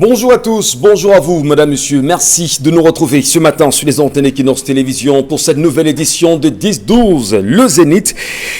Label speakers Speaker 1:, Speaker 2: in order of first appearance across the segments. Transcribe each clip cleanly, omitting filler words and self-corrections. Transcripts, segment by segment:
Speaker 1: Bonjour à tous, bonjour à vous, madame, monsieur. Merci de nous retrouver ce matin sur les antennes Equinox Télévision pour cette nouvelle édition de 10-12, le Zénith.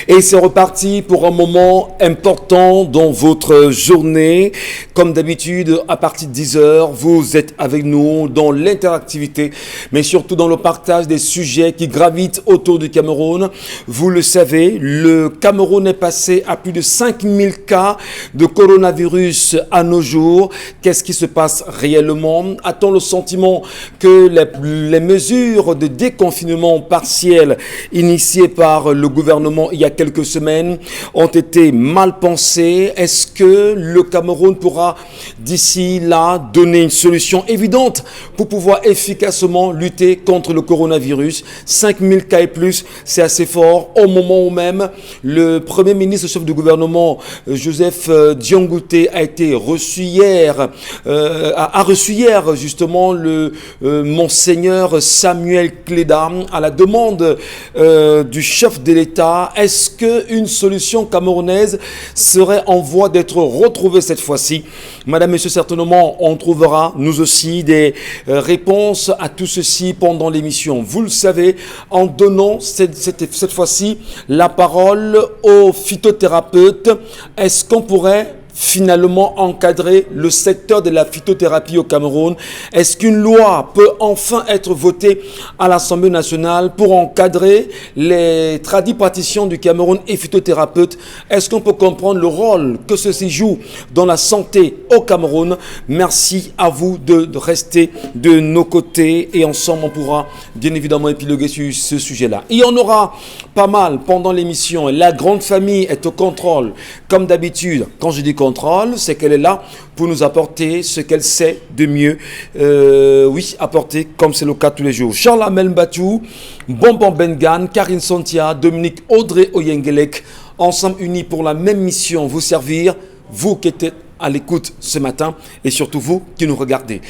Speaker 1: Et c'est reparti pour un moment important dans votre journée. Comme d'habitude, à partir de 10h, vous êtes avec nous dans l'interactivité, mais surtout dans le partage des sujets qui gravitent autour du Cameroun. Vous le savez, le Cameroun est passé à plus de 5000 cas de coronavirus à nos jours. Qu'est-ce qui se passe réellement? A-t-on le sentiment que les mesures de déconfinement partiel initiées par le gouvernement il y a quelques semaines ont été mal pensées? Est-ce que le Cameroun pourra d'ici là donner une solution évidente pour pouvoir efficacement lutter contre le coronavirus? 5000 cas et plus, c'est assez fort au moment où même le Premier ministre chef du gouvernement Joseph Diongouté a été reçu hier a reçu hier justement le monseigneur Samuel Cléda à la demande du chef de l'État. Est-ce qu'une solution camerounaise serait en voie d'être retrouvée cette fois-ci? Madame, monsieur, certainement on trouvera nous aussi des réponses à tout ceci pendant l'émission. Vous le savez, en donnant cette fois-ci la parole aux phytothérapeutes, est-ce qu'on pourrait finalement encadrer le secteur de la phytothérapie au Cameroun? Est-ce qu'une loi peut enfin être votée à l'Assemblée nationale pour encadrer les tradipraticiens du Cameroun et phytothérapeutes? Est-ce qu'on peut comprendre le rôle que ceci joue dans la santé au Cameroun? Merci à vous de rester de nos côtés et ensemble on pourra bien évidemment épiloguer sur ce sujet-là. Il y en aura pas mal pendant l'émission. La grande famille est au contrôle comme d'habitude. Quand je dis contrôle, c'est qu'elle est là pour nous apporter ce qu'elle sait de mieux, apporter comme c'est le cas tous les jours. Charles Amel Mbatou, Bonbon Bengan, Karine Santia, Dominique Audrey Oyengelek, ensemble unis pour la même mission, vous servir, vous qui êtes à l'écoute ce matin et surtout vous qui nous regardez.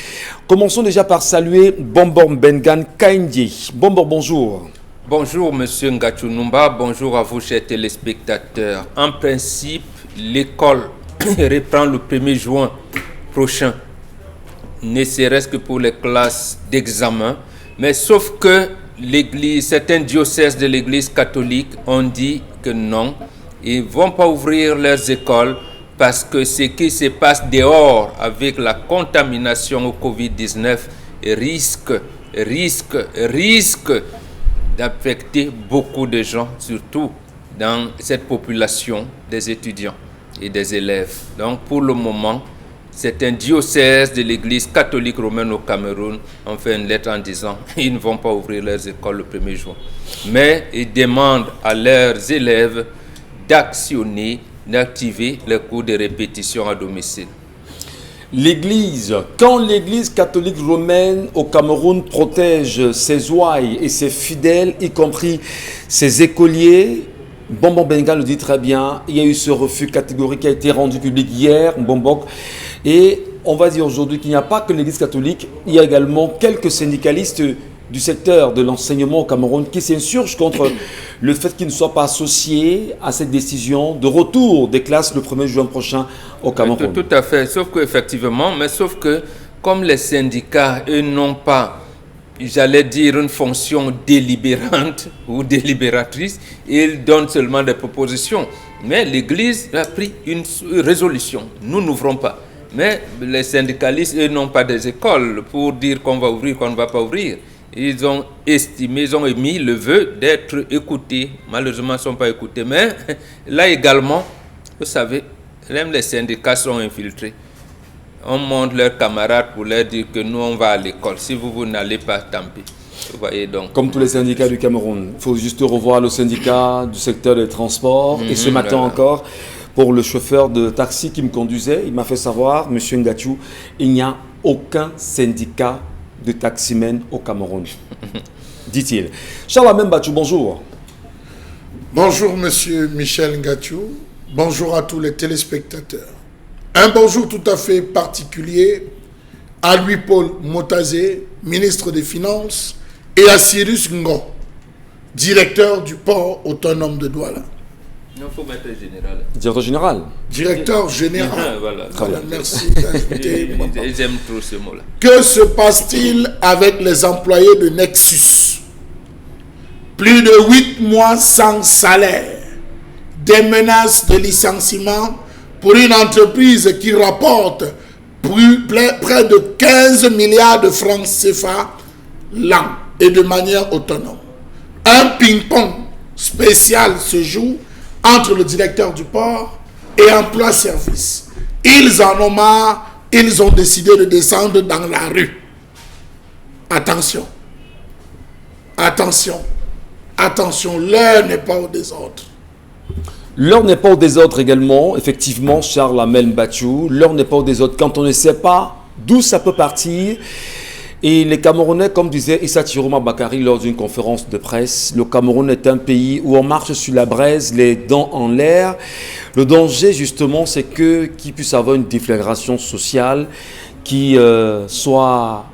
Speaker 1: Commençons déjà par saluer Bonbon Bengan Kaindi. Bonbon, bonjour.
Speaker 2: Bonjour Monsieur Ngachou Numba, bonjour à vous chers téléspectateurs. En principe, l'école reprend le 1er juin prochain, ne serait-ce que pour les classes d'examen, mais sauf que certains diocèses de l'église catholique ont dit que non, ils ne vont pas ouvrir leurs écoles parce que ce qui se passe dehors avec la contamination au Covid-19 risque d'affecter beaucoup de gens, surtout dans cette population des étudiants et des élèves. Donc pour le moment, c'est un diocèse de l'église catholique romaine au Cameroun ont fait une lettre en disant qu'ils ne vont pas ouvrir leurs écoles le 1er juin. Mais ils demandent à leurs élèves d'activer les cours de répétition à domicile.
Speaker 1: L'Église, quand l'Église catholique romaine au Cameroun protège ses ouailles et ses fidèles, y compris ses écoliers, Bonbon Bengal le dit très bien, il y a eu ce refus catégorique qui a été rendu public hier, Bonbok, et on va dire aujourd'hui qu'il n'y a pas que l'Église catholique, il y a également quelques syndicalistes du secteur de l'enseignement au Cameroun qui s'insurgent contre le fait qu'ils ne soient pas associés à cette décision de retour des classes le 1er juin prochain au Cameroun.
Speaker 2: Tout à fait, sauf que comme les syndicats, eux n'ont pas, j'allais dire, une fonction délibérante ou délibératrice, ils donnent seulement des propositions. Mais l'Église a pris une résolution, nous n'ouvrons pas. Mais les syndicalistes, eux, n'ont pas des écoles pour dire qu'on va ouvrir, qu'on ne va pas ouvrir. Ils ont émis le vœu d'être écoutés. Malheureusement, ils ne sont pas écoutés. Mais là également, vous savez, même les syndicats sont infiltrés. On montre leurs camarades pour leur dire que nous, on va à l'école. Si vous n'allez pas, tant pis. Vous voyez donc.
Speaker 1: Comme tous les syndicats du Cameroun. Il faut juste revoir le syndicat du secteur des transports. Et ce matin encore, pour le chauffeur de taxi qui me conduisait, il m'a fait savoir, M. Ngachou, il n'y a aucun syndicat de taximens au Cameroun, dit-il. Charles Mbatou, bonjour.
Speaker 3: Bonjour Monsieur Michel Ngachou, bonjour à tous les téléspectateurs. Un bonjour tout à fait particulier à Louis-Paul Motazé, ministre des Finances, et à Cyrus Ngo, directeur du port autonome de Douala.
Speaker 2: Non, il faut mettre général.
Speaker 1: Directeur général.
Speaker 3: Directeur général.
Speaker 2: Voilà.
Speaker 3: Voilà, merci d'ajouter.
Speaker 2: J'aime trop ce mot-là.
Speaker 3: Que se passe-t-il avec les employés de Nexus? Plus de 8 mois sans salaire. Des menaces de licenciement pour une entreprise qui rapporte près de 15 milliards de francs CFA l'an et de manière autonome. Un ping-pong spécial se joue entre le directeur du port et Emploi Service. Ils en ont marre, ils ont décidé de descendre dans la rue. Attention, attention, attention, l'heure n'est pas au désordre.
Speaker 1: L'heure n'est pas au désordre également, effectivement, Charles Amel Mbachou. L'heure n'est pas au désordre quand on ne sait pas d'où ça peut partir. Et les Camerounais, comme disait Issa Chiroma Bakari lors d'une conférence de presse, le Cameroun est un pays où on marche sur la braise, les dents en l'air. Le danger, justement, c'est qu'il puisse avoir une déflagration sociale qui soit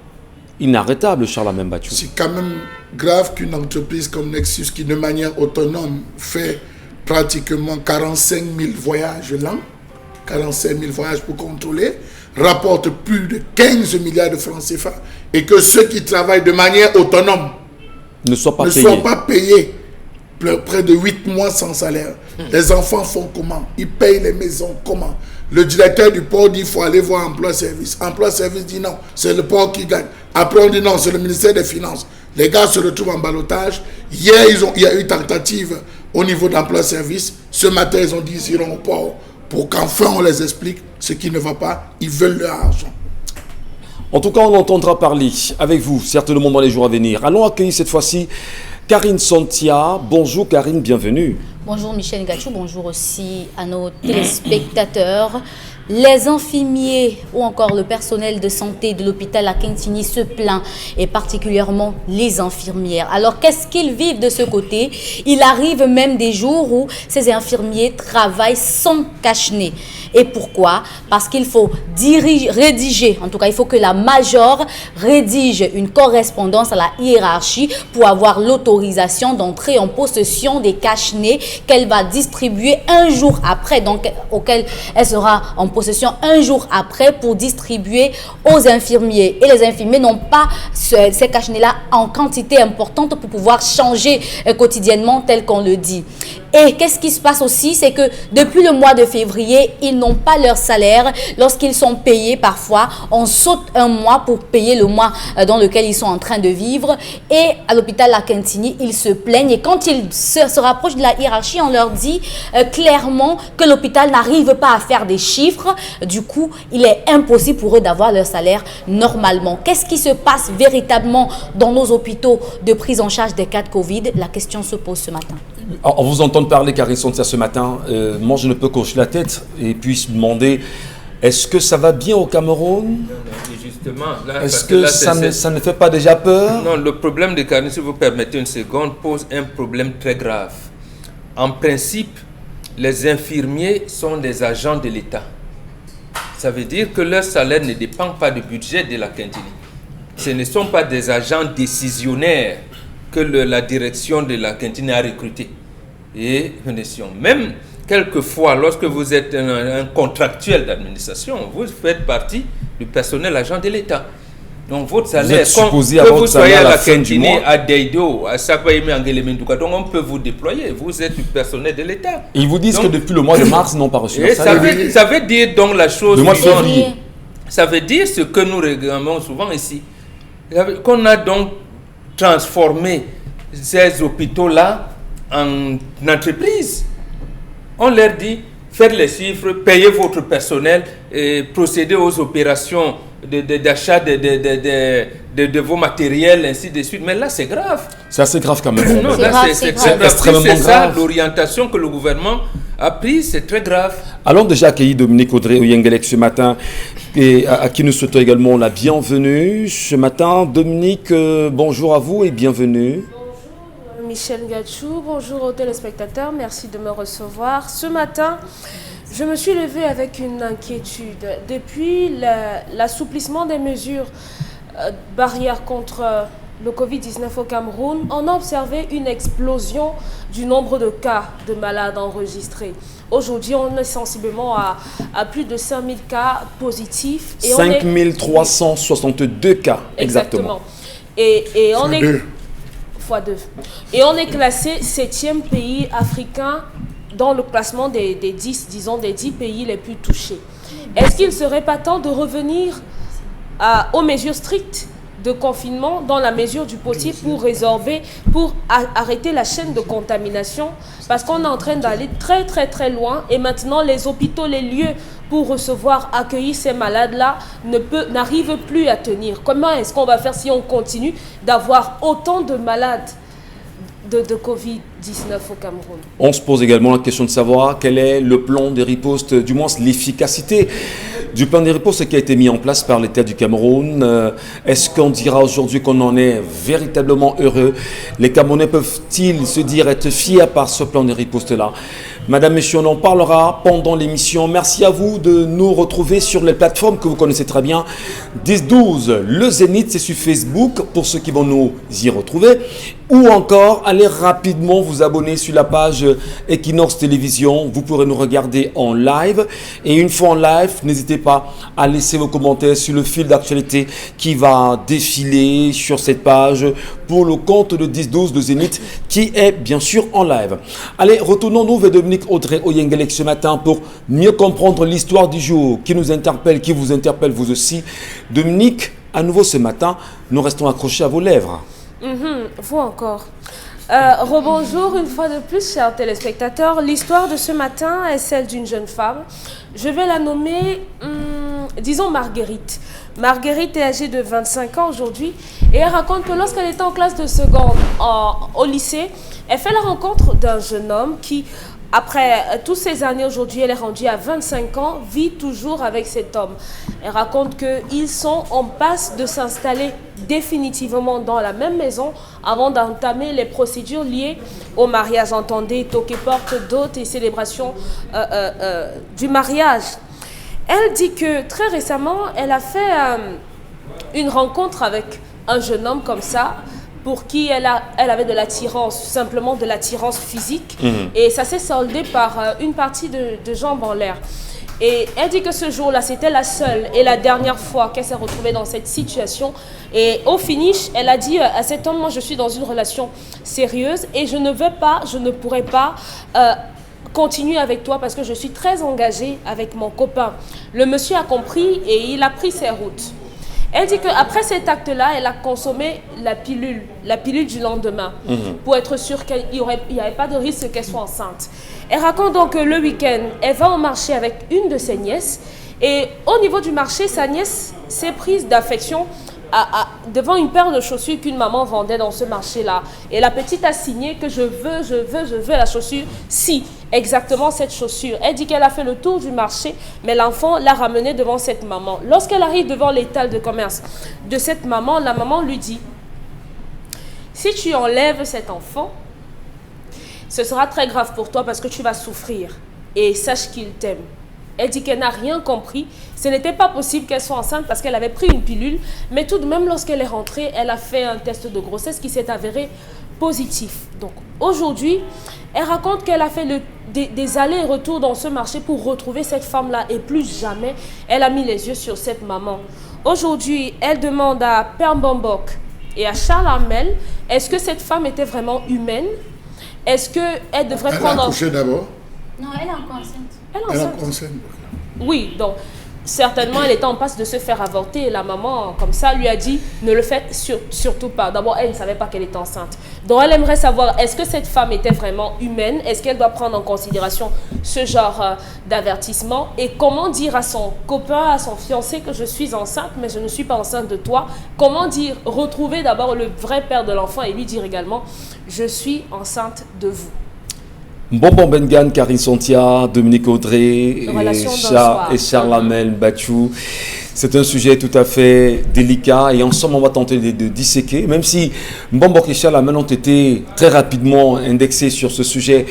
Speaker 1: inarrêtable, Charles Amel Mbachou.
Speaker 3: C'est quand même grave qu'une entreprise comme Nexus, qui de manière autonome fait pratiquement 45 000 voyages l'an, 45 000 voyages pour contrôler, rapporte plus de 15 milliards de francs CFA, et que ceux qui travaillent de manière autonome
Speaker 1: ne soient
Speaker 3: pas payés près de 8 mois sans salaire. Les enfants font comment? Ils payent les maisons comment? Le directeur du port dit qu'il faut aller voir Emploi Service. Emploi Service dit non, c'est le port qui gagne. Après on dit non, c'est le ministère des Finances. Les gars se retrouvent en ballottage. Hier, il y a eu tentative au niveau d'Emploi Service. Ce matin, ils ont dit qu'ils iront au port pour qu'enfin on les explique ce qui ne va pas. Ils veulent leur argent.
Speaker 1: En tout cas, on entendra parler avec vous, certainement dans les jours à venir. Allons accueillir cette fois-ci Karine Santia. Bonjour Karine, bienvenue.
Speaker 4: Bonjour Michel Ngachou, bonjour aussi à nos téléspectateurs. Les infirmiers ou encore le personnel de santé de l'hôpital Akintini se plaint, et particulièrement les infirmières. Alors qu'est-ce qu'ils vivent de ce côté? Il arrive même des jours où ces infirmiers travaillent sans cache-nez. Et pourquoi? Parce qu'il faut rédiger, en tout cas il faut que la major rédige une correspondance à la hiérarchie pour avoir l'autorisation d'entrer en possession des cache-nez qu'elle va distribuer un jour après, donc auquel elle sera en possession un jour après pour distribuer aux infirmiers. Et les infirmiers n'ont pas ces cache-nez-là en quantité importante pour pouvoir changer quotidiennement tel qu'on le dit. Et qu'est-ce qui se passe aussi, c'est que depuis le mois de février, ils n'ont pas leur salaire. Lorsqu'ils sont payés, parfois, on saute un mois pour payer le mois dans lequel ils sont en train de vivre. Et à l'hôpital Akintini, ils se plaignent. Et quand ils se rapprochent de la hiérarchie, on leur dit clairement que l'hôpital n'arrive pas à faire des chiffres. Du coup, il est impossible pour eux d'avoir leur salaire normalement. Qu'est-ce qui se passe véritablement dans nos hôpitaux de prise en charge des cas de Covid? La question se pose ce matin.
Speaker 1: On vous entend parler, Karine Santia, ce matin. Moi, je ne peux qu'hocher la tête et puis se demander, est-ce que ça va bien au Cameroun?
Speaker 2: Justement, là,
Speaker 1: est-ce que là, ça ne fait pas déjà peur?
Speaker 2: Non, le problème de Karine, si vous permettez une seconde, pose un problème très grave. En principe, les infirmiers sont des agents de l'État. Ça veut dire que leur salaire ne dépend pas du budget de la Akintini. Ce ne sont pas des agents décisionnaires que la direction de la Akintini a recruté. Et même quelquefois, lorsque vous êtes un contractuel d'administration, vous faites partie du personnel agent de l'État. Donc votre salaire, que vous soyez à la Akintini, à Deido, à Sakwaïmi, à Ngelemenduka, donc on peut vous déployer. Vous êtes du personnel de l'État.
Speaker 1: Ils vous disent donc, que depuis le mois de mars, ils n'ont pas reçu leur
Speaker 2: salaire. Ça veut dire donc la chose suivante. Ça veut dire ce que nous réclamons souvent ici. Qu'on a donc transformé ces hôpitaux-là en entreprise. On leur dit, faites les chiffres, payez votre personnel, et procédez aux opérations d'achat de vos matériels, ainsi de suite. Mais là, c'est grave.
Speaker 1: C'est assez grave quand même.
Speaker 2: Non, là, c'est extrêmement grave. C'est ça l'orientation que le gouvernement a prise, c'est très grave.
Speaker 1: Allons déjà accueillir Dominique Audrey Oyengelek ce matin, et à qui nous souhaitons également la bienvenue. Ce matin, Dominique, bonjour à vous et bienvenue.
Speaker 5: Michel Ngachou, bonjour aux téléspectateurs, merci de me recevoir. Ce matin, je me suis levée avec une inquiétude. Depuis l'assouplissement des mesures barrières contre le Covid-19 au Cameroun, on a observé une explosion du nombre de cas de malades enregistrés. Aujourd'hui, on est sensiblement à plus de 5000 cas positifs.
Speaker 1: 5362 cas, exactement.
Speaker 5: Et on est...
Speaker 3: Deux.
Speaker 5: Fois 2. Et on est classé 7e pays africain dans le classement des 10 pays les plus touchés. Est-ce qu'il ne serait pas temps de revenir aux mesures strictes de confinement dans la mesure du possible pour résorber, pour arrêter la chaîne de contamination? Parce qu'on est en train d'aller très très très loin et maintenant les hôpitaux, les lieux pour recevoir, accueillir ces malades-là n'arrivent plus à tenir. Comment est-ce qu'on va faire si on continue d'avoir autant de malades de Covid-19 au Cameroun?
Speaker 1: On se pose également la question de savoir quel est le plan de riposte, du moins l'efficacité du plan de riposte qui a été mis en place par l'État du Cameroun. Est-ce qu'on dira aujourd'hui qu'on en est véritablement heureux? Les Camerounais peuvent-ils se dire être fiers par ce plan de riposte-là? Madame, Monsieur, on en parlera pendant l'émission. Merci à vous de nous retrouver sur les plateformes que vous connaissez très bien. 10-12, le Zénith, c'est sur Facebook pour ceux qui vont nous y retrouver. Ou encore, allez rapidement vous abonner sur la page Equinox Télévision. Vous pourrez nous regarder en live. Et une fois en live, n'hésitez pas à laisser vos commentaires sur le fil d'actualité qui va défiler sur cette page pour le compte de 10-12 de Zénith qui est bien sûr en live. Allez, retournons-nous vers Dominique Audrey Oyengelek ce matin pour mieux comprendre l'histoire du jour qui nous interpelle, qui vous interpelle vous aussi. Dominique, à nouveau ce matin, nous restons accrochés à vos lèvres.
Speaker 5: Vous encore. Rebonjour une fois de plus, chers téléspectateurs. L'histoire de ce matin est celle d'une jeune femme. Je vais la nommer, disons Marguerite. Marguerite est âgée de 25 ans aujourd'hui et elle raconte que lorsqu'elle était en classe de seconde au lycée, elle fait la rencontre d'un jeune homme qui, après toutes ces années aujourd'hui, elle est rendue à 25 ans, vit toujours avec cet homme. Elle raconte qu'ils sont en passe de s'installer définitivement dans la même maison avant d'entamer les procédures liées au mariage. Entendez, toquer porte, dot et célébration du mariage. Elle dit que très récemment, elle a fait une rencontre avec un jeune homme comme ça, pour qui elle avait de l'attirance, simplement de l'attirance physique. Et ça s'est soldé par une partie de jambes en l'air. Et elle dit que ce jour-là, c'était la seule et la dernière fois qu'elle s'est retrouvée dans cette situation. Et au finish, elle a dit à cet homme, moi je suis dans une relation sérieuse et je ne pourrai pas continuer avec toi parce que je suis très engagée avec mon copain. Le monsieur a compris et il a pris ses routes. Elle dit qu'après cet acte-là, elle a consommé la pilule du lendemain pour être sûre qu'il n'y avait pas de risque qu'elle soit enceinte. Elle raconte donc que le week-end, elle va au marché avec une de ses nièces et au niveau du marché, sa nièce s'est prise d'affection devant une paire de chaussures qu'une maman vendait dans ce marché-là. Et la petite a signé que je veux la chaussure, si, exactement cette chaussure. Elle dit qu'elle a fait le tour du marché, mais l'enfant l'a ramenée devant cette maman. Lorsqu'elle arrive devant l'étal de commerce de cette maman, la maman lui dit, si tu enlèves cet enfant, ce sera très grave pour toi parce que tu vas souffrir. Et sache qu'il t'aime. Elle dit qu'elle n'a rien compris. Ce n'était pas possible qu'elle soit enceinte parce qu'elle avait pris une pilule. Mais tout de même, lorsqu'elle est rentrée, elle a fait un test de grossesse qui s'est avéré positif. Donc aujourd'hui, elle raconte qu'elle a fait des allers et retours dans ce marché pour retrouver cette femme-là. Et plus jamais, elle a mis les yeux sur cette maman. Aujourd'hui, elle demande à Père Bombok et à Charles Armel, est-ce que cette femme était vraiment humaine? Est-ce qu'elle devrait prendre...
Speaker 3: Elle a accouché d'abord?
Speaker 4: Non, elle est encore enceinte.
Speaker 5: Elle est
Speaker 3: Elle a
Speaker 5: enceinte.
Speaker 3: enceinte.
Speaker 5: Oui, donc certainement elle était en passe de se faire avorter et la maman comme ça lui a dit ne le faites surtout pas. D'abord elle ne savait pas qu'elle était enceinte. Donc elle aimerait savoir est-ce que cette femme était vraiment humaine, est-ce qu'elle doit prendre en considération ce genre d'avertissement et comment dire à son copain, à son fiancé que je suis enceinte mais je ne suis pas enceinte de toi. Comment dire, retrouver d'abord le vrai père de l'enfant et lui dire également je suis enceinte de vous.
Speaker 1: Bonbon Bengan, Karine Sontia, Dominique Audrey
Speaker 5: Relation
Speaker 1: et Charles Amel Bachou. C'est un sujet tout à fait délicat et ensemble on va tenter de disséquer, même si Mbombo Kisha a maintenant été très rapidement indexé sur ce sujet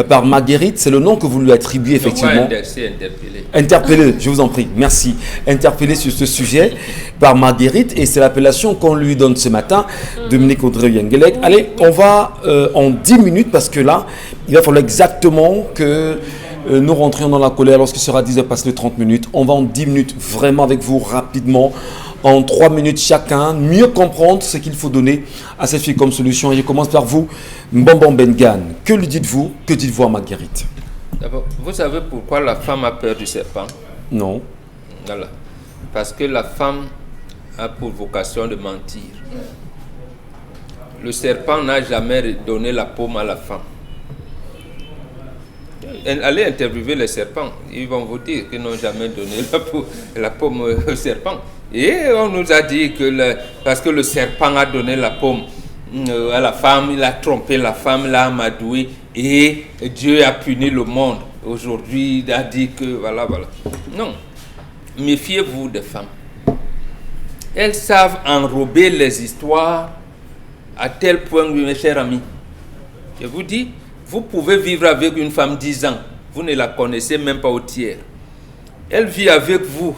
Speaker 1: par Marguerite, c'est le nom que vous lui attribuez effectivement.
Speaker 2: Indexé, interpellé.
Speaker 1: Interpellé, je vous en prie, merci. Interpellé sur ce sujet par Marguerite et c'est l'appellation qu'on lui donne ce matin, Dominique Audrey Yengelek. Allez, on va en 10 minutes parce que là, il va falloir exactement que nous rentrions dans la colère lorsqu'il sera 10h passé de 30 minutes. On va en 10 minutes vraiment avec vous rapidement, en 3 minutes chacun, mieux comprendre ce qu'il faut donner à cette fille comme solution. Et je commence par vous, Mbombo Bengan. Que lui dites-vous? Que dites-vous à Marguerite?
Speaker 2: D'abord, vous savez pourquoi la femme a peur du serpent?
Speaker 1: Non.
Speaker 2: Voilà. Parce que la femme a pour vocation de mentir. Le serpent n'a jamais donné la paume à la femme. Allez interviewer les serpents, ils vont vous dire qu'ils n'ont jamais donné la paume au serpent. Et on nous a dit que parce que le serpent a donné la paume à la femme, il a trompé la femme, l'a amadoué et Dieu a puni le monde. Aujourd'hui, il a dit que voilà. Non, méfiez-vous des femmes. Elles savent enrober les histoires à tel point, mes chers amis. Je vous dis, vous pouvez vivre avec une femme 10 ans, vous ne la connaissez même pas au tiers. Elle vit avec vous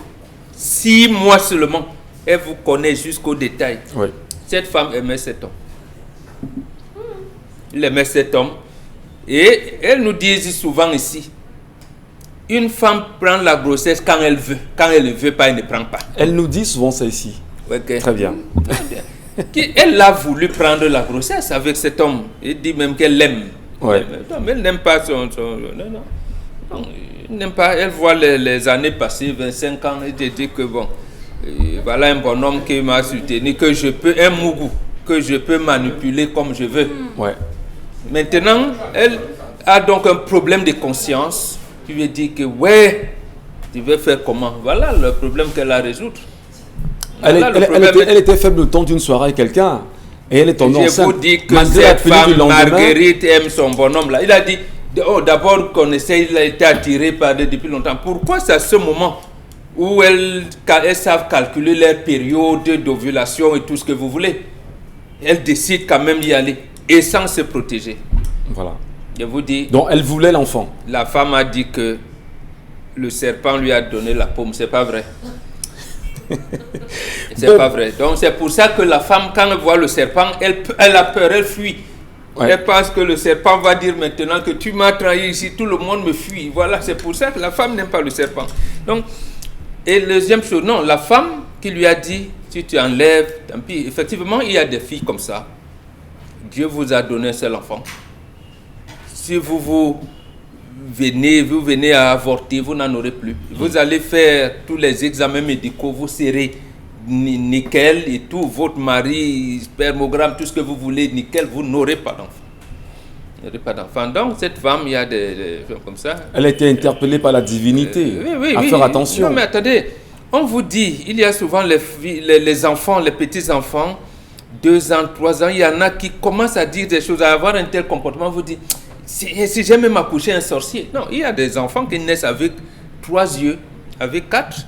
Speaker 2: 6 mois seulement, elle vous connaît jusqu'au détail.
Speaker 1: Oui.
Speaker 2: Cette femme aimait cet homme. Il aimait cet homme. Et elle nous dit souvent ici, une femme prend la grossesse quand elle veut. Quand elle ne veut pas, elle ne prend pas.
Speaker 1: Elle nous dit souvent ça ici.
Speaker 2: Okay.
Speaker 1: Très bien.
Speaker 2: Elle a voulu prendre la grossesse avec cet homme. Elle dit même qu'elle l'aime.
Speaker 1: Ouais.
Speaker 2: Mais elle n'aime pas son non, elle n'aime pas. Elle voit les années passées, 25 ans, et elle dit que bon, voilà un bonhomme qui m'a soutenu, que je peux, un mougou, que je peux manipuler comme je veux.
Speaker 1: Ouais.
Speaker 2: Maintenant, elle a donc un problème de conscience. Tu lui dis que ouais, tu veux faire comment? Voilà le problème qu'elle a à résoudre.
Speaker 1: Elle était faible le temps d'une soirée avec quelqu'un. Et elle est tombée enceinte.
Speaker 2: Je vous dis que cette femme, Marguerite, aime son bonhomme là. Il a dit, d'abord connaissait, il a été attiré par elle depuis longtemps. Pourquoi c'est à ce moment où elles savent calculer leur période d'ovulation et tout ce que vous voulez, elles décident quand même d'y aller et sans se protéger.
Speaker 1: Voilà.
Speaker 2: Je vous dis.
Speaker 1: Donc elle voulait l'enfant. La
Speaker 2: femme a dit que le serpent lui a donné la paume. C'est pas vrai. C'est pas vrai. Donc c'est pour ça que la femme, quand elle voit le serpent, elle a peur, elle fuit. Ouais. Elle pense que le serpent va dire maintenant que tu m'as trahi ici, tout le monde me fuit. Voilà, c'est pour ça que la femme n'aime pas le serpent. Donc, et deuxième chose, non, la femme qui lui a dit, si tu enlèves, tant pis. Effectivement, il y a des filles comme ça. Dieu vous a donné un seul enfant. Si vous venez à avorter, vous n'en aurez plus. Vous allez faire tous les examens médicaux, vous serez nickel et tout, votre mari, spermogramme, tout ce que vous voulez, nickel, vous n'aurez pas d'enfant. Vous n'aurez pas d'enfant. Donc, cette femme, il y a des femmes comme ça.
Speaker 1: Elle a été interpellée par la divinité.
Speaker 2: Oui,
Speaker 1: faire attention.
Speaker 2: Non, mais attendez, on vous dit, il y a souvent les enfants, les petits-enfants, 2 ans, 3 ans, il y en a qui commencent à dire des choses, à avoir un tel comportement, vous dites, si j'ai même accouché un sorcier. Non, il y a des enfants qui naissent avec 3 yeux, avec 4.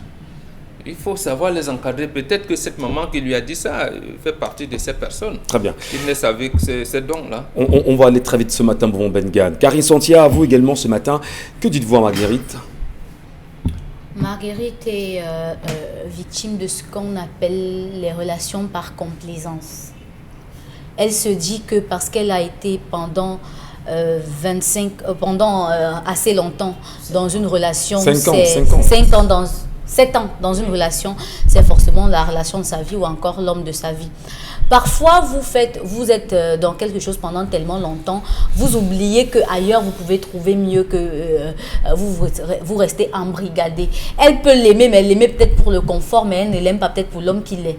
Speaker 2: Il faut savoir les encadrer. Peut-être que cette maman qui lui a dit ça fait partie de ces personnes.
Speaker 1: Très bien.
Speaker 2: Qui naissent avec ces dons-là.
Speaker 1: On va aller très vite ce matin, Mbombo Bengan. Karine Santia, à vous également ce matin. Que dites-vous à Marguerite?
Speaker 4: Marguerite est victime de ce qu'on appelle les relations par complaisance. Elle se dit que parce qu'elle a été pendant assez longtemps dans une relation, 7 ans dans une relation, c'est forcément la relation de sa vie ou encore l'homme de sa vie. Parfois, vous êtes dans quelque chose pendant tellement longtemps, vous oubliez qu'ailleurs, vous pouvez trouver mieux que vous restez embrigadé. Elle peut l'aimer, mais elle l'aimait peut-être pour le confort, mais elle ne l'aime pas peut-être pour l'homme qu'il est.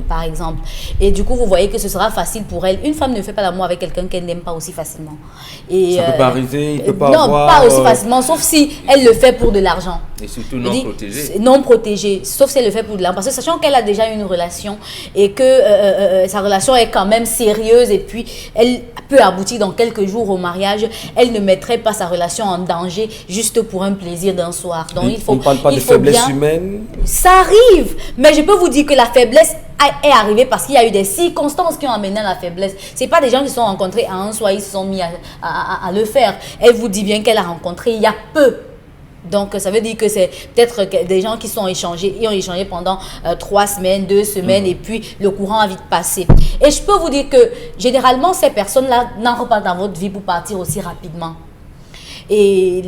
Speaker 4: Par exemple. Et du coup, vous voyez que ce sera facile pour elle. Une femme ne fait pas l'amour avec quelqu'un qu'elle n'aime pas aussi facilement. Et,
Speaker 1: ça ne peut pas arriver, il ne peut pas
Speaker 4: non,
Speaker 1: avoir...
Speaker 4: pas aussi facilement, sauf si elle le fait pour de l'argent.
Speaker 2: Et surtout non protégée.
Speaker 4: Non protégée, sauf si elle le fait pour de l'argent. Parce que sachant qu'elle a déjà une relation et que sa relation est quand même sérieuse et puis elle peut aboutir dans quelques jours au mariage, elle ne mettrait pas sa relation en danger juste pour un plaisir d'un soir. Donc
Speaker 1: on ne parle pas de faiblesse humaine.
Speaker 4: Ça arrive, mais je peux vous dire que la faiblesse est arrivée parce qu'il y a eu des circonstances qui ont amené à la faiblesse. Ce n'est pas des gens qui se sont rencontrés à un soir, ils se sont mis à le faire. Elle vous dit bien qu'elle a rencontré il y a peu. Donc, ça veut dire que c'est peut-être des gens qui ont échangé pendant 3 semaines, 2 semaines, et puis le courant a vite passé. Et je peux vous dire que, généralement, ces personnes-là n'entrent pas dans votre vie pour partir aussi rapidement. Et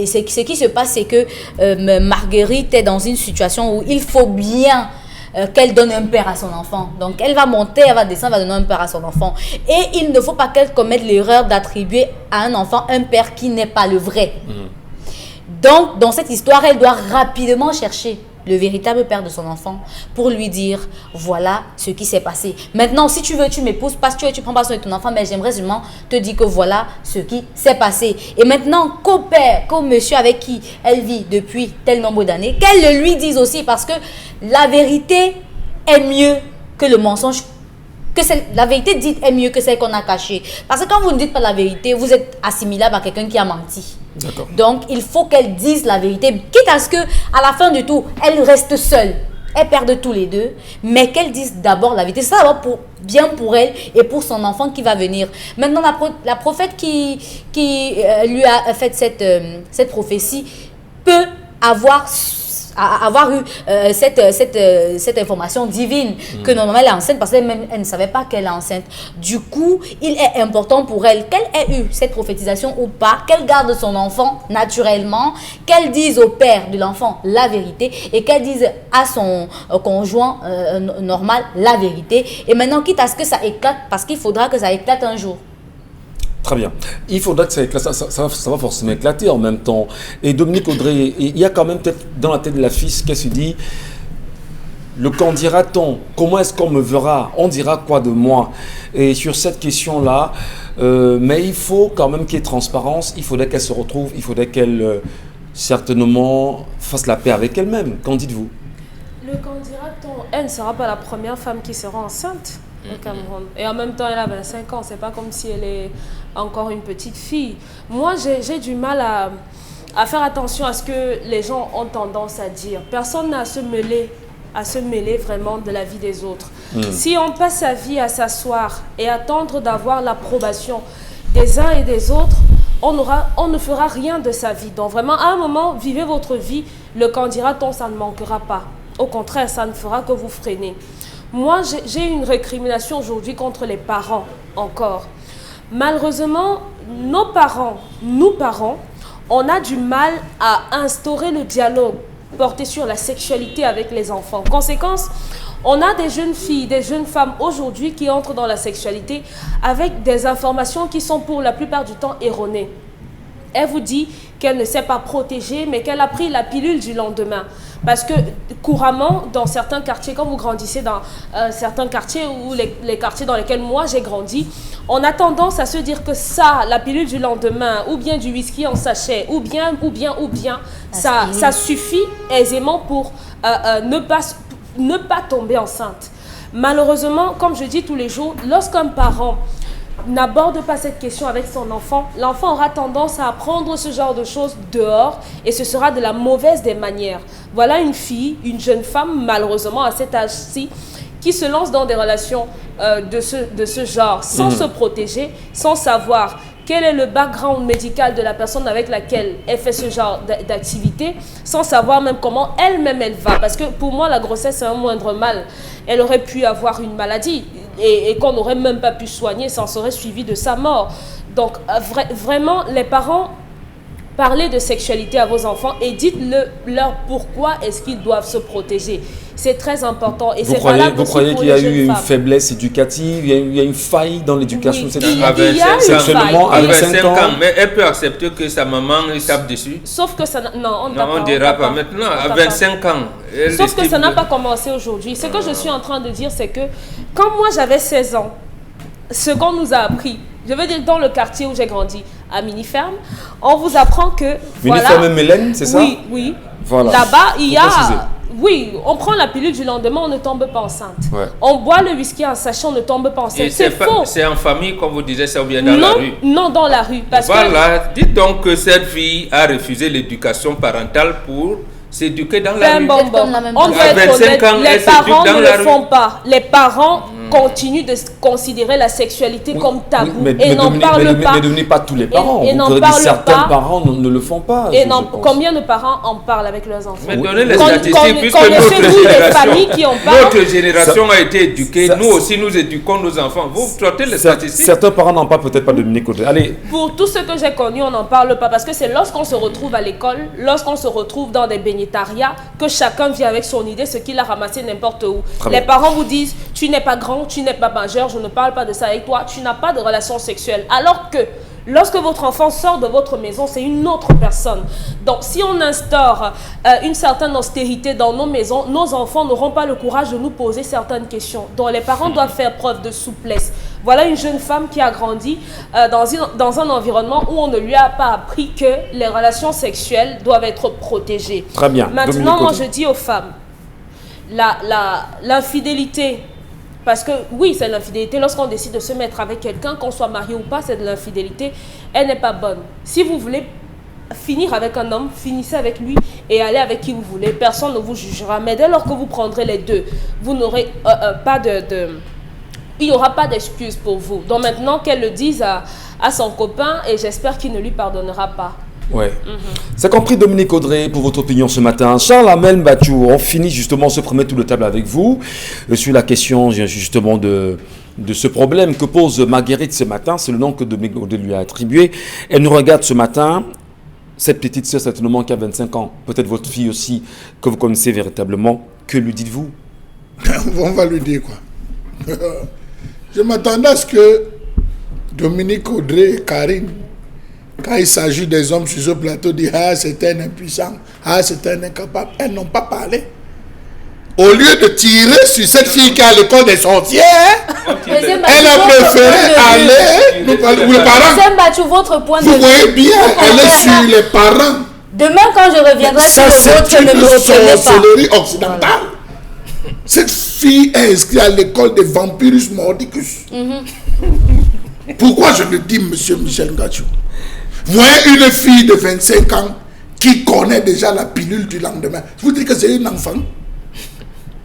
Speaker 4: ce qui se passe, c'est que Marguerite est dans une situation où il faut bien qu'elle donne un père à son enfant. Donc, elle va monter, elle va descendre, elle va donner un père à son enfant. Et il ne faut pas qu'elle commette l'erreur d'attribuer à un enfant un père qui n'est pas le vrai. Donc, dans cette histoire, elle doit rapidement chercher le véritable père de son enfant pour lui dire, voilà ce qui s'est passé. Maintenant, si tu veux, tu m'épouses, parce que tu prends pas soin de ton enfant, mais j'aimerais seulement te dire que voilà ce qui s'est passé. Et maintenant, qu'au père, qu'au monsieur avec qui elle vit depuis tel nombre d'années, qu'elle le lui dise aussi, parce que la vérité est mieux que le mensonge. La vérité dite est mieux que celle qu'on a cachée. Parce que quand vous ne dites pas la vérité, vous êtes assimilable à quelqu'un qui a menti. Donc, il faut qu'elle dise la vérité, quitte à ce qu'à la fin du tout, elle reste seule. Elle perd tous les deux, mais qu'elle dise d'abord la vérité. Ça va bien pour elle et pour son enfant qui va venir. Maintenant, la prophète qui lui a fait cette prophétie peut avoir eu cette information divine que normalement elle est enceinte parce qu'elle ne savait pas qu'elle est enceinte. Du coup, il est important pour elle qu'elle ait eu cette prophétisation ou pas, qu'elle garde son enfant naturellement, qu'elle dise au père de l'enfant la vérité et qu'elle dise à son conjoint normal la vérité. Et maintenant, quitte à ce que ça éclate, parce qu'il faudra que ça éclate un jour.
Speaker 1: Très bien. Il faudra que ça éclate, ça va forcément éclater en même temps. Et Dominique Audrey, il y a quand même peut-être dans la tête de la fille ce qu'elle se dit, le qu'en dira-t-on? Comment est-ce qu'on me verra? On dira quoi de moi? Et sur cette question-là, mais il faut quand même qu'il y ait transparence, il faudrait qu'elle se retrouve, il faudrait qu'elle certainement fasse la paix avec elle-même. Qu'en dites-vous?
Speaker 5: Le qu'en dira-t-on? Elle ne sera pas la première femme qui sera enceinte au Cameroun. Et en même temps, elle a 25 ans. C'est pas comme si elle est encore une petite fille. Moi, j'ai du mal à faire attention à ce que les gens ont tendance à dire. Personne n'a à se mêler vraiment de la vie des autres. Si on passe sa vie à s'asseoir et attendre d'avoir l'approbation des uns et des autres, on ne fera rien de sa vie. Donc vraiment, à un moment, vivez votre vie. Le qu'en dira-t-on, ça ne manquera pas. Au contraire, ça ne fera que vous freiner. Moi, j'ai une récrimination aujourd'hui contre les parents, encore. Malheureusement, nous parents, on a du mal à instaurer le dialogue porté sur la sexualité avec les enfants. Conséquence, on a des jeunes filles, des jeunes femmes aujourd'hui qui entrent dans la sexualité avec des informations qui sont pour la plupart du temps erronées. Elle vous dit qu'elle ne s'est pas protégée, mais qu'elle a pris la pilule du lendemain. Parce que couramment, dans certains quartiers, quand vous grandissez dans certains quartiers ou les quartiers dans lesquels moi j'ai grandi, on a tendance à se dire que ça, la pilule du lendemain, ou bien du whisky en sachet, ou bien, ça suffit aisément pour ne pas tomber enceinte. Malheureusement, comme je dis tous les jours, lorsqu'un parent n'aborde pas cette question avec son enfant, l'enfant aura tendance à apprendre ce genre de choses dehors et ce sera de la mauvaise des manières. Voilà une fille, une jeune femme, malheureusement à cet âge-ci, qui se lance dans des relations de ce genre sans se protéger, sans savoir quel est le background médical de la personne avec laquelle elle fait ce genre d'activité, sans savoir même comment elle-même elle va. Parce que pour moi, la grossesse, c'est un moindre mal. Elle aurait pu avoir une maladie et qu'on n'aurait même pas pu soigner, ça en serait suivi de sa mort. Donc, vraiment, les parents, parlez de sexualité à vos enfants et dites-leur pourquoi est-ce qu'ils doivent se protéger. C'est très important. Et
Speaker 1: vous croyez qu'il y a eu une faiblesse éducative, il y a une faille dans l'éducation
Speaker 5: de cette fille
Speaker 1: sexuellement à 25 ans.
Speaker 2: Mais elle peut accepter que sa maman lui tape dessus.
Speaker 5: Sauf que ça
Speaker 2: on ne dira pas maintenant, à 25 ans.
Speaker 5: Sauf que ça n'a pas commencé aujourd'hui. Ce que je suis en train de dire, c'est que quand moi j'avais 16 ans, ce qu'on nous a appris, je veux dire dans le quartier où j'ai grandi, à Miniferme, on vous apprend que...
Speaker 1: Miniferme Mélène, c'est ça?
Speaker 5: Oui.
Speaker 1: Voilà.
Speaker 5: Là-bas, il y
Speaker 1: Faut préciser.
Speaker 5: a... Oui, on prend la pilule du lendemain, on ne tombe pas enceinte.
Speaker 1: Ouais.
Speaker 5: On boit le whisky en sachet, on ne tombe pas enceinte.
Speaker 2: Et
Speaker 5: C'est faux.
Speaker 2: c'est en famille, comme vous disiez, ça ou bien dans
Speaker 5: Non,
Speaker 2: la rue.
Speaker 5: non, dans la rue. Parce que
Speaker 2: Voilà, dites donc que cette fille a refusé l'éducation parentale pour s'éduquer dans la rue.
Speaker 5: on doit
Speaker 2: À
Speaker 5: être
Speaker 2: 25
Speaker 5: honnête,
Speaker 2: ans, elle
Speaker 5: les
Speaker 2: s'éduque
Speaker 5: parents
Speaker 2: dans
Speaker 5: ne
Speaker 2: la
Speaker 5: le
Speaker 2: rue.
Speaker 5: font pas. Les parents continuent de considérer la sexualité comme tabou et n'en parlent pas.
Speaker 1: Mais pas tous les parents.
Speaker 5: Et
Speaker 1: Vous
Speaker 5: n'en
Speaker 1: pouvez dire
Speaker 5: parlent
Speaker 1: certains
Speaker 5: pas.
Speaker 1: parents ne le font pas.
Speaker 5: Et
Speaker 1: je
Speaker 5: non,
Speaker 1: pense.
Speaker 5: combien de parents en parlent avec leurs enfants?
Speaker 2: Mais donnez les
Speaker 5: Qu'on-
Speaker 2: statistiques,
Speaker 5: qu'on-
Speaker 2: puisque
Speaker 5: qu'on
Speaker 2: notre
Speaker 5: essaie, nous, les
Speaker 2: génération,
Speaker 5: familles qui en parlent.
Speaker 2: notre génération a été éduquée.
Speaker 1: Ça-
Speaker 2: Nous aussi, nous éduquons nos enfants. Vous sortez les statistiques.
Speaker 1: Certains parents n'en parlent peut-être pas, Dominique Audrey. Allez,
Speaker 5: Pour tout ce que j'ai connu, on n'en parle pas parce que c'est lorsqu'on se retrouve à l'école, lorsqu'on se retrouve dans des bénétariats, que chacun vient avec son idée, ce qu'il a ramassé n'importe où.
Speaker 1: Très
Speaker 5: Les
Speaker 1: bien.
Speaker 5: parents vous disent, tu n'es pas grand, tu n'es pas majeur, je ne parle pas de ça avec toi, tu n'as pas de relation sexuelle. Alors que lorsque votre enfant sort de votre maison, c'est une autre personne. Donc si on instaure une certaine austérité dans nos maisons, nos enfants n'auront pas le courage de nous poser certaines questions. Donc les parents doivent faire preuve de souplesse. Voilà une jeune femme qui a grandi dans un environnement où on ne lui a pas appris que les relations sexuelles doivent être protégées.
Speaker 1: Très bien.
Speaker 5: Maintenant,
Speaker 1: Dominique
Speaker 5: moi
Speaker 1: Audrey.
Speaker 5: je dis aux femmes, l'infidélité, parce que oui, c'est l'infidélité. Lorsqu'on décide de se mettre avec quelqu'un, qu'on soit marié ou pas, c'est de l'infidélité. Elle n'est pas bonne. Si vous voulez finir avec un homme, finissez avec lui et allez avec qui vous voulez. Personne ne vous jugera. Mais dès lors que vous prendrez les deux, vous n'aurez pas il n'y aura pas d'excuse pour vous. Donc maintenant qu'elle le dise à son copain, et j'espère qu'il ne lui pardonnera pas.
Speaker 1: ouais. C'est compris, Dominique Audrey, pour votre opinion ce matin. Charles Amel Mbachou, on finit justement ce premier tour de table avec vous sur la question justement de ce problème que pose Marguerite ce matin. C'est le nom que Dominique Audrey lui a attribué. Elle nous regarde ce matin. Cette petite sœur, certainement, qui a 25 ans, peut-être votre fille aussi, que vous connaissez véritablement. Que lui dites-vous?
Speaker 3: On va lui dire quoi? Je m'attendais à ce que Dominique Audrey et Karine, quand il s'agit des hommes sur ce plateau, disent ah, c'est un impuissant, ah, c'est un incapable. Elles n'ont pas parlé. Au lieu de tirer sur cette fille qui est à l'école des sorcières, elle a préféré aller. Vous, les parents,
Speaker 4: Monsieur Mbachou, votre point de
Speaker 3: vous voyez
Speaker 4: vue.
Speaker 3: bien, elle est sur les parents.
Speaker 4: Demain, quand je reviendrai sur
Speaker 3: Ça,
Speaker 4: le vôtre,
Speaker 3: c'est
Speaker 4: ne me
Speaker 3: une
Speaker 4: reprenez pas.
Speaker 3: sorcellerie occidentale. Cette fille est inscrite à l'école des Vampirus Mordicus. Pourquoi je le dis, monsieur Michel Ngachou? Voyez une fille de 25 ans qui connaît déjà la pilule du lendemain. Je vous dis que c'est une enfant.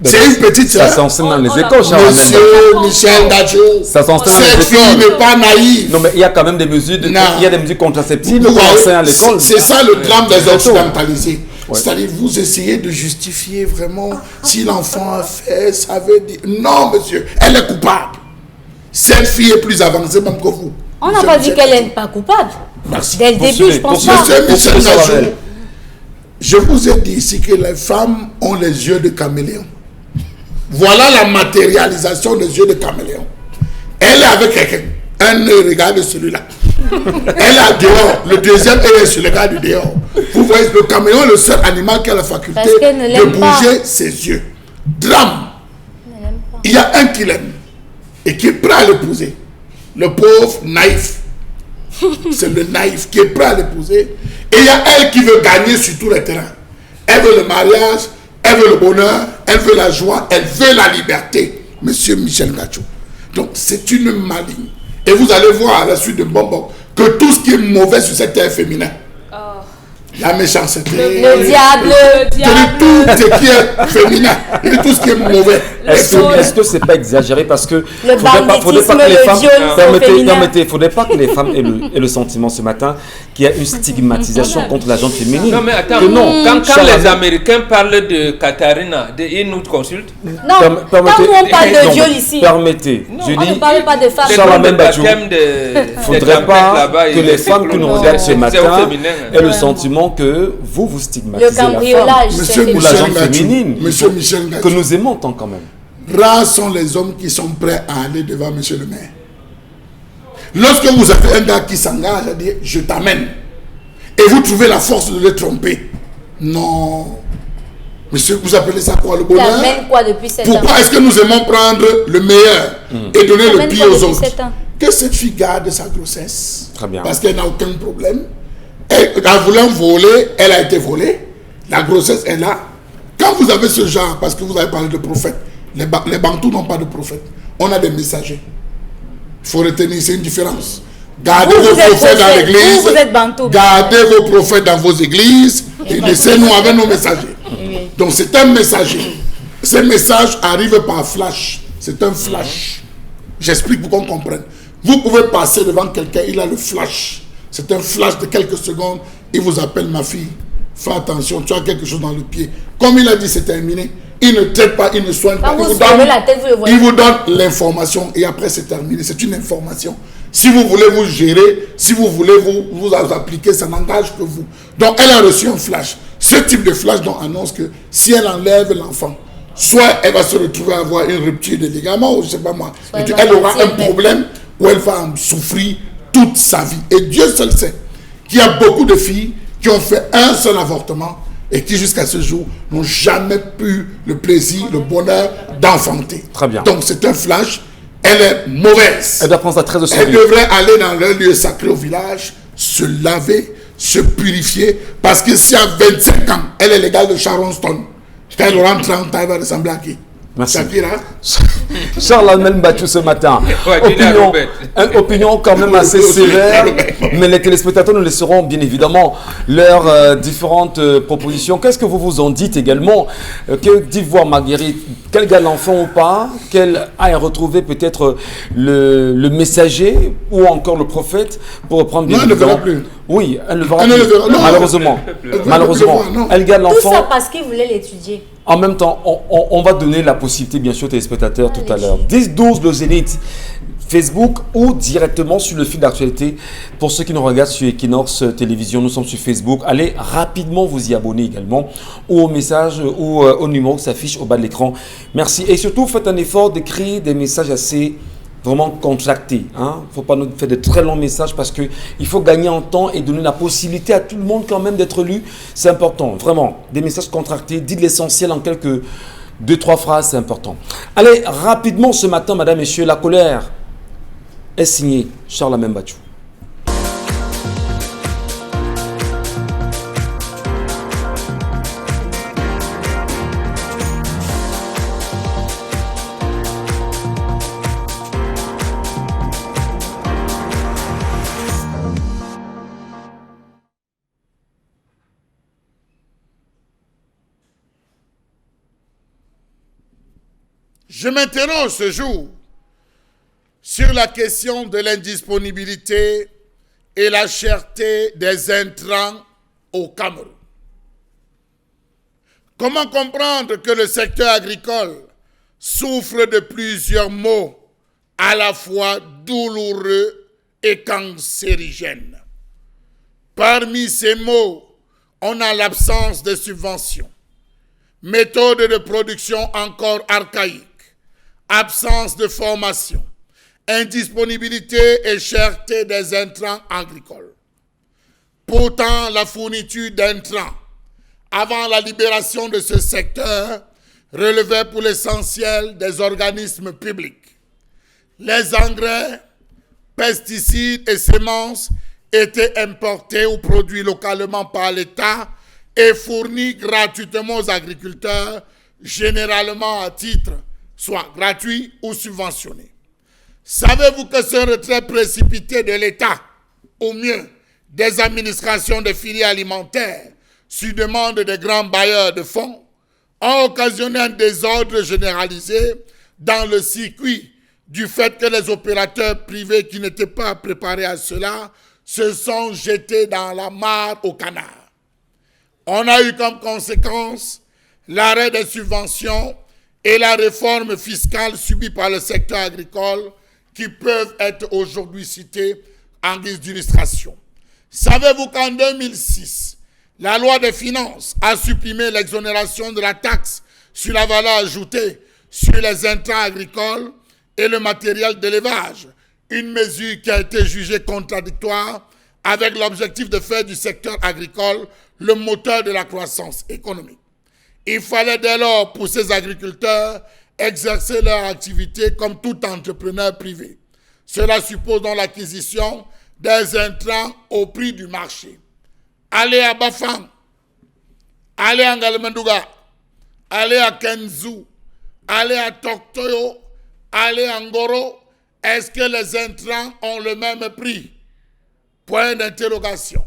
Speaker 3: C'est une petite
Speaker 1: Ça
Speaker 3: sœur.
Speaker 1: s'enseigne dans les
Speaker 5: On
Speaker 1: écoles, Charles Amel.
Speaker 3: Monsieur Michel Ngachou,
Speaker 1: Ça s'enseigne dans
Speaker 3: cette
Speaker 1: les
Speaker 3: fille
Speaker 1: écoles.
Speaker 3: n'est pas naïve.
Speaker 1: Non, mais il y a quand même des mesures,
Speaker 3: Non.
Speaker 1: il y a des mesures contraceptives
Speaker 3: Vous
Speaker 1: qu'on
Speaker 3: voyez,
Speaker 1: enseigne à l'école.
Speaker 3: c'est ça le drame des
Speaker 1: Ouais.
Speaker 3: occidentalisés.
Speaker 1: Ouais.
Speaker 3: C'est-à-dire, vous essayez de justifier vraiment si l'enfant a fait, ça veut dire. Non, monsieur, elle est coupable. Cette fille est plus avancée même que vous.
Speaker 4: On n'a
Speaker 3: Monsieur
Speaker 4: pas dit
Speaker 3: Michel
Speaker 4: qu'elle n'est pas coupable.
Speaker 3: Merci.
Speaker 4: Dès le
Speaker 1: Poursuivez,
Speaker 4: début, je pense
Speaker 1: poursuivez.
Speaker 4: pas.
Speaker 3: Monsieur Michel
Speaker 1: Charles
Speaker 3: Ngachou,
Speaker 1: Amel.
Speaker 3: je vous ai dit ici que les femmes ont les yeux de caméléon. Voilà la matérialisation des yeux de caméléon. Elle est avec quelqu'un. Un œil regarde celui-là. Elle est dehors. Le deuxième œil est sur le gars du dehors. Vous voyez, le caméléon est le seul animal qui a la faculté
Speaker 4: Parce qu'elle ne
Speaker 3: de
Speaker 4: l'aime pas.
Speaker 3: bouger ses yeux. Drame. Il y a un qui l'aime et qui est prêt à l'épouser. Le pauvre naïf. C'est le naïf qui est prêt à l'épouser. Et il y a elle qui veut gagner sur tous les terrains. Elle veut le mariage, elle veut le bonheur, elle veut la joie, elle veut la liberté. Monsieur Michel Ngachou. Donc c'est une maligne. Et vous allez voir à la suite de Bonbon que tout ce qui est mauvais sur cette terre est féminin. La méchanceté.
Speaker 4: Le diable.
Speaker 3: De tout ce qui est féminin. De tout ce qui est mauvais.
Speaker 1: Est-ce que c'est pas exagéré parce que
Speaker 4: Le banditisme,
Speaker 1: que les
Speaker 4: le
Speaker 1: femmes
Speaker 4: viol sont féminins.
Speaker 1: faudrait pas que les femmes aient le sentiment ce matin qu'il y a une stigmatisation contre la gente féminine.
Speaker 2: Non mais attends,
Speaker 1: Que non.
Speaker 2: quand
Speaker 1: Charles
Speaker 2: les
Speaker 1: Amel-
Speaker 2: Américains parlent de Katharina, ils nous consultent.
Speaker 4: Non, quand nous on parle de
Speaker 1: non,
Speaker 4: viol ici,
Speaker 1: Permettez. Je
Speaker 4: on ne
Speaker 1: dis,
Speaker 4: parle pas de femmes.
Speaker 1: Charles
Speaker 2: Les
Speaker 1: Amel
Speaker 2: noms de
Speaker 1: Mbachou,
Speaker 2: baptême des
Speaker 1: faudrait
Speaker 2: tempêtes
Speaker 1: pas
Speaker 2: là-bas,
Speaker 1: que
Speaker 2: et
Speaker 1: les
Speaker 2: des
Speaker 1: femmes que nous
Speaker 2: cyclones,
Speaker 1: regardent ce
Speaker 2: c'est au
Speaker 1: matin
Speaker 2: féminin.
Speaker 1: aient le sentiment que vous stigmatisez
Speaker 4: Le
Speaker 1: la femme.
Speaker 4: cambriolage, c'est
Speaker 3: Monsieur
Speaker 1: Ou la
Speaker 3: Michel
Speaker 1: gente
Speaker 3: Ngachou.
Speaker 1: féminine.
Speaker 3: Monsieur Michel
Speaker 1: Que
Speaker 3: Ngachou.
Speaker 1: nous aimons tant quand même.
Speaker 3: Rares sont les hommes qui sont prêts à aller devant monsieur le maire. Lorsque vous avez un gars qui s'engage à dire je t'amène et vous trouvez la force de le tromper. Non. Monsieur, vous appelez ça quoi, le
Speaker 4: Tu
Speaker 3: bonheur?
Speaker 4: amènes quoi depuis 7 ans?
Speaker 3: Pourquoi est-ce que nous aimons prendre le meilleur et donner le
Speaker 4: Amène
Speaker 3: pire
Speaker 4: quoi
Speaker 3: aux
Speaker 4: depuis
Speaker 3: autres?
Speaker 4: 7 ans?
Speaker 3: Que cette fille garde sa grossesse.
Speaker 1: Très bien.
Speaker 3: Parce qu'elle n'a aucun problème. Elle, en voulant voler, elle a été volée. La grossesse est là. Quand vous avez ce genre, parce que vous avez parlé de prophètes, les Bantous n'ont pas de prophètes. On a des messagers. Il faut retenir, c'est une différence. Gardez vos prophètes dans l'église.
Speaker 4: Vous êtes Bantou.
Speaker 3: Gardez vos prophètes dans vos églises. Et laissez-nous avec nos messagers. Donc c'est un messager. Ces messages arrivent par flash. C'est un flash. J'explique pour qu'on comprenne. Vous pouvez passer devant quelqu'un, il a le flash. C'est un flash de quelques secondes. Il vous appelle, ma fille. Fais attention, tu as quelque chose dans le pied. Comme il a dit, c'est terminé. Il ne traite pas, il ne soigne pas. Il vous donne l'information et après c'est terminé. C'est une information. Si vous voulez vous gérer, si vous voulez vous appliquer, ça n'engage que vous. Donc elle a reçu un flash. Ce type de flash donc annonce que si elle enlève l'enfant, soit elle va se retrouver à avoir une rupture de ligament, ou je ne sais pas moi, elle aura un problème où elle va en souffrir toute sa vie. Et Dieu seul sait qu'il y a beaucoup de filles qui ont fait un seul avortement et qui jusqu'à ce jour n'ont jamais eu le plaisir, le bonheur d'enfanter.
Speaker 1: Très bien.
Speaker 3: Donc c'est un flash, elle est mauvaise.
Speaker 1: Elle doit prendre ça très au sérieux.
Speaker 3: Elle devrait aller dans le lieu sacré au village, se laver, se purifier, parce que si à 25 ans, elle est légale de Sharon Stone, quand elle aura 30 ans, elle va ressembler à qui?
Speaker 1: Merci.
Speaker 3: Shakira.
Speaker 1: Charles Amel Batchou ce matin. Opinion quand même assez sévère, mais les téléspectateurs nous laisseront bien évidemment leurs différentes propositions. Qu'est-ce que vous vous en dites également? Que dit voir Marguerite? Qu'elle garde l'enfant ou pas? Qu'elle aille retrouver peut-être le messager ou encore le prophète pour reprendre bien évidemment.
Speaker 3: Elle ne le verra plus.
Speaker 1: Oui, elle ne le verra
Speaker 3: Elle
Speaker 1: plus.
Speaker 3: ne le verra, non.
Speaker 1: Malheureusement, elle garde
Speaker 4: Tout
Speaker 1: l'enfant.
Speaker 4: ça parce qu'il voulait l'étudier.
Speaker 1: En même temps, on va donner la possibilité, bien sûr, aux téléspectateurs tout à l'heure. 10-12 le Zénith, Facebook ou directement sur le fil d'actualité. Pour ceux qui nous regardent sur Equinox Télévision, nous sommes sur Facebook. Allez rapidement vous y abonner également ou au message ou au numéro qui s'affiche au bas de l'écran. Merci. Et surtout, faites un effort d'écrire des messages assez vraiment contractés. Il ne faut pas nous faire de très longs messages parce qu'il faut gagner en temps et donner la possibilité à tout le monde quand même d'être lu. C'est important, vraiment. Des messages contractés, dites l'essentiel en quelques 2-3 phrases, c'est important. Allez, rapidement ce matin, madame, messieurs, la colère est signée Charles Amel Batchou.
Speaker 3: Je m'interroge ce jour sur la question de l'indisponibilité et la cherté des intrants au Cameroun. Comment comprendre que le secteur agricole souffre de plusieurs maux à la fois douloureux et cancérigènes? Parmi ces maux, on a l'absence de subventions, méthodes de production encore archaïques, absence de formation, indisponibilité et cherté des intrants agricoles. Pourtant, la fourniture d'intrants avant la libération de ce secteur relevait pour l'essentiel des organismes publics. Les engrais, pesticides et semences étaient importés ou produits localement par l'État et fournis gratuitement aux agriculteurs, généralement à titre soit gratuit ou subventionné. Savez-vous que ce retrait précipité de l'État, ou mieux des administrations de filières alimentaires, sur demande des grands bailleurs de fonds, a occasionné un désordre généralisé dans le circuit du fait que les opérateurs privés qui n'étaient pas préparés à cela se sont jetés dans la mare au canard. On a eu comme conséquence l'arrêt des subventions et la réforme fiscale subie par le secteur agricole qui peuvent être aujourd'hui citées en guise d'illustration. Savez-vous qu'en 2006, la loi des finances a supprimé l'exonération de la taxe sur la valeur ajoutée sur les intrants agricoles et le matériel d'élevage, une mesure qui a été jugée contradictoire avec l'objectif de faire du secteur agricole le moteur de la croissance économique. Il fallait dès lors pour ces agriculteurs exercer leur activité comme tout entrepreneur privé. Cela suppose donc l'acquisition des intrants au prix du marché. Allez à Bafang, allez à Ngalemenduga, allez à Kenzu, allez à Toktoyo, allez à Ngoro. Est-ce que les intrants ont le même prix? Point d'interrogation.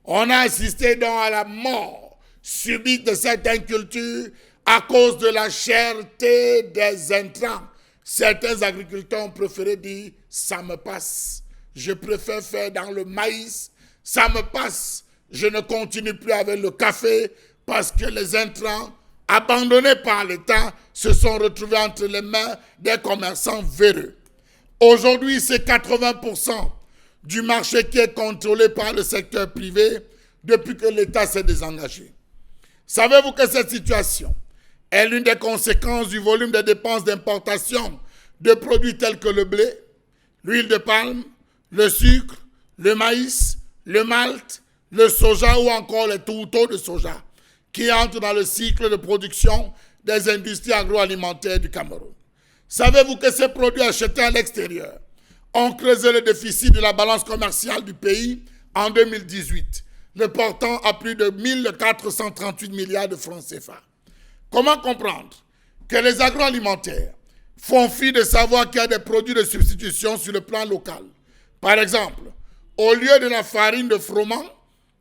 Speaker 3: On a assisté donc à la mort subite de certaines cultures à cause de la cherté des intrants. Certains agriculteurs ont préféré dire « ça me passe, je préfère faire dans le maïs, ça me passe, je ne continue plus avec le café parce que les intrants abandonnés par l'État se sont retrouvés entre les mains des commerçants véreux. » Aujourd'hui, c'est 80% du marché qui est contrôlé par le secteur privé depuis que l'État s'est désengagé. Savez-vous que cette situation est l'une des conséquences du volume des dépenses d'importation de produits tels que le blé, l'huile de palme, le sucre, le maïs, le malt, le soja ou encore les tourteaux de soja qui entrent dans le cycle de production des industries agroalimentaires du Cameroun. Savez-vous que ces produits achetés à l'extérieur ont creusé le déficit de la balance commerciale du pays en 2018, le portant à plus de 1438 milliards de francs CFA. Comment comprendre que les agroalimentaires font fi de savoir qu'il y a des produits de substitution sur le plan local? Par exemple, au lieu de la farine de froment,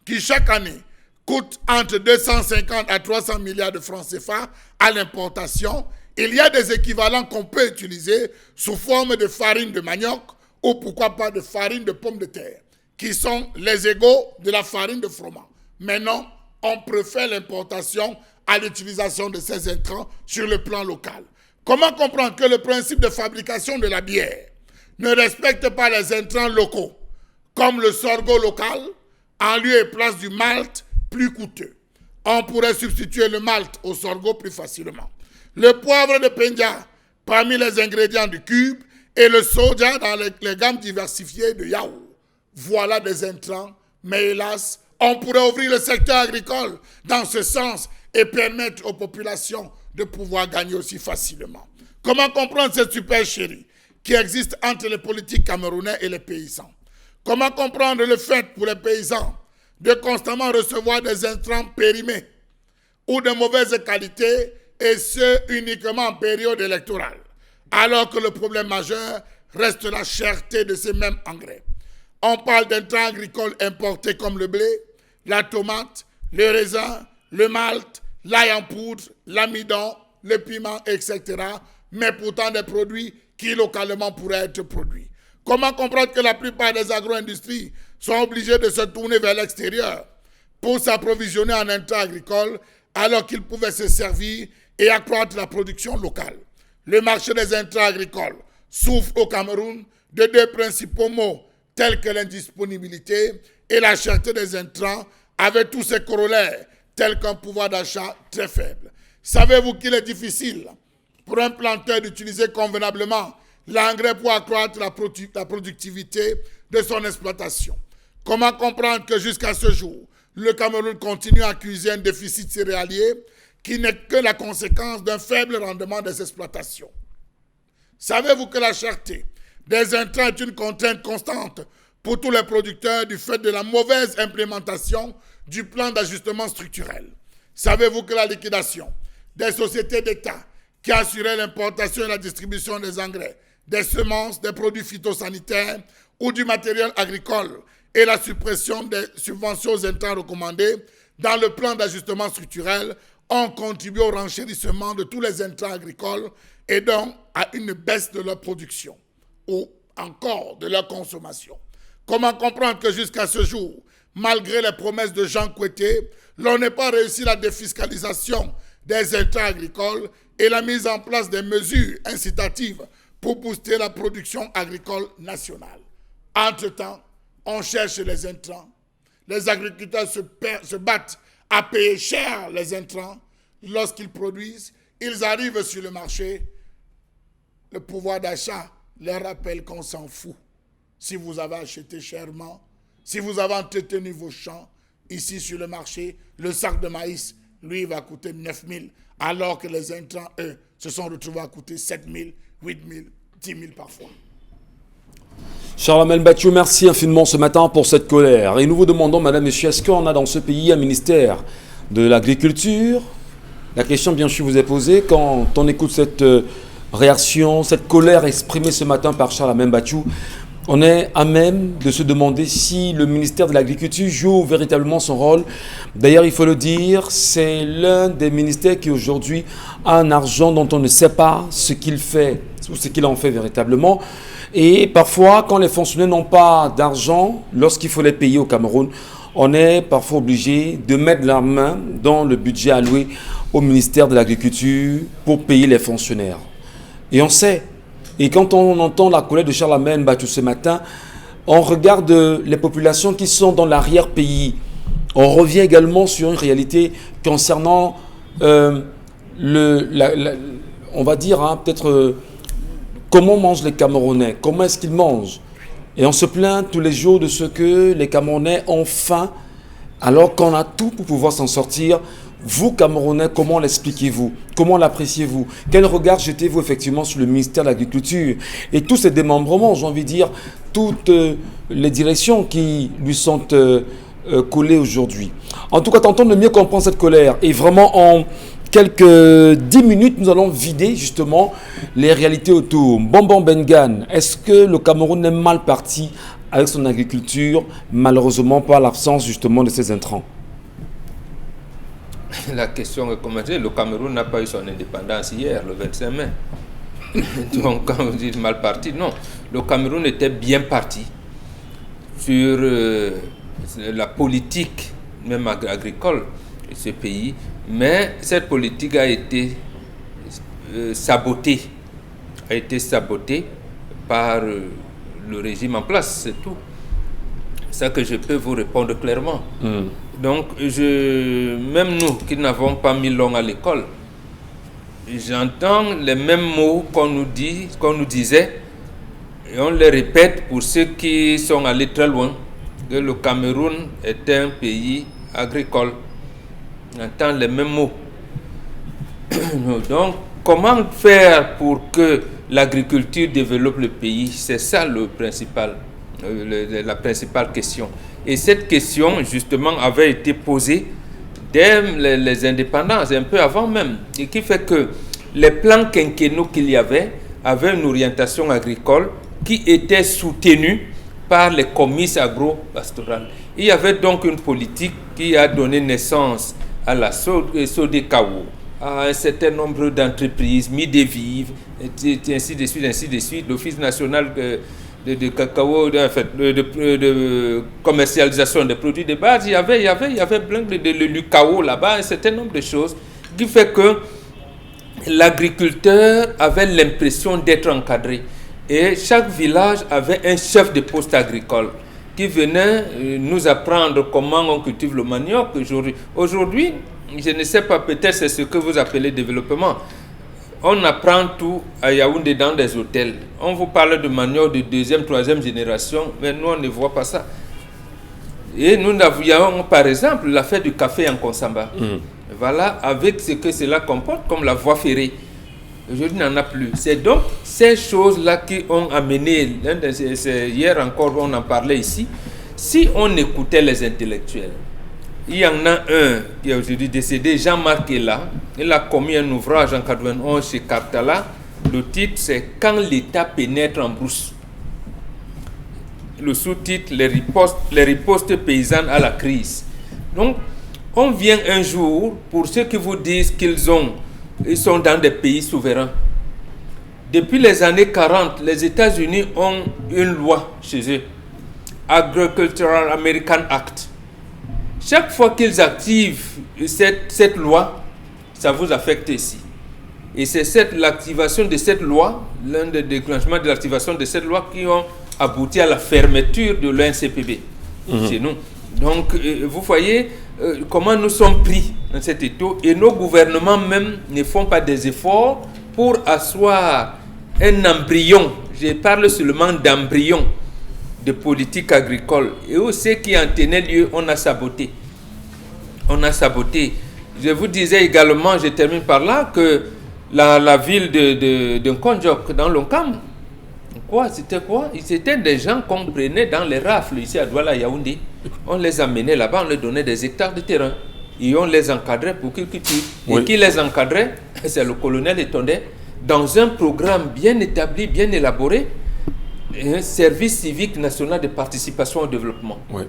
Speaker 3: qui chaque année coûte entre 250 à 300 milliards de francs CFA à l'importation, il y a des équivalents qu'on peut utiliser sous forme de farine de manioc ou pourquoi pas de farine de pomme de terre, qui sont les égaux de la farine de froment. Mais non, on préfère l'importation à l'utilisation de ces intrants sur le plan local. Comment comprendre que le principe de fabrication de la bière ne respecte pas les intrants locaux, comme le sorgho local, en lieu et place du malt plus coûteux? On pourrait substituer le malt au sorgho plus facilement. Le poivre de Penja parmi les ingrédients du cube et le soja dans les gammes diversifiées de yaourt. Voilà des intrants, mais hélas, on pourrait ouvrir le secteur agricole dans ce sens et permettre aux populations de pouvoir gagner aussi facilement. Comment comprendre cette supercherie qui existe entre les politiques camerounais et les paysans? Comment comprendre le fait pour les paysans de constamment recevoir des intrants périmés ou de mauvaise qualité, et ce uniquement en période électorale, alors que le problème majeur reste la cherté de ces mêmes engrais? On parle d'intrants agricoles importés comme le blé, la tomate, le raisin, le malt, l'ail en poudre, l'amidon, le piment, etc. Mais pourtant des produits qui localement pourraient être produits. Comment comprendre que la plupart des agro-industries sont obligées de se tourner vers l'extérieur pour s'approvisionner en intrants agricoles alors qu'ils pouvaient se servir et accroître la production locale? Le marché des intrants agricoles souffre au Cameroun de deux principaux maux tels que l'indisponibilité et la cherté des intrants, avec tous ses corollaires tels qu'un pouvoir d'achat très faible. Savez-vous qu'il est difficile pour un planteur d'utiliser convenablement l'engrais pour accroître la productivité de son exploitation? Comment comprendre que jusqu'à ce jour, le Cameroun continue à accuser un déficit céréalier qui n'est que la conséquence d'un faible rendement des exploitations? Savez-vous que la cherté des intrants est une contrainte constante pour tous les producteurs du fait de la mauvaise implémentation du plan d'ajustement structurel? Savez-vous que la liquidation des sociétés d'État qui assuraient l'importation et la distribution des engrais, des semences, des produits phytosanitaires ou du matériel agricole et la suppression des subventions aux intrants recommandées dans le plan d'ajustement structurel ont contribué au renchérissement de tous les intrants agricoles et donc à une baisse de leur production ou encore de leur consommation? Comment comprendre que jusqu'à ce jour, malgré les promesses de Jean Kouété, l'on n'ait pas réussi la défiscalisation des intrants agricoles et la mise en place des mesures incitatives pour booster la production agricole nationale? Entre-temps, on cherche les intrants. Les agriculteurs se battent à payer cher les intrants. Lorsqu'ils produisent, ils arrivent sur le marché. Le pouvoir d'achat leur rappelle qu'on s'en fout. Si vous avez acheté chèrement, si vous avez entretenu vos champs, ici sur le marché, le sac de maïs, lui, va coûter 9 000, alors que les intrants, eux, se sont retrouvés à coûter 7 000, 8 000, 10 000 parfois.
Speaker 1: Charles Melbatio, merci infiniment ce matin pour cette colère. Et nous vous demandons, madame, monsieur, est-ce qu'on a dans ce pays un ministère de l'agriculture. La question, bien sûr, vous est posée quand on écoute cette réaction, cette colère exprimée ce matin par Charles Amen Bachou. On est à même de se demander si le ministère de l'Agriculture joue véritablement son rôle. D'ailleurs, il faut le dire, c'est l'un des ministères qui aujourd'hui a un argent dont on ne sait pas ce qu'il fait ou ce qu'il en fait véritablement. Et parfois, quand les fonctionnaires n'ont pas d'argent, lorsqu'il faut les payer au Cameroun, on est parfois obligé de mettre la main dans le budget alloué au ministère de l'Agriculture pour payer les fonctionnaires. Et on sait. Et quand on entend la colère de Charles Amen Bachou ce matin, on regarde les populations qui sont dans l'arrière-pays. On revient également sur une réalité concernant, on va dire, peut-être, comment mangent les Camerounais, comment est-ce qu'ils mangent. Et on se plaint tous les jours de ce que les Camerounais ont faim, alors qu'on a tout pour pouvoir s'en sortir. Vous, Camerounais, comment l'expliquez-vous? Comment l'appréciez-vous? Quel regard jetez-vous effectivement sur le ministère de l'Agriculture? Et tous ces démembrements, j'ai envie de dire, toutes les directions qui lui sont collées aujourd'hui. En tout cas, tentons de mieux comprendre cette colère. Et vraiment, en quelques 10 minutes, nous allons vider justement les réalités autour. Bonbon Bengan, est-ce que le Cameroun est mal parti avec son agriculture, malheureusement par l'absence justement de ces intrants?
Speaker 2: La question est commencée. Le Cameroun n'a pas eu son indépendance hier, le 25 mai. Donc, quand vous dites mal parti, non. Le Cameroun était bien parti sur la politique, même agricole, de ce pays. Mais cette politique a été sabotée. A été sabotée par le régime en place, c'est tout. C'est ça que je peux vous répondre clairement. Donc, même nous qui n'avons pas mis long à l'école, j'entends les mêmes mots qu'on nous disait, et on les répète pour ceux qui sont allés très loin, que le Cameroun est un pays agricole. J'entends les mêmes mots. Donc, comment faire pour que l'agriculture développe le pays? C'est ça la principale question. Et cette question, justement, avait été posée dès les indépendances, un peu avant même, et qui fait que les plans quinquennaux qu'il y avait avaient une orientation agricole qui était soutenue par les comices agro-pastorales. Il y avait donc une politique qui a donné naissance à la SODECAO, à un certain nombre d'entreprises, Mideviv, et ainsi de suite, l'Office national de cacao, de commercialisation des produits de base. Il y avait plein de l'UCAO là-bas, un certain nombre de choses qui fait que l'agriculteur avait l'impression d'être encadré. Et chaque village avait un chef de poste agricole qui venait nous apprendre comment on cultive le manioc. Aujourd'hui, je ne sais pas, peut-être c'est ce que vous appelez développement. On apprend tout à Yaoundé dans des hôtels. On vous parle de manioc de 2e, 3e génération, mais nous, on ne voit pas ça. Et nous avions, par exemple, l'affaire du café en Konsamba. Voilà, avec ce que cela comporte, comme la voie ferrée. Aujourd'hui, il n'en a plus. C'est donc ces choses-là qui ont amené, hier encore, on en parlait ici, si on écoutait les intellectuels. Il y en a un qui est aujourd'hui décédé, Jean-Marc Ella. Il a commis un ouvrage en 91 chez Cartala. Le titre, c'est « Quand l'État pénètre en brousse ». Le sous-titre, les ripostes paysannes à la crise. Donc, on vient un jour, pour ceux qui vous disent qu'ils sont dans des pays souverains. Depuis les années 40, les États-Unis ont une loi chez eux, Agricultural American Act. Chaque fois qu'ils activent cette loi, ça vous affecte ici. Et c'est l'activation de cette loi, l'un des déclenchements de l'activation de cette loi qui ont abouti à la fermeture de l'ONCPB chez nous. Donc, vous voyez comment nous sommes pris dans cet état et nos gouvernements même ne font pas des efforts pour asseoir un embryon, je parle seulement d'embryon, de politique agricole. Et où ce qui en tenait lieu, on a saboté. On a saboté. Je vous disais également, je termine par là, que la ville de Nkondjok, dans l'Onkam, c'était quoi? C'était des gens qu'on prenait dans les rafles ici à Douala, Yaoundé. On les amenait là-bas, on leur donnait des hectares de terrain. et on les encadrait pour qu'ils cultivent.
Speaker 1: Oui.
Speaker 2: Et qui les encadrait? C'est le colonel Etondé, dans un programme bien établi, bien élaboré, un service civique national de participation au développement.
Speaker 1: Oui.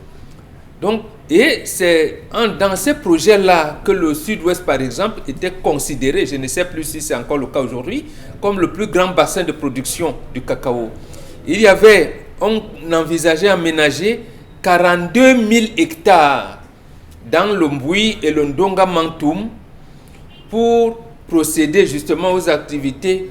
Speaker 2: Donc, et c'est dans ces projets-là que le Sud-Ouest, par exemple, était considéré, je ne sais plus si c'est encore le cas aujourd'hui, comme le plus grand bassin de production du cacao. On envisageait aménager 42 000 hectares dans le Mboui et le Ndonga Mantoum pour procéder justement aux activités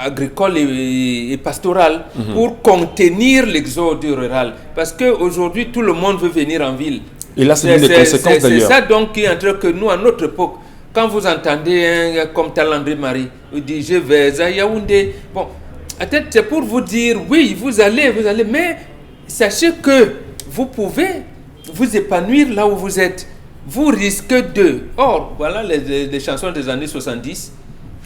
Speaker 2: agricoles et pastorales pour contenir l'exode rural. Parce qu'aujourd'hui, tout le monde veut venir en ville.
Speaker 1: Et là, c'est une des conséquences d'ailleurs.
Speaker 2: C'est ça donc qui est en train que nous, à notre époque, quand vous entendez comme Talandré Marie, vous dites je vais à Yaoundé. Bon, c'est pour vous dire, oui, vous allez, mais sachez que vous pouvez vous épanouir là où vous êtes. Vous risquez de... Or, voilà les chansons des années 70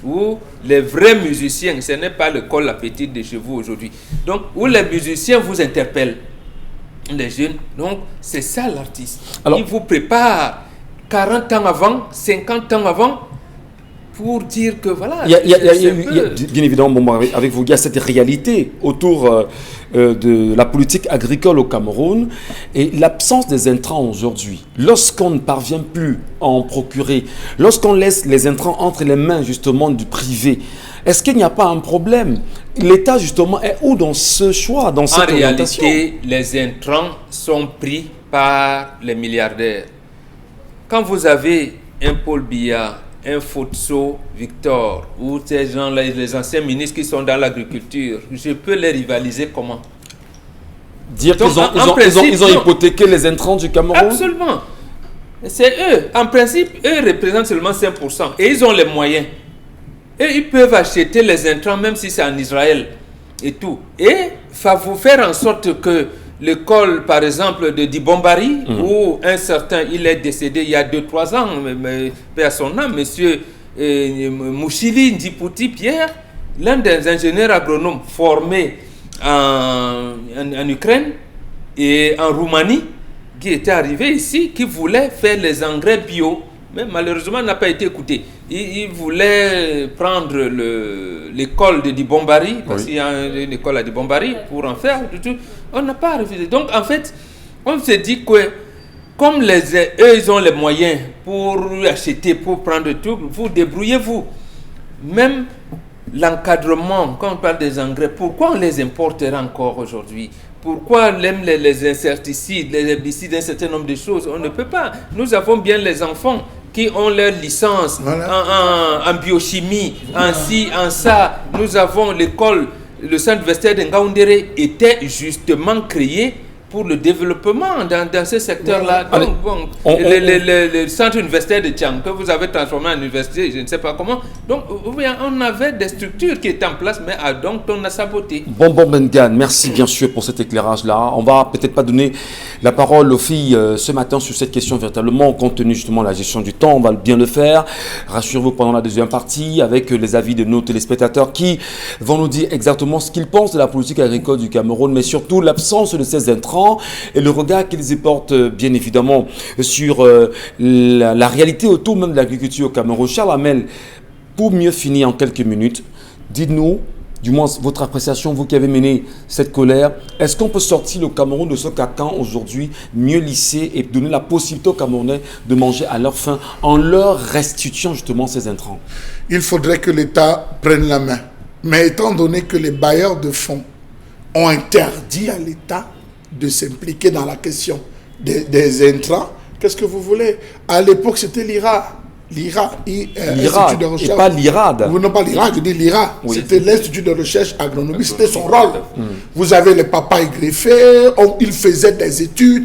Speaker 2: où les vrais musiciens, ce n'est pas le col la petite de chez vous aujourd'hui, donc où les musiciens vous interpellent, les jeunes. Donc, c'est ça l'artiste.
Speaker 1: Alors,
Speaker 2: il vous prépare 40 ans avant, 50 ans avant, pour dire que voilà...
Speaker 1: Bien évidemment, avec vous, il y a cette réalité autour de la politique agricole au Cameroun et l'absence des intrants aujourd'hui. Lorsqu'on ne parvient plus à en procurer, lorsqu'on laisse les intrants entre les mains justement du privé, est-ce qu'il n'y a pas un problème? L'État justement est où dans ce choix, dans cette orientation?
Speaker 2: En réalité, les intrants sont pris par les milliardaires. Quand vous avez un Paul Biya, un Fotso Victor, ou ces gens-là, les anciens ministres qui sont dans l'agriculture, je peux les rivaliser comment?
Speaker 1: Dire qu'ils ont hypothéqué les intrants du Cameroun?
Speaker 2: Absolument. C'est eux. En principe, eux représentent seulement 5%. Et ils ont les moyens. Et ils peuvent acheter les intrants, même si c'est en Israël et tout. Et vous faire en sorte que l'école, par exemple, de Dibombari, où un certain, il est décédé il y a 2-3 ans, mais à son âme, monsieur Mouchili Ndipouti Pierre, l'un des ingénieurs agronomes formés en Ukraine et en Roumanie, qui était arrivé ici, qui voulait faire les engrais bio, mais malheureusement n'a pas été écouté. Il voulait prendre l'école de Dibombari, parce qu'il y a une école à Dibombari, pour en faire tout. On n'a pas refusé. Donc en fait, on se dit que comme eux ils ont les moyens pour acheter, pour prendre tout, vous débrouillez-vous. Même l'encadrement, quand on parle des engrais, pourquoi on les importera encore aujourd'hui? Pourquoi les insecticides, les herbicides, un certain nombre de choses? On ne peut pas. Nous avons bien les enfants qui ont leur licence en biochimie, en ci, en ça. Nous avons l'école, le centre universitaire de Ngaoundéré était justement créé pour le développement dans ce secteur-là. Donc, le centre universitaire de Tchang, que vous avez transformé en université, je ne sais pas comment. Donc, on avait des structures qui étaient en place, mais donc on a saboté.
Speaker 1: Bon, Mengane, merci bien sûr pour cet éclairage-là. On va peut-être pas donner la parole aux filles ce matin sur cette question véritablement, compte tenu justement de la gestion du temps. On va bien le faire. Rassurez-vous pendant la deuxième partie avec les avis de nos téléspectateurs qui vont nous dire exactement ce qu'ils pensent de la politique agricole du Cameroun, mais surtout l'absence de ces intrants et le regard qu'ils y portent bien évidemment sur la réalité autour même de l'agriculture au Cameroun. Charles Hamel, pour mieux finir en quelques minutes, dites-nous, du moins votre appréciation, vous qui avez mené cette colère, est-ce qu'on peut sortir le Cameroun de ce carcan aujourd'hui, mieux lisser et donner la possibilité aux Camerounais de manger à leur faim en leur restituant justement ces intrants?
Speaker 3: Il faudrait que l'État prenne la main. Mais étant donné que les bailleurs de fonds ont interdit à l'État de s'impliquer dans la question des intrants, qu'est-ce que vous voulez? À l'époque, c'était l'IRA. L'IRA, de recherche.
Speaker 1: Et pas l'IRAD.
Speaker 3: Non, pas l'IRAD, je dis l'IRA. Oui. C'était l'Institut de recherche agronomique, c'était son rôle. Vous avez les papas greffés, ils faisaient des études,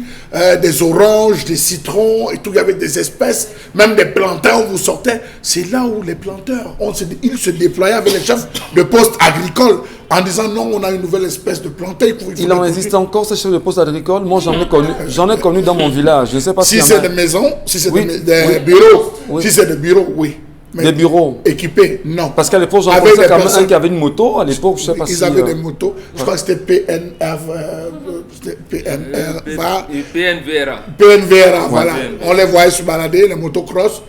Speaker 3: des oranges, des citrons, et tout, il y avait des espèces, même des plantains où vous sortez. C'est là où les planteurs, ils se déployaient avec les chefs de poste agricole en disant non, on a une nouvelle espèce de plantain.
Speaker 1: Il en existe encore ces chefs de poste agricole? Moi, j'en ai connu dans mon village. Je ne sais pas
Speaker 3: si c'est des maisons, si c'est des bureaux, si c'est des bureaux, oui.
Speaker 1: Mais des bureaux
Speaker 3: équipés, non.
Speaker 1: Parce qu'à l'époque, j'en connaissais quand même un qui avait une moto. À l'époque, je ne sais pas si...
Speaker 3: Ils avaient des motos. Je crois que c'était PNF, PNVRA, voilà. On les voyait se balader, les motocross.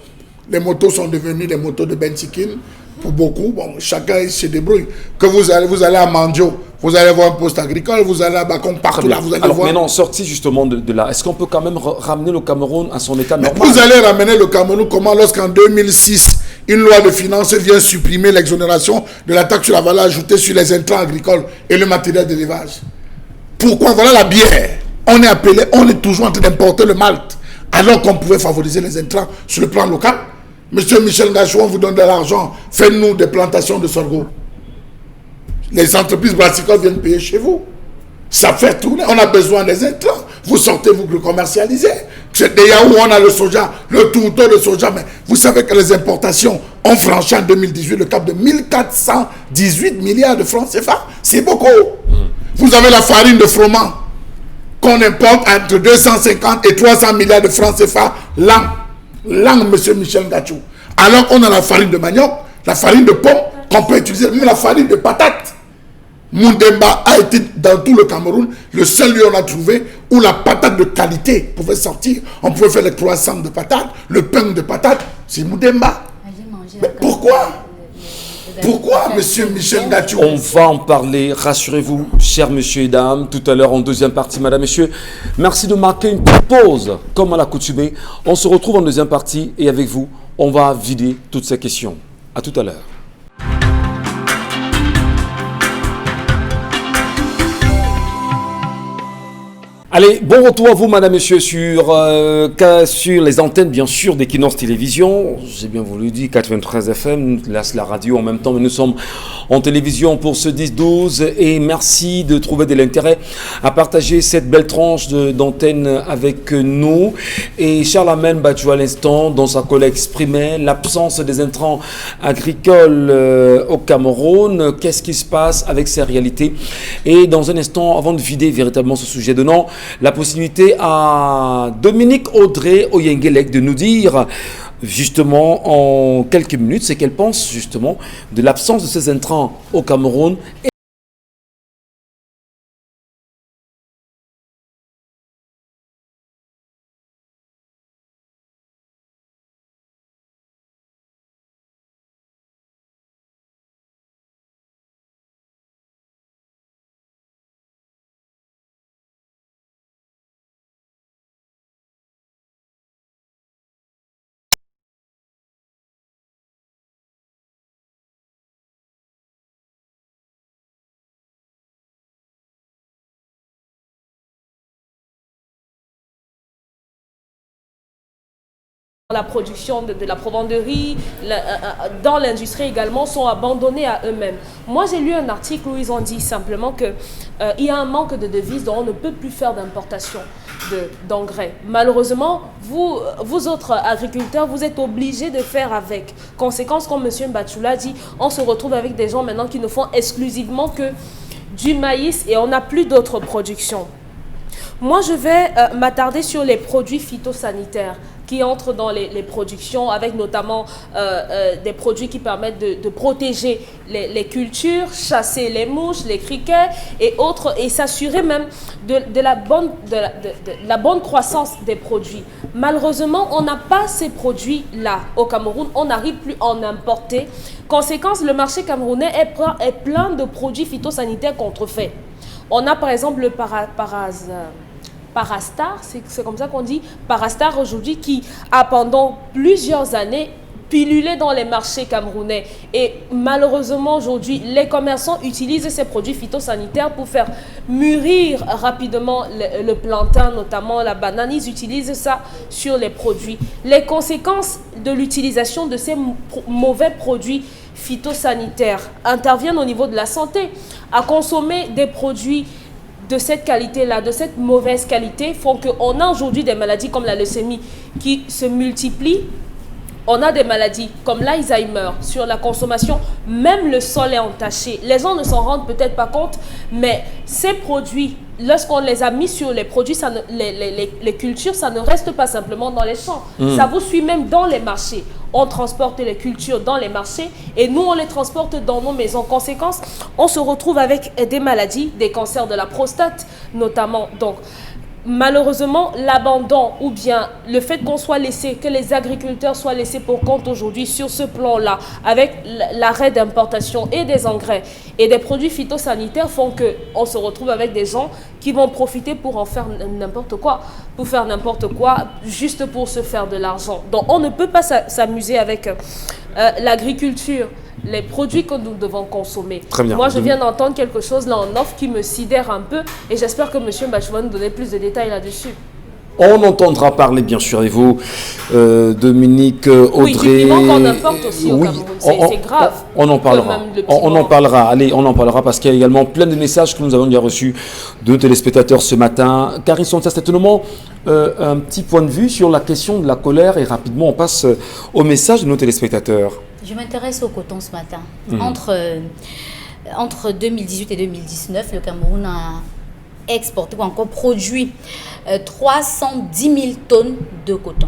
Speaker 3: Les motos sont devenues des motos de Benzikin pour beaucoup. Bon, chacun se débrouille. Que vous allez à Mandio, vous allez voir un poste agricole, vous allez à Bacon, partout là, vous allez
Speaker 1: alors,
Speaker 3: voir.
Speaker 1: maintenant, sorti justement de là, est-ce qu'on peut quand même ramener le Cameroun à son état normal?
Speaker 3: Vous allez ramener le Cameroun comment lorsqu'en 2006, une loi de finances vient supprimer l'exonération de la taxe sur la valeur ajoutée sur les intrants agricoles et le matériel d'élevage? Pourquoi? Voilà la bière. On est toujours en train d'importer le malt, alors qu'on pouvait favoriser les intrants sur le plan local. Monsieur Michel Ngachou, on vous donne de l'argent, faites-nous des plantations de sorgho. Les entreprises brassicoles viennent payer chez vous. Ça fait tourner, on a besoin des intrants. Vous sortez, vous le commercialisez. C'est des yaourts, on a le soja, le tourteau de soja. Mais vous savez que les importations ont franchi en 2018 le cap de 1418 milliards de francs CFA. C'est beaucoup. Vous avez la farine de froment qu'on importe entre 250 et 300 milliards de francs CFA l'an, monsieur Michel Ngachou. Alors qu'on a la farine de manioc, la farine de pomme, qu'on peut utiliser, même la farine de patate. Moundemba a été dans tout le Cameroun le seul lieu où on a trouvé où la patate de qualité pouvait sortir. On pouvait faire les croissants de patate, le pain de patate, c'est Moundemba. Mais pourquoi? Pourquoi, monsieur Michel Ngachou?
Speaker 1: On va en parler, rassurez-vous, chers messieurs et dames, tout à l'heure en deuxième partie, madame, messieurs. Merci de marquer une petite pause, comme à l'accoutumée. On se retrouve en deuxième partie et avec vous, on va vider toutes ces questions. À tout à l'heure. Allez, bon retour à vous, madame, monsieur, sur les antennes, bien sûr, d'Equinox Télévision. J'ai bien voulu dire 93 FM, là c'est la radio en même temps, mais nous sommes en télévision pour ce 10-12. Et merci de trouver de l'intérêt à partager cette belle tranche d'antenne avec nous. Et Charles Amel Badjou à l'instant, dans sa collègue exprimait l'absence des intrants agricoles au Cameroun. Qu'est-ce qui se passe avec ces réalités? Et dans un instant, avant de vider véritablement ce sujet de nom, la possibilité à Dominique Audrey Oyengelek de nous dire justement en quelques minutes ce qu'elle pense justement de l'absence de ces intrants au Cameroun.
Speaker 5: La production de la provendeurie, dans l'industrie également, sont abandonnés à eux-mêmes. Moi, j'ai lu un article où ils ont dit simplement qu'il y a un manque de devises, donc on ne peut plus faire d'importation d'engrais. Malheureusement, vous autres agriculteurs, vous êtes obligés de faire avec. Conséquence, comme M. Mbachou l'a dit, on se retrouve avec des gens maintenant qui ne font exclusivement que du maïs et on n'a plus d'autres productions. Moi, je vais m'attarder sur les produits phytosanitaires qui entrent dans les productions, avec notamment des produits qui permettent de protéger les cultures, chasser les mouches, les criquets et autres, et s'assurer même de la bonne croissance des produits. Malheureusement, on n'a pas ces produits-là au Cameroun, on n'arrive plus à en importer. Conséquence, le marché camerounais est plein de produits phytosanitaires contrefaits. On a par exemple le Parastar, c'est comme ça qu'on dit, Parastar aujourd'hui, qui a pendant plusieurs années pilulé dans les marchés camerounais. Et malheureusement aujourd'hui, les commerçants utilisent ces produits phytosanitaires pour faire mûrir rapidement le plantain, notamment la banane. Ils utilisent ça sur les produits. Les conséquences de l'utilisation de ces mauvais produits phytosanitaires interviennent au niveau de la santé. À consommer des produits de cette qualité-là, de cette mauvaise qualité, font qu'on a aujourd'hui des maladies comme la leucémie qui se multiplient. On a des maladies comme l'Alzheimer sur la consommation, même le sol est entaché. Les gens ne s'en rendent peut-être pas compte, mais ces produits, lorsqu'on les a mis sur les produits, les cultures, ça ne reste pas simplement dans les champs. Ça vous suit même dans les marchés. on transporte les cultures dans les marchés et nous, on les transporte dans nos maisons. Conséquence, on se retrouve avec des maladies, des cancers de la prostate notamment. Donc, malheureusement, l'abandon ou bien le fait qu'on soit laissé, que les agriculteurs soient laissés pour compte aujourd'hui sur ce plan-là, avec l'arrêt d'importation et des engrais et des produits phytosanitaires font qu'on se retrouve avec des gens qui vont profiter pour en faire n'importe quoi, juste pour se faire de l'argent. Donc on ne peut pas s'amuser avec l'agriculture, les produits que nous devons consommer.
Speaker 1: Très bien.
Speaker 5: Moi, je viens d'entendre quelque chose là en off qui me sidère un peu et j'espère que M. Bachou va nous donner plus de détails là-dessus.
Speaker 1: On entendra parler, bien sûr, et vous, Dominique, Audrey...
Speaker 5: Oui, du piment qu'on importe aussi au Cameroun, c'est grave.
Speaker 1: On en parlera. On en parlera. Allez, on en parlera parce qu'il y a également plein de messages que nous avons déjà reçus de téléspectateurs ce matin. Karine Sonta, c'est un petit point de vue sur la question de la colère et rapidement on passe au message de nos téléspectateurs.
Speaker 4: Je m'intéresse au coton ce matin. Entre 2018 et 2019, le Cameroun a exporté ou encore produit 310 000 tonnes de coton.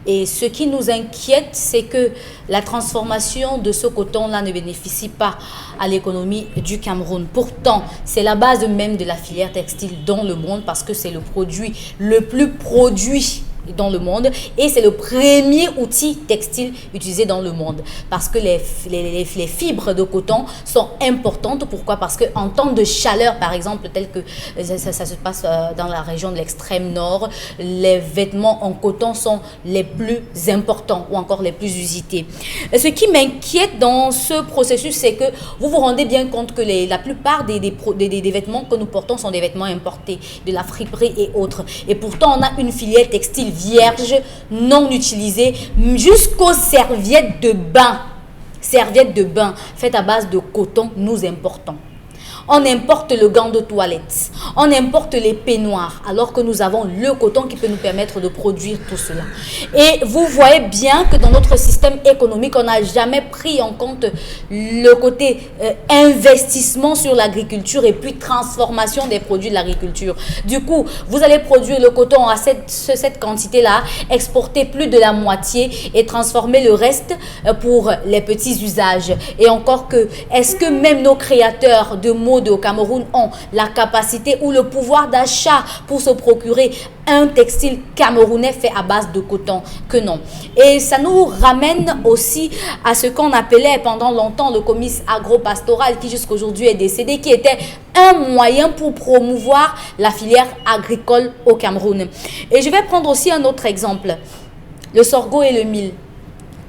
Speaker 4: Et ce qui nous inquiète, c'est que la transformation de ce coton-là ne bénéficie pas à l'économie du Cameroun. Pourtant, c'est la base même de la filière textile dans le monde parce que c'est le produit le plus produit dans le monde et c'est le premier outil textile utilisé dans le monde parce que les fibres de coton sont importantes. Pourquoi? Parce qu'en temps de chaleur, par exemple, tel que ça se passe dans la région de l'extrême nord, les vêtements en coton sont les plus importants ou encore les plus usités. Ce qui m'inquiète dans ce processus, c'est que vous vous rendez bien compte que la plupart des vêtements que nous portons sont des vêtements importés, de la friperie et autres. Et pourtant, on a une filière textile vierge, non utilisée, jusqu'aux serviettes de bain. Serviettes de bain faites à base de coton, nous importons. On importe le gant de toilette, on importe les peignoirs, alors que nous avons le coton qui peut nous permettre de produire tout cela. Et vous voyez bien que dans notre système économique, on n'a jamais pris en compte le côté investissement sur l'agriculture et puis transformation des produits de l'agriculture. Du coup, vous allez produire le coton à cette quantité-là, exporter plus de la moitié et transformer le reste pour les petits usages. Et encore que, est-ce que même nos créateurs de mode au Cameroun ont la capacité ou le pouvoir d'achat pour se procurer un textile camerounais fait à base de coton? Que non. Et ça nous ramène aussi à ce qu'on appelait pendant longtemps le comice agro-pastoral qui jusqu'à aujourd'hui est décédé, qui était un moyen pour promouvoir la filière agricole au Cameroun. Et je vais prendre aussi un autre exemple, le sorgho et le mil.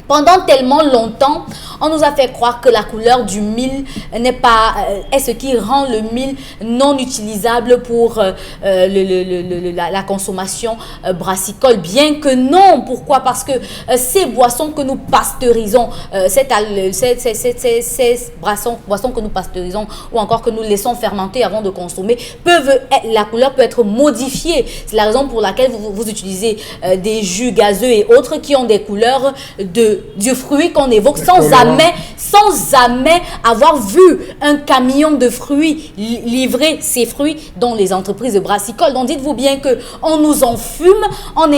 Speaker 4: Pendant tellement longtemps, on nous a fait croire que la couleur du mil est ce qui rend le mil non utilisable pour la consommation brassicole. Bien que non. Pourquoi? Parce que ces boissons que nous pasteurisons, ces boissons que nous pasteurisons ou encore que nous laissons fermenter avant de consommer, la couleur peut être modifiée. C'est la raison pour laquelle vous utilisez des jus gazeux et autres qui ont des couleurs du fruit qu'on évoque sans jamais avoir vu un camion de fruits livrer ces fruits dans les entreprises brassicoles. Donc dites-vous bien qu'on nous enfume, on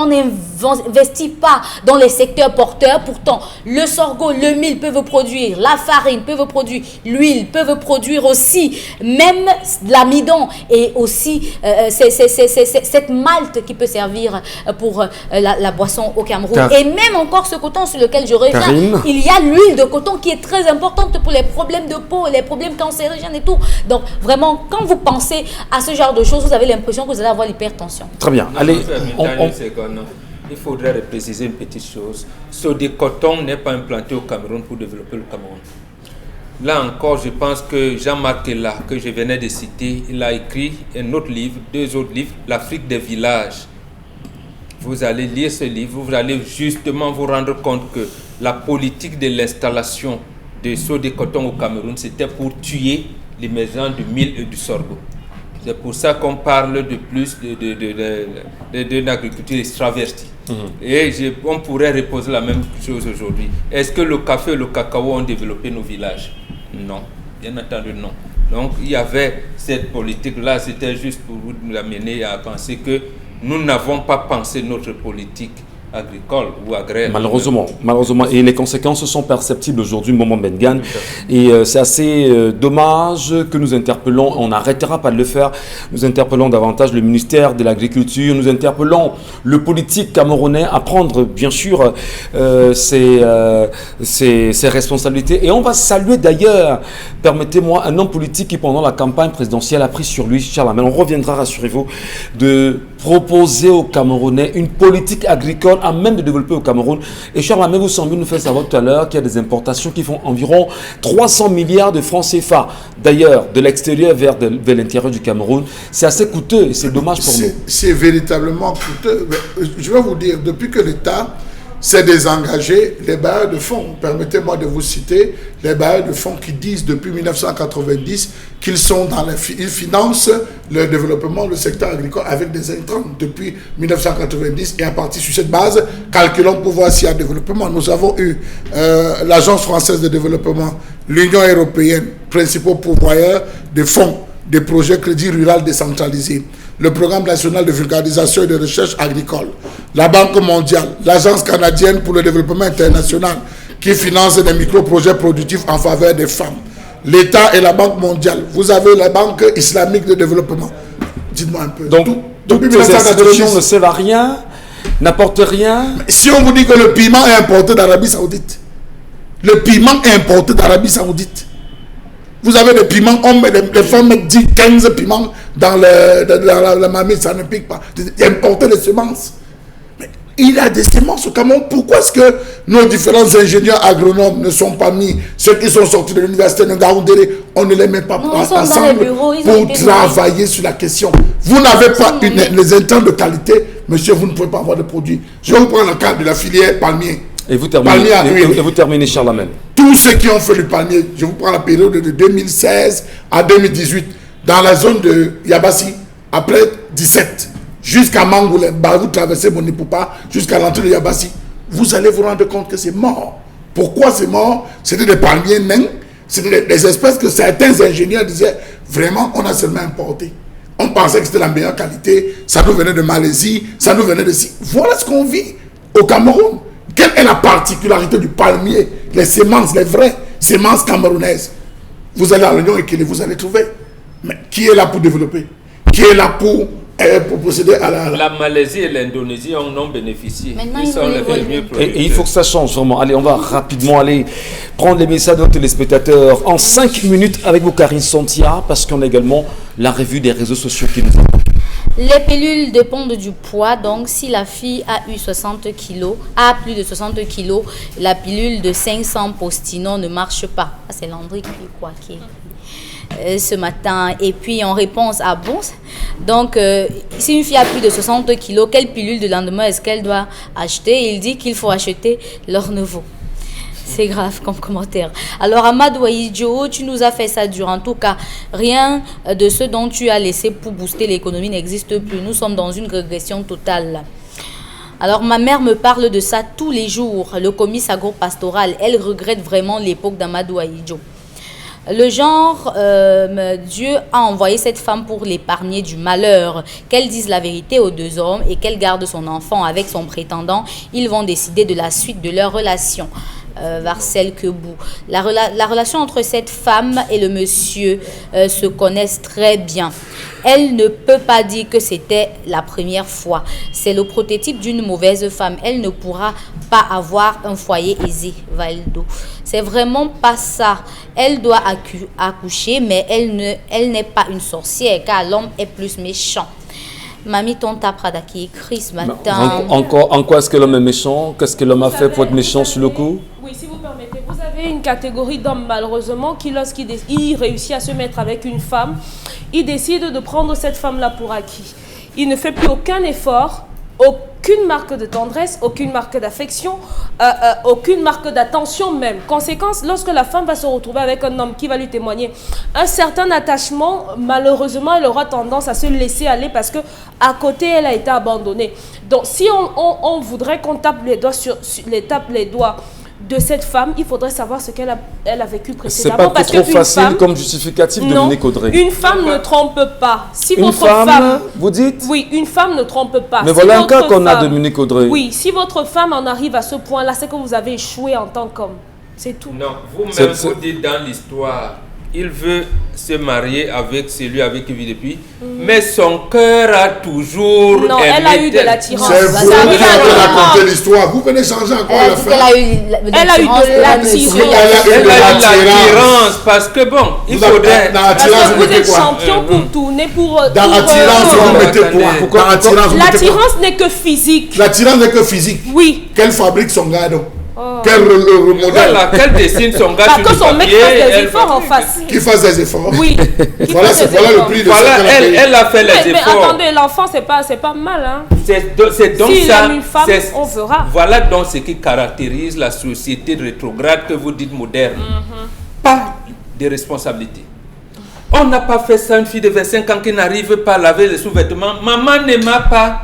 Speaker 4: n'investit pas dans les secteurs porteurs. Pourtant, le sorgho, le mil peuvent produire la farine, peuvent produire l'huile, peuvent produire aussi même l'amidon et aussi cette malte qui peut servir pour la boisson au Cameroun. Et même encore ce coton sur lequel je reviens,
Speaker 1: Karine.
Speaker 4: Il y a l'huile de coton qui est très importante pour les problèmes de peau, les problèmes cancérigènes et tout. Donc vraiment, quand vous pensez à ce genre de choses, vous avez l'impression que vous allez avoir l'hypertension.
Speaker 1: Très bien. Allez,
Speaker 2: il faudrait préciser une petite chose. Sodécoton n'est pas implanté au Cameroun pour développer le Cameroun. Là encore, je pense que Jean-Marc Ella, que je venais de citer, il a écrit un autre livre, 2 autres livres, l'Afrique des villages. Vous allez lire ce livre, vous allez justement vous rendre compte que la politique de l'installation de Sodécoton au Cameroun, c'était pour tuer l'émergence du mil et du sorgho. C'est pour ça qu'on parle de plus d'une agriculture extravertie. Et on pourrait reposer la même chose aujourd'hui. Est-ce que le café et le cacao ont développé nos villages? Non, bien entendu non. Donc il y avait cette politique-là, c'était juste pour vous amener à penser que nous n'avons pas pensé notre politique agricole ou agraire.
Speaker 1: Malheureusement. Et les conséquences sont perceptibles aujourd'hui, Maman Mbengan. Et c'est assez dommage que nous interpellons, on n'arrêtera pas de le faire, nous interpellons davantage le ministère de l'Agriculture, nous interpellons le politique camerounais à prendre, bien sûr, ses responsabilités. Et on va saluer d'ailleurs, permettez-moi, un homme politique qui, pendant la campagne présidentielle, a pris sur lui, Charles Hamel, on reviendra, rassurez-vous, de proposer aux Camerounais une politique agricole à même de développer au Cameroun. Et Charles Hamel, vous semblez nous faire savoir tout à l'heure qu'il y a des importations qui font environ 300 milliards de francs CFA. D'ailleurs, de l'extérieur vers l'intérieur du Cameroun. C'est assez coûteux et c'est dommage pour nous.
Speaker 3: C'est véritablement coûteux. Mais je vais vous dire, depuis que l'État s'est désengagé, les bailleurs de fonds, permettez-moi de vous citer, les bailleurs de fonds qui disent depuis 1990 qu'ils sont ils financent le développement du secteur agricole avec des intrants depuis 1990 et à partir sur cette base, calculons pour voir s'il y a développement. Nous avons eu l'Agence française de développement, l'Union européenne, principaux pourvoyeurs des fonds, des projets crédits rural décentralisés, le programme national de vulgarisation et de recherche agricole, la Banque mondiale, l'Agence canadienne pour le développement international qui finance des micro-projets productifs en faveur des femmes, l'État et la Banque mondiale. Vous avez la Banque islamique de développement. Dites-moi un peu.
Speaker 1: Donc, toutes ces institutions ne servent à rien, n'apportent rien.
Speaker 3: Si on vous dit que le piment est importé d'Arabie Saoudite, le piment est importé d'Arabie Saoudite. Vous avez des piments, les femmes mettent 10, 15 piments dans la marmite, ça ne pique pas. Importer les semences. Mais il y a des semences au Cameroun. Pourquoi est-ce que nos différents ingénieurs agronomes ne sont pas mis, ceux qui sont sortis de l'université de Ngaoundéré, on ne les met pas ensemble pour travailler sur la question. Vous n'avez pas les intrants de qualité, monsieur, vous ne pouvez pas avoir de produits. Je vais vous prendre le cas de la filière palmier.
Speaker 1: Et vous terminez, Charles Hamel.
Speaker 3: Tous ceux qui ont fait le palmier, je vous prends la période de 2016 à 2018, dans la zone de Yabassi, après 17, jusqu'à Mangoulé, vous traversez Bonipoupa, jusqu'à l'entrée de Yabassi, vous allez vous rendre compte que c'est mort. Pourquoi c'est mort? C'était des palmiers nains, c'était des espèces que certains ingénieurs disaient, vraiment, on a seulement importé. On pensait que c'était la meilleure qualité, ça nous venait de Malaisie, ça nous venait de... Voilà ce qu'on vit au Cameroun. Quelle est la particularité du palmier? Les semences, les vraies semences camerounaises. Vous allez à l'Union et vous allez trouver. Mais qui est là pour développer? Qui est là pour procéder à
Speaker 2: la Malaisie et l'Indonésie en ont bénéficié.
Speaker 4: Maintenant,
Speaker 2: ils sont les mieux producteurs.
Speaker 1: Et il faut que ça change vraiment. Allez, on va rapidement aller prendre les messages de nos téléspectateurs en 5 minutes avec vous, Karine Santia, parce qu'on a également la revue des réseaux sociaux qui nous attendent.
Speaker 4: Les pilules dépendent du poids, donc si la fille a eu 60 kg, a plus de 60 kg, la pilule de 500 postino ne marche pas. C'est Landry qui dit quoi ce matin. Et puis en réponse à bon, donc si une fille a plus de 60 kg, quelle pilule de lendemain est-ce qu'elle doit acheter? Il dit qu'il faut acheter leur nouveau. C'est grave comme commentaire. Alors, Amadou Aïdjo, tu nous as fait ça dur. En tout cas, rien de ce dont tu as laissé pour booster l'économie n'existe plus. Nous sommes dans une régression totale. Alors, ma mère me parle de ça tous les jours. Le comice agro-pastoral, elle regrette vraiment l'époque d'Amadou Aïdjo. Le genre, Dieu a envoyé cette femme pour l'épargner du malheur. Qu'elle dise la vérité aux deux hommes et qu'elle garde son enfant avec son prétendant. Ils vont décider de la suite de leur relation. Marcel Kebou. La relation entre cette femme et le monsieur se connaissent très bien. Elle ne peut pas dire que c'était la première fois. C'est le prototype d'une mauvaise femme. Elle ne pourra pas avoir un foyer aisé, Valdo. C'est vraiment pas ça. Elle doit accoucher, mais elle n'est pas une sorcière, car l'homme est plus méchant. Mamie Tonta Prada qui écrit ce matin.
Speaker 1: En quoi est-ce que l'homme est méchant? Qu'est-ce que l'homme a fait pour être méchant sur le coup?
Speaker 5: Oui, si vous permettez, vous avez une catégorie d'hommes malheureusement qui, lorsqu'il réussit à se mettre avec une femme, il décide de prendre cette femme-là pour acquis. Il ne fait plus aucun effort, aucune marque de tendresse, aucune marque d'affection, aucune marque d'attention même. Conséquence, lorsque la femme va se retrouver avec un homme qui va lui témoigner un certain attachement, malheureusement, elle aura tendance à se laisser aller parce que à côté, elle a été abandonnée. Donc, si on voudrait qu'on tape les doigts de cette femme, il faudrait savoir ce qu'elle a vécu
Speaker 1: C'est
Speaker 5: précédemment.
Speaker 1: pas trop facile comme justificatif de Dominique Audrey.
Speaker 5: Une femme ne trompe pas. Si
Speaker 1: Une
Speaker 5: votre
Speaker 1: femme, vous dites?
Speaker 5: Oui, une femme ne trompe pas.
Speaker 1: Mais
Speaker 5: Si
Speaker 1: voilà un
Speaker 5: votre
Speaker 1: cas qu'on a,
Speaker 5: femme-
Speaker 1: Dominique Audrey.
Speaker 5: Oui, si votre femme en arrive à ce point-là, c'est que vous avez échoué en tant qu'homme. C'est tout.
Speaker 2: Non, vous-même,
Speaker 1: C'est-
Speaker 2: vous dites dans l'histoire, il veut se marier avec celui avec qui il vit depuis, mais son cœur a toujours
Speaker 5: Non, elle a eu de
Speaker 2: tel.
Speaker 5: l'attirance.
Speaker 3: C'est
Speaker 5: Ça
Speaker 3: vous qui
Speaker 5: arrive à
Speaker 3: avez
Speaker 5: tout le
Speaker 3: raconté
Speaker 5: monde.
Speaker 3: l'histoire. Vous venez changer encore
Speaker 4: Elle
Speaker 3: à
Speaker 4: a
Speaker 3: la
Speaker 4: dit
Speaker 3: fin.
Speaker 4: qu'elle a eu
Speaker 5: Elle a eu de l'attirance.
Speaker 3: Elle a eu de
Speaker 2: L'attirance, parce que bon, il
Speaker 3: Vous avez-
Speaker 2: faudrait...
Speaker 3: dans
Speaker 5: Parce
Speaker 3: attirance,
Speaker 5: que
Speaker 3: vous
Speaker 5: vous
Speaker 3: mettez
Speaker 5: êtes
Speaker 3: quoi?
Speaker 5: champion pour tourner, pour...
Speaker 3: Dans attirance,
Speaker 5: pour-
Speaker 3: vous mettez quoi?
Speaker 2: Attendez.
Speaker 3: Dans attirance, vous mettez quoi?
Speaker 5: L'attirance n'est que physique.
Speaker 3: L'attirance n'est que physique.
Speaker 5: Oui.
Speaker 3: Qu'elle fabrique son gars, donc.
Speaker 5: Oh.
Speaker 3: Quel modèle
Speaker 2: Voilà, qu'elle dessine son gars
Speaker 5: Parce
Speaker 2: sur
Speaker 5: que
Speaker 2: le
Speaker 5: son mec
Speaker 2: papier,
Speaker 5: fasse des
Speaker 2: elle
Speaker 5: efforts
Speaker 2: va-
Speaker 5: en face.
Speaker 3: qui fasse des efforts.
Speaker 5: Oui.
Speaker 3: Voilà,
Speaker 5: Qui fasse des
Speaker 3: voilà le
Speaker 5: efforts.
Speaker 3: prix de
Speaker 2: Voilà,
Speaker 3: ce qu'elle a payé.
Speaker 2: elle a fait les
Speaker 5: Mais
Speaker 2: efforts.
Speaker 5: attendez, l'enfant, c'est pas mal, hein.
Speaker 2: C'est donc
Speaker 5: S'il
Speaker 2: ça.
Speaker 5: aime une femme,
Speaker 2: c'est-
Speaker 5: on verra.
Speaker 2: Voilà donc ce qui caractérise la société rétrograde que vous dites moderne. Pas de responsabilité. On n'a pas fait ça, une fille de 25 ans qui n'arrive pas à laver les sous-vêtements. Maman ne m'a pas.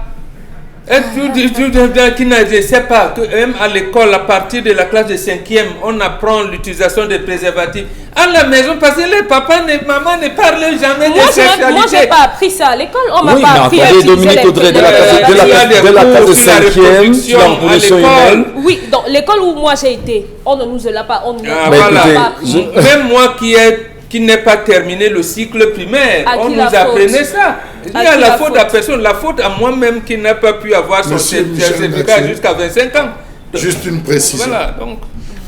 Speaker 2: Qui ne sait pas que même à l'école, à partir de la classe de 5e, on apprend l'utilisation des préservatifs. À la maison, parce que les papas, maman ne parle jamais de
Speaker 5: Moi, j'ai
Speaker 2: sexualité.
Speaker 5: pas appris ça à l'école. On m'a
Speaker 1: Oui,
Speaker 5: pas
Speaker 1: mais
Speaker 5: appris à
Speaker 1: attendez,
Speaker 5: utiliser
Speaker 1: Dominique
Speaker 5: les
Speaker 1: Audrey, dès la
Speaker 5: préservatifs.
Speaker 1: classe de 5e, sur la reproduction humaine.
Speaker 5: Oui, dans l'école où moi j'ai été, on ne nous l'a pas, on ne nous
Speaker 2: Ah,
Speaker 5: a
Speaker 2: voilà.
Speaker 5: pas appris.
Speaker 2: Même moi qui n'ai pas terminé le cycle primaire,
Speaker 5: À
Speaker 2: on
Speaker 5: qui
Speaker 2: nous
Speaker 5: la
Speaker 2: apprenait
Speaker 5: faute?
Speaker 2: ça. Il y
Speaker 5: À
Speaker 2: a
Speaker 5: qui
Speaker 2: la
Speaker 5: la
Speaker 2: faute
Speaker 5: faute?
Speaker 2: à personne, la faute à moi-même qui n'a pas pu avoir son
Speaker 3: Monsieur Michel
Speaker 2: certificat
Speaker 3: Mathieu.
Speaker 2: jusqu'à 25 ans.
Speaker 3: Juste une précision.
Speaker 2: Voilà, donc.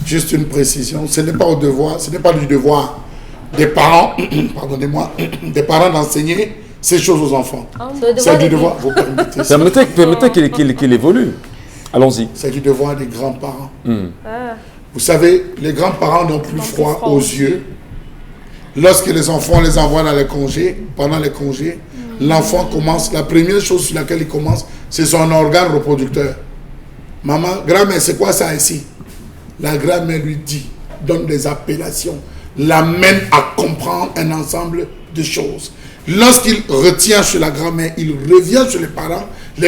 Speaker 3: Juste une précision. Ce n'est pas au devoir, ce n'est pas du devoir des parents, pardonnez-moi, des parents d'enseigner ces choses aux enfants. C'est du devoir, vous permettez.
Speaker 1: Permettez qu'il évolue. Allons-y.
Speaker 3: C'est du devoir des grands-parents. Vous savez, les grands-parents n'ont plus froid aux yeux. Lorsque les enfants les envoient dans les congés, pendant les congés, l'enfant commence, la première chose sur laquelle il commence, c'est son organe reproducteur. Maman, grand-mère, c'est quoi ça ici? La grand-mère lui dit, donne des appellations, l'amène à comprendre un ensemble de choses. Lorsqu'il retient chez la grand-mère, il revient chez les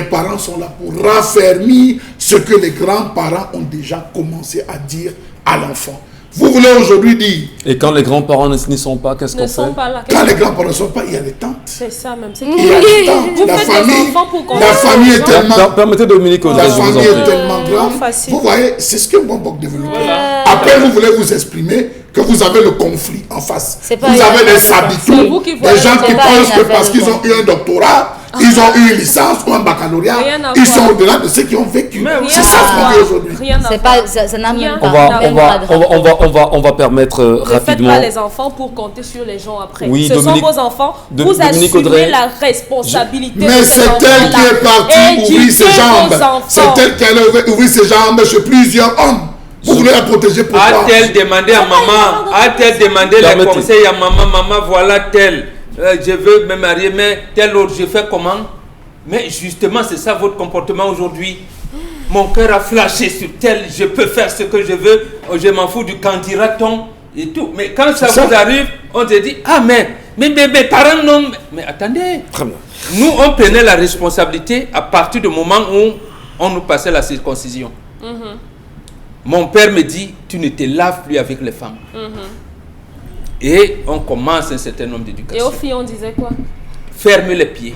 Speaker 3: parents sont là pour raffermir ce que les grands-parents ont déjà commencé à dire à l'enfant. Vous voulez aujourd'hui dire...
Speaker 1: Et quand les grands-parents n'y sont pas, qu'est-ce qu'on
Speaker 5: Ne sont
Speaker 1: fait?
Speaker 5: pas là.
Speaker 3: Quand les grands-parents ne sont pas, il y a les tantes.
Speaker 5: C'est ça même. C'est
Speaker 3: Il y a les tantes.
Speaker 5: Vous
Speaker 3: La
Speaker 5: faites des
Speaker 3: famille,
Speaker 5: enfants pour qu'on
Speaker 3: la famille est
Speaker 5: Non.
Speaker 3: tellement...
Speaker 1: Permettez Dominique Audrey,
Speaker 3: La
Speaker 1: je vous en
Speaker 3: famille est
Speaker 1: prie.
Speaker 3: tellement grande.
Speaker 5: facile.
Speaker 3: Vous voyez, c'est ce que Bombok développe. Après, vous voulez vous exprimer que vous avez le conflit en face.
Speaker 4: C'est pas
Speaker 3: Vous
Speaker 4: une
Speaker 3: avez
Speaker 4: affaire,
Speaker 3: des
Speaker 4: c'est
Speaker 3: habitudes,
Speaker 5: vous qui
Speaker 3: des
Speaker 5: voyez,
Speaker 3: gens
Speaker 4: c'est
Speaker 3: qui
Speaker 4: pas
Speaker 3: pensent
Speaker 4: une
Speaker 3: que
Speaker 4: affaire
Speaker 3: parce
Speaker 4: de
Speaker 3: qu'ils ont eu un doctorat, ils ont eu une licence ou un baccalauréat,
Speaker 5: Rien à
Speaker 3: ils
Speaker 5: voir.
Speaker 3: sont au-delà de ceux qui ont vécu.
Speaker 2: Mais
Speaker 3: C'est ça qu'on dit aujourd'hui.
Speaker 5: Rien à
Speaker 4: C'est
Speaker 5: voir.
Speaker 4: pas, ça n'a
Speaker 5: Rien.
Speaker 4: même
Speaker 1: On
Speaker 4: pas.
Speaker 1: va,
Speaker 4: même pas de rapport.
Speaker 1: on va permettre
Speaker 5: Ne faites
Speaker 1: rapidement.
Speaker 5: pas les enfants pour compter sur les gens après.
Speaker 1: Oui,
Speaker 5: Ce
Speaker 1: Dominique-
Speaker 5: sont vos enfants. Vous
Speaker 1: Dominique
Speaker 5: assumez
Speaker 1: Audrey.
Speaker 5: la responsabilité
Speaker 3: Mais
Speaker 5: de ces
Speaker 3: c'est elle qui
Speaker 5: enfants-là.
Speaker 3: est partie ouvrir ses
Speaker 5: Éduquez
Speaker 3: jambes.
Speaker 5: vos enfants.
Speaker 3: C'est elle qui a ouvert ses jambes chez plusieurs hommes. Vous voulez la protéger pourquoi?
Speaker 2: A-t-elle demandé à maman, a-t-elle demandé les
Speaker 1: Permettez.
Speaker 2: conseils à maman, voilà tel, je veux me marier, mais tel autre, je fais comment? Mais justement, c'est ça votre comportement aujourd'hui. Mon cœur a flashé sur tel, je peux faire ce que je veux, je m'en fous du candidat-on et tout. Mais quand ça vous arrive, on se dit, ah mais mes parents non. Mais attendez,
Speaker 1: Très bien.
Speaker 2: nous on prenait la responsabilité à partir du moment où on nous passait la circoncision. Mon père me dit, tu ne te laves plus avec les femmes. Et on commence un certain nombre
Speaker 5: Et
Speaker 2: d'éducations.
Speaker 5: aux filles, on disait quoi?
Speaker 2: Ferme les pieds.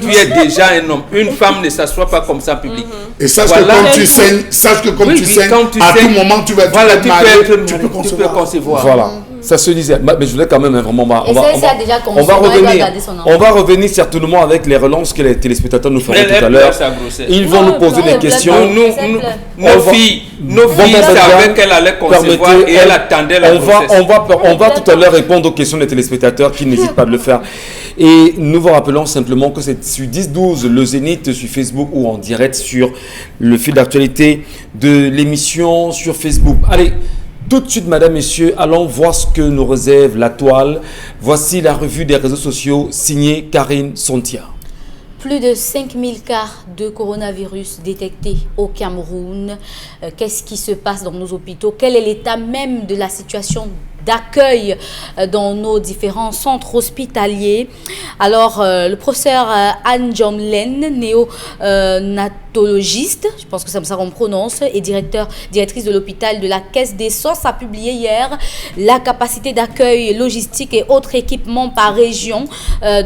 Speaker 2: Tu es déjà un homme. Une femme ne s'assoit pas comme ça en public.
Speaker 3: Et sache
Speaker 2: Voilà.
Speaker 3: que comme tu saignes, sache que comme
Speaker 2: Oui,
Speaker 3: tu
Speaker 2: oui,
Speaker 3: saignes,
Speaker 2: quand tu
Speaker 3: à tout
Speaker 2: saignes,
Speaker 3: moment tu vas être
Speaker 2: voilà, tu peux
Speaker 3: marié,
Speaker 2: être
Speaker 3: tu peux
Speaker 2: tu peux
Speaker 3: concevoir.
Speaker 2: concevoir.
Speaker 1: Voilà, ça se disait. Mais je voulais quand même vraiment.
Speaker 4: Et ça, elle a déjà conçu,
Speaker 1: on va
Speaker 4: elle doit
Speaker 1: revenir.
Speaker 4: garder son enfant.
Speaker 1: On va revenir certainement avec les relances que les téléspectateurs nous feront
Speaker 2: Elle
Speaker 1: tout à
Speaker 2: pleure
Speaker 1: l'heure.
Speaker 2: sa grossesse.
Speaker 1: Ils vont
Speaker 4: Non,
Speaker 1: nous poser
Speaker 4: non,
Speaker 1: des
Speaker 4: elle
Speaker 1: questions.
Speaker 4: pleure.
Speaker 2: Nos filles savaient qu'elle allait concevoir et elle attendait la grossesse.
Speaker 1: On va tout à l'heure répondre aux questions des téléspectateurs qui n'hésitent pas de le faire. Et nous vous rappelons simplement que c'est sur 10-12 le Zénith sur Facebook ou en direct sur le fil d'actualité de l'émission sur Facebook. Allez, tout de suite, mesdames, messieurs, allons voir ce que nous réserve la toile. Voici la revue des réseaux sociaux signée Karine Sontia.
Speaker 4: Plus de 5000 cas de coronavirus détectés au Cameroun. Qu'est-ce qui se passe dans nos hôpitaux? Quel est l'état même de la situation d'accueil dans nos différents centres hospitaliers. Alors, le professeur Anne Jomlen, néonatologiste, je pense que c'est comme ça qu'on prononce, et directrice de l'hôpital de la Caisse des Sources, a publié hier la capacité d'accueil logistique et autres équipements par région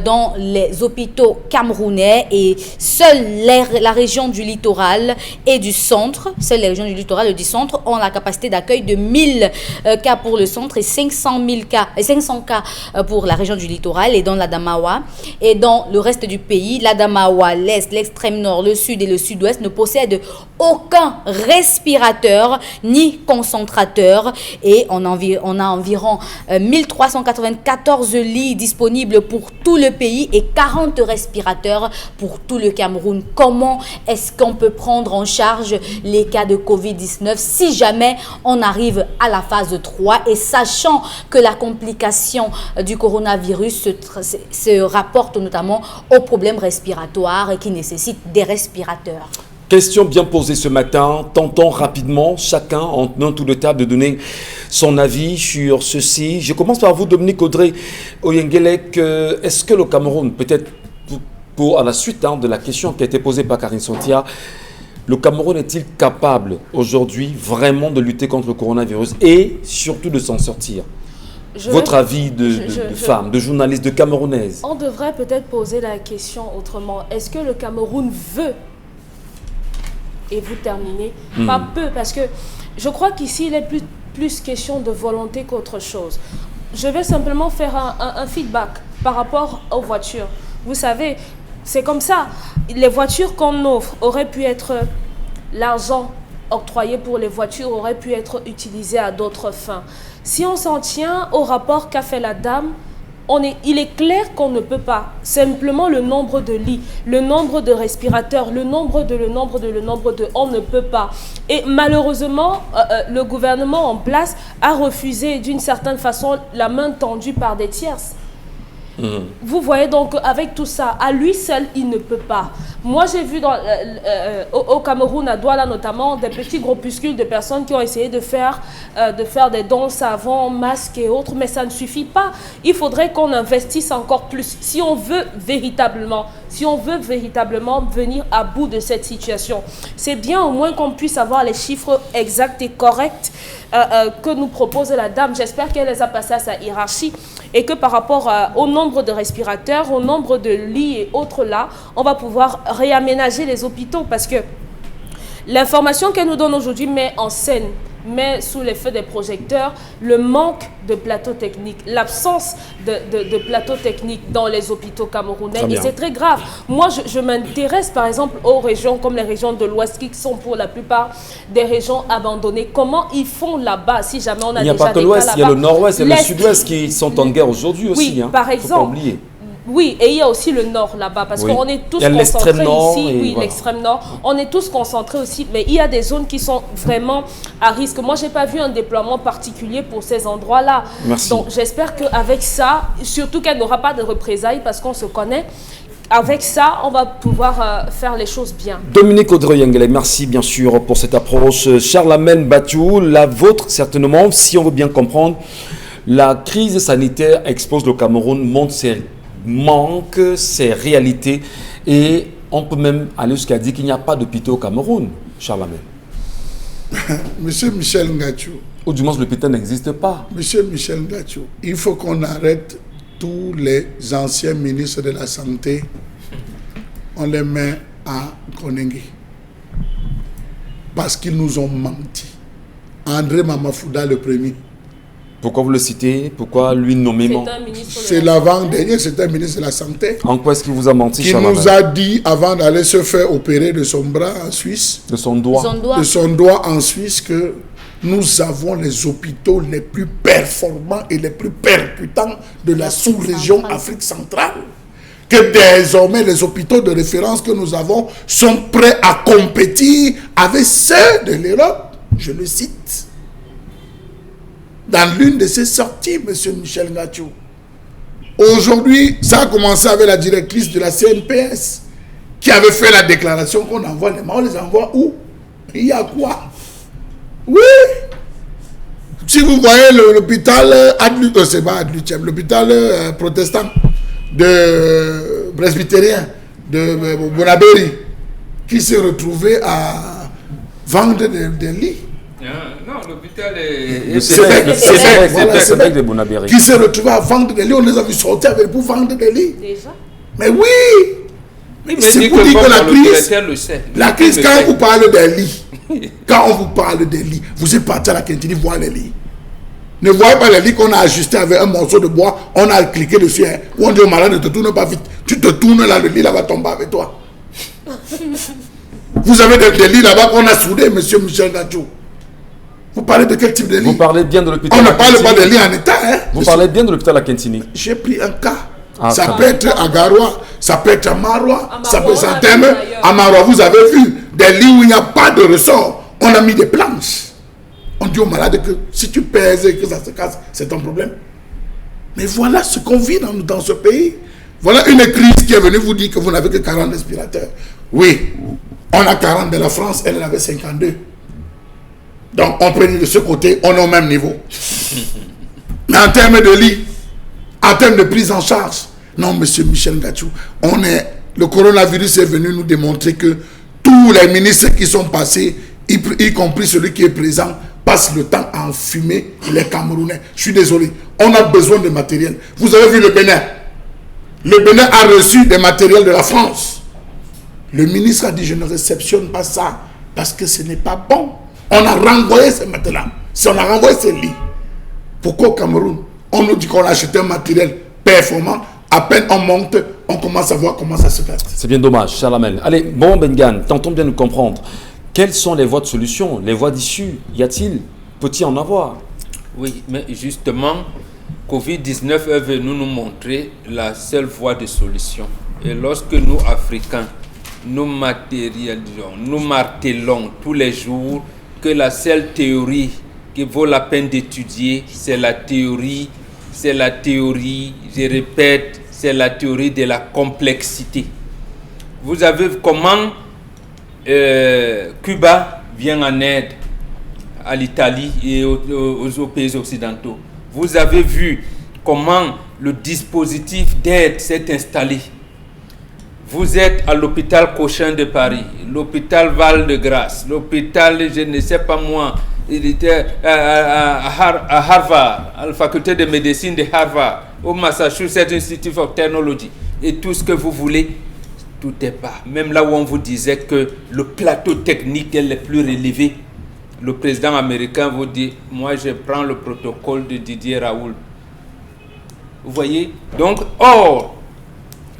Speaker 4: dans les hôpitaux camerounais, et seule la région du littoral et du centre, seules les régions du littoral et du centre ont la capacité d'accueil de 1000 cas pour le centre et 500 cas pour la région du littoral et dans l'Adamawa. Et dans le reste du pays, l'Adamawa, l'Est, l'extrême nord, le sud et le sud-ouest ne possèdent aucun respirateur ni concentrateur, et on a environ 1394 lits disponibles pour tout le pays et 40 respirateurs pour tout le Cameroun. Comment est-ce qu'on peut prendre en charge les cas de Covid-19 si jamais on arrive à la phase 3, et sachant que la complication du coronavirus se rapporte notamment aux problèmes respiratoires et qui nécessitent des respirateurs?
Speaker 1: Question bien posée ce matin. Tentons rapidement, chacun en tenant tout de table, de donner son avis sur ceci. Je commence par vous, Dominique Audrey Oyengelek. Est-ce que le Cameroun, peut-être à la suite de la question qui a été posée par Karine Sontia, le Cameroun est-il capable aujourd'hui vraiment de lutter contre le coronavirus et surtout de s'en sortir? Votre avis de femme, de journaliste, de Camerounaise?
Speaker 5: On devrait peut-être poser la question autrement. Est-ce que le Cameroun veut? Et vous terminez. Pas peu, parce que je crois qu'ici, il est plus question de volonté qu'autre chose. Je vais simplement faire un feedback par rapport aux voitures. Vous savez, c'est comme ça. Les voitures qu'on offre auraient pu être... L'argent octroyé pour les voitures aurait pu être utilisé à d'autres fins. Si on s'en tient au rapport qu'a fait la dame, il est clair qu'on ne peut pas. Simplement le nombre de lits, le nombre de respirateurs, on ne peut pas. Et malheureusement, le gouvernement en place a refusé d'une certaine façon la main tendue par des tierces. Vous voyez, donc avec tout ça, à lui seul, il ne peut pas. Moi, j'ai vu au Cameroun, à Douala notamment, des petits groupuscules de personnes qui ont essayé de faire des dons savons, masques et autres, mais ça ne suffit pas. Il faudrait qu'on investisse encore plus si on veut véritablement venir à bout de cette situation. C'est bien au moins qu'on puisse avoir les chiffres exacts et corrects que nous propose la dame. J'espère qu'elle les a passés à sa hiérarchie et que par rapport au nombre de respirateurs, au nombre de lits et autres là, on va pouvoir réaménager les hôpitaux, parce que l'information qu'elle nous donne aujourd'hui met en scène, met sous les feux des projecteurs le manque de plateaux techniques, l'absence de plateaux techniques dans les hôpitaux camerounais, et c'est très grave. Moi, je m'intéresse par exemple aux régions comme les régions de l'Ouest, qui sont pour la plupart des régions abandonnées. Comment ils font là-bas si jamais on a déjà des cas là-bas?
Speaker 1: Il n'y a pas que l'Ouest, il y a le Nord-Ouest et le Sud-Ouest qui sont en guerre aujourd'hui aussi.
Speaker 5: Oui, par exemple. Faut pas oublier. Oui, et il y a aussi le nord là-bas, parce qu'on est tous concentrés ici. Oui, voilà. L'extrême nord. On est tous concentrés aussi, mais il y a des zones qui sont vraiment à risque. Moi, je n'ai pas vu un déploiement particulier pour ces endroits-là. Donc, j'espère qu'avec ça, surtout qu'elle n'aura pas de représailles, parce qu'on se connaît, avec ça, on va pouvoir faire les choses bien.
Speaker 1: Dominique Audrey-Yengelek, merci bien sûr pour cette approche. Charlamagne Batiou, la vôtre certainement, si on veut bien comprendre, la crise sanitaire expose le Cameroun, montre ses manque, ses réalités, et on peut même aller jusqu'à dire qu'il n'y a pas d'hôpital au Cameroun, Charlamagne.
Speaker 3: Monsieur Michel Ngacho.
Speaker 1: Ou du moins l'hôpital n'existe pas.
Speaker 3: Monsieur Michel Ngacho, il faut qu'on arrête tous les anciens ministres de la Santé. On les met à Konengue. Parce qu'ils nous ont menti. André Mamafouda le premier.
Speaker 1: Pourquoi vous le citez? Pourquoi lui nommément?
Speaker 3: C'est l'avant-dernier, c'était un ministre de la Santé.
Speaker 1: En quoi est-ce qu'il vous a menti,
Speaker 3: Qui nous a dit, avant d'aller se faire opérer de son bras en Suisse,
Speaker 1: de son doigt
Speaker 3: en Suisse, que nous avons les hôpitaux les plus performants et les plus percutants de la sous-région Afrique centrale. Que désormais, les hôpitaux de référence que nous avons sont prêts à compétir avec ceux de l'Europe. Je le cite. Dans l'une de ses sorties, M. Michel Ngacho. Aujourd'hui, ça a commencé avec la directrice de la CNPS qui avait fait la déclaration qu'on envoie les morts. On les envoie où? Il y a quoi? Oui. Si vous voyez l'hôpital c'est pas Adluchem, l'hôpital protestant de presbytérien de Bonabéry, qui s'est retrouvé à vendre des lits.
Speaker 2: Non, l'hôpital
Speaker 1: c'est vrai de Bonabéry.
Speaker 3: Qui s'est retrouvé à vendre des lits. On les a vu sortir avec pour vendre des lits.
Speaker 5: Déjà?
Speaker 3: Mais oui! C'est pour dire que la crise, quand on vous parle des lits, quand on vous parle des lits, vous êtes parti à la Quintini voir les lits. Ne voyez pas les lits qu'on a ajustés avec un morceau de bois, on a cliqué dessus. Hein. On dit au malade, ne te tourne pas vite. Tu te tournes là, le lit là va tomber avec toi. Vous avez des lits là-bas qu'on a soudés, monsieur Michel Gadjou. Vous parlez de quel type de lit?
Speaker 1: Vous parlez bien de l'hôpital.
Speaker 3: On ne parle pas de lits en état. Hein.
Speaker 1: Vous parlez bien de l'hôpital à Kentini.
Speaker 3: J'ai pris un cas.
Speaker 1: Ça
Speaker 3: peut être à Garoua, ça peut être à Maroua, ça peut être à Thème. À Maroua, vous avez vu des lits où il n'y a pas de ressort. On a mis des planches. On dit aux malades que si tu pèses et que ça se casse, c'est ton problème. Mais voilà ce qu'on vit dans ce pays. Voilà une crise qui est venue vous dire que vous n'avez que 40 respirateurs. Oui, on a 40 de la France, elle en avait 52. Donc on prenait de ce côté, on est au même niveau. Mais en termes de lits, en termes de prise en charge, non, monsieur Michel Gadjou, le coronavirus est venu nous démontrer que tous les ministres qui sont passés, y compris celui qui est présent, passent le temps à enfumer les Camerounais. Je suis désolé, on a besoin de matériel. Vous avez vu le Bénin. Le Bénin a reçu des matériels de la France. Le ministre a dit, je ne réceptionne pas ça parce que ce n'est pas bon. On a renvoyé ces matériels. Si on a renvoyé ces lits, pourquoi au Cameroun, on nous dit qu'on a acheté un matériel performant, à peine on monte, on commence à voir comment ça se passe.
Speaker 1: C'est bien dommage, Charlamel. Allez, bon Bengan, tentons bien de comprendre. Quelles sont les voies de solution, les voies d'issue? Y a-t-il? Peut-il en avoir?
Speaker 2: Oui, mais justement, Covid-19 est venu nous montrer la seule voie de solution. Et lorsque nous, Africains, nous matérialisons, nous martelons tous les jours que la seule théorie qui vaut la peine d'étudier, c'est la théorie, je répète, c'est la théorie de la complexité. Vous avez vu comment Cuba vient en aide à l'Italie et aux pays occidentaux. Vous avez vu comment le dispositif d'aide s'est installé. Vous êtes à l'hôpital Cochin de Paris, l'hôpital Val-de-Grâce, l'hôpital, je ne sais pas moi, il était à Harvard, à la faculté de médecine de Harvard, au Massachusetts Institute of Technology, et tout ce que vous voulez, tout est bas. Même là où on vous disait que le plateau technique est le plus relevé, le président américain vous dit, moi je prends le protocole de Didier Raoult. Vous voyez? Donc, or,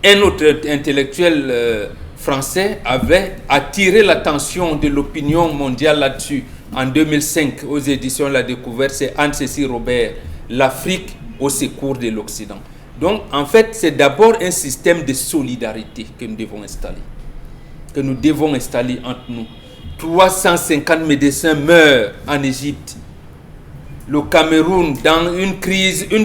Speaker 2: un autre intellectuel français avait attiré l'attention de l'opinion mondiale là-dessus en 2005 aux éditions La Découverte, c'est Anne-Cécile Robert, l'Afrique au secours de l'Occident. Donc en fait c'est d'abord un système de solidarité que nous devons installer, entre nous. 350 médecins meurent en Égypte. Le Cameroun, dans une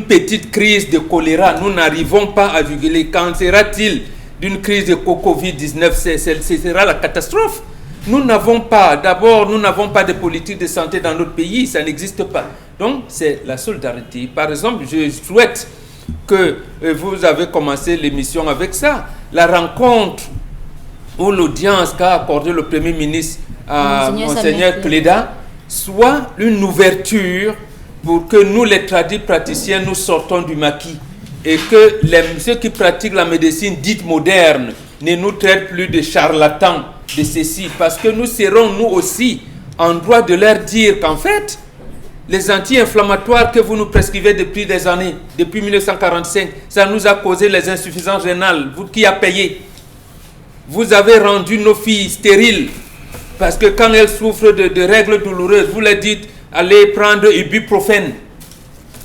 Speaker 2: petite crise de choléra, nous n'arrivons pas à juguler. Quand sera-t-il d'une crise de Covid-19? Ce sera la catastrophe. Nous n'avons pas de politique de santé dans notre pays, ça n'existe pas. Donc, c'est la solidarité. Par exemple, je souhaite que vous avez commencé l'émission avec ça. La rencontre ou l'audience qu'a accordé le Premier ministre à Monseigneur Cléda soit une ouverture pour que nous, les praticiens, nous sortons du maquis et que ceux qui pratiquent la médecine dite moderne ne nous traitent plus de charlatans, de ceci, parce que nous serons, nous aussi, en droit de leur dire qu'en fait, les anti-inflammatoires que vous nous prescrivez depuis des années, depuis 1945, ça nous a causé les insuffisances rénales. Vous qui avez payé, vous avez rendu nos filles stériles, parce que quand elles souffrent de règles douloureuses, vous leur dites, allez prendre ibuprofène.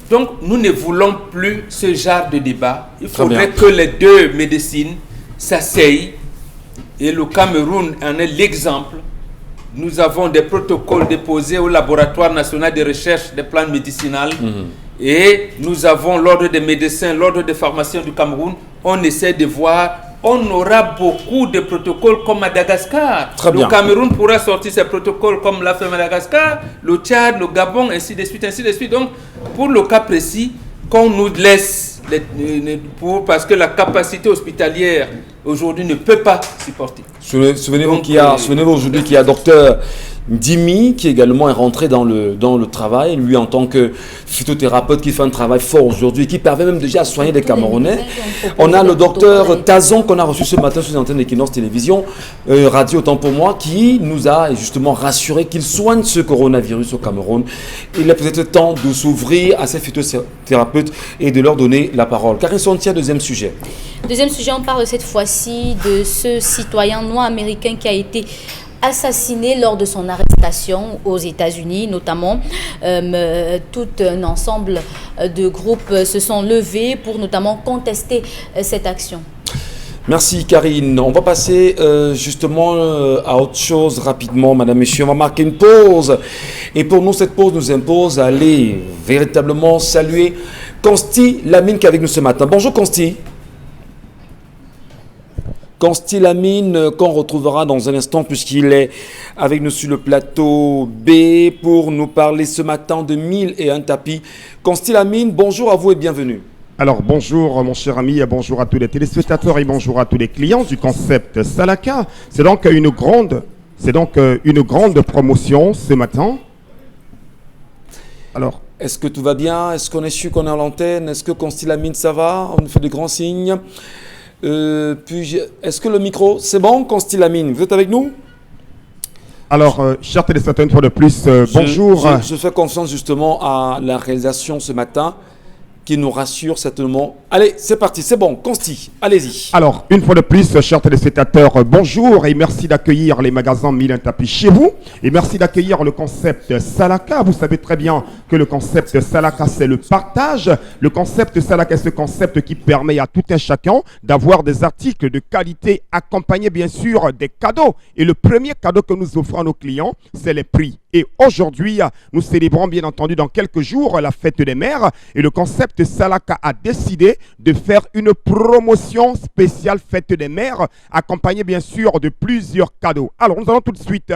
Speaker 2: Donc, nous ne voulons plus ce genre de débat. Il faudrait que les deux médecines s'asseyent. Et le Cameroun en est l'exemple. Nous avons des protocoles déposés au laboratoire national de recherche des plantes médicinales. Et nous avons l'ordre des médecins, l'ordre des pharmaciens du Cameroun. On essaie de voir on aura beaucoup de protocoles comme Madagascar.
Speaker 1: Très bien.
Speaker 2: Le Cameroun pourra sortir ses protocoles comme l'a fait Madagascar, le Tchad, le Gabon, ainsi de suite, ainsi de suite. Donc, pour le cas précis, qu'on nous laisse, parce que la capacité hospitalière aujourd'hui ne peut pas supporter.
Speaker 1: Souvenez-vous aujourd'hui qu'il y a docteur Dimi qui également est rentré dans le travail, lui en tant que phytothérapeute qui fait un travail fort aujourd'hui, qui permet même déjà à soigner des Camerounais. On a le docteur Tazon qu'on a reçu ce matin sur les antennes d'Equinox Télévision, radio autant pour moi, qui nous a justement rassuré qu'il soigne ce coronavirus au Cameroun. Il est peut-être temps de s'ouvrir à ces phytothérapeutes et de leur donner la parole. Karine Sontia, deuxième sujet.
Speaker 4: Deuxième sujet, on parle cette fois-ci de ce citoyen noir américain qui a été assassiné lors de son arrestation aux États-Unis, notamment. Tout un ensemble de groupes se sont levés pour notamment contester cette action.
Speaker 1: Merci Karine. On va passer justement à autre chose rapidement, madame, messieurs. On va marquer une pause. Et pour nous, cette pause nous impose d'aller véritablement saluer Consti Lamine qui est avec nous ce matin. Bonjour Consti. Consti Lamine, qu'on retrouvera dans un instant puisqu'il est avec nous sur le plateau B pour nous parler ce matin de 1001 tapis. Consti Lamine, bonjour à vous et bienvenue.
Speaker 6: Alors bonjour mon cher ami, bonjour à tous les téléspectateurs et bonjour à tous les clients du concept Salaka. C'est donc une grande promotion ce matin. Alors,
Speaker 1: est-ce que tout va bien? Est-ce qu'on est sûr qu'on est à l'antenne? Est-ce que Consti Lamine ça va? On nous fait de grands signes. Est-ce que le micro, c'est bon, Consti Lamine? Vous êtes avec nous?
Speaker 6: Alors, chers téléspectateurs, une fois de plus, bonjour.
Speaker 1: Je fais confiance justement à la réalisation ce matin qui nous rassure certainement. Allez, c'est parti, c'est bon, Consti, allez-y.
Speaker 6: Alors, une fois de plus, chers téléspectateurs, bonjour et merci d'accueillir les magasins 1001 tapis chez vous et merci d'accueillir le concept Salaka. Vous savez très bien que le concept Salaka, c'est le partage. Le concept Salaka, c'est ce concept qui permet à tout un chacun d'avoir des articles de qualité accompagnés bien sûr des cadeaux. Et le premier cadeau que nous offrons à nos clients, c'est les prix. Et aujourd'hui, nous célébrons bien entendu dans quelques jours la fête des mères et le concept Salaka a décidé de faire une promotion spéciale fête des mères accompagnée bien sûr de plusieurs cadeaux. Alors nous allons tout de suite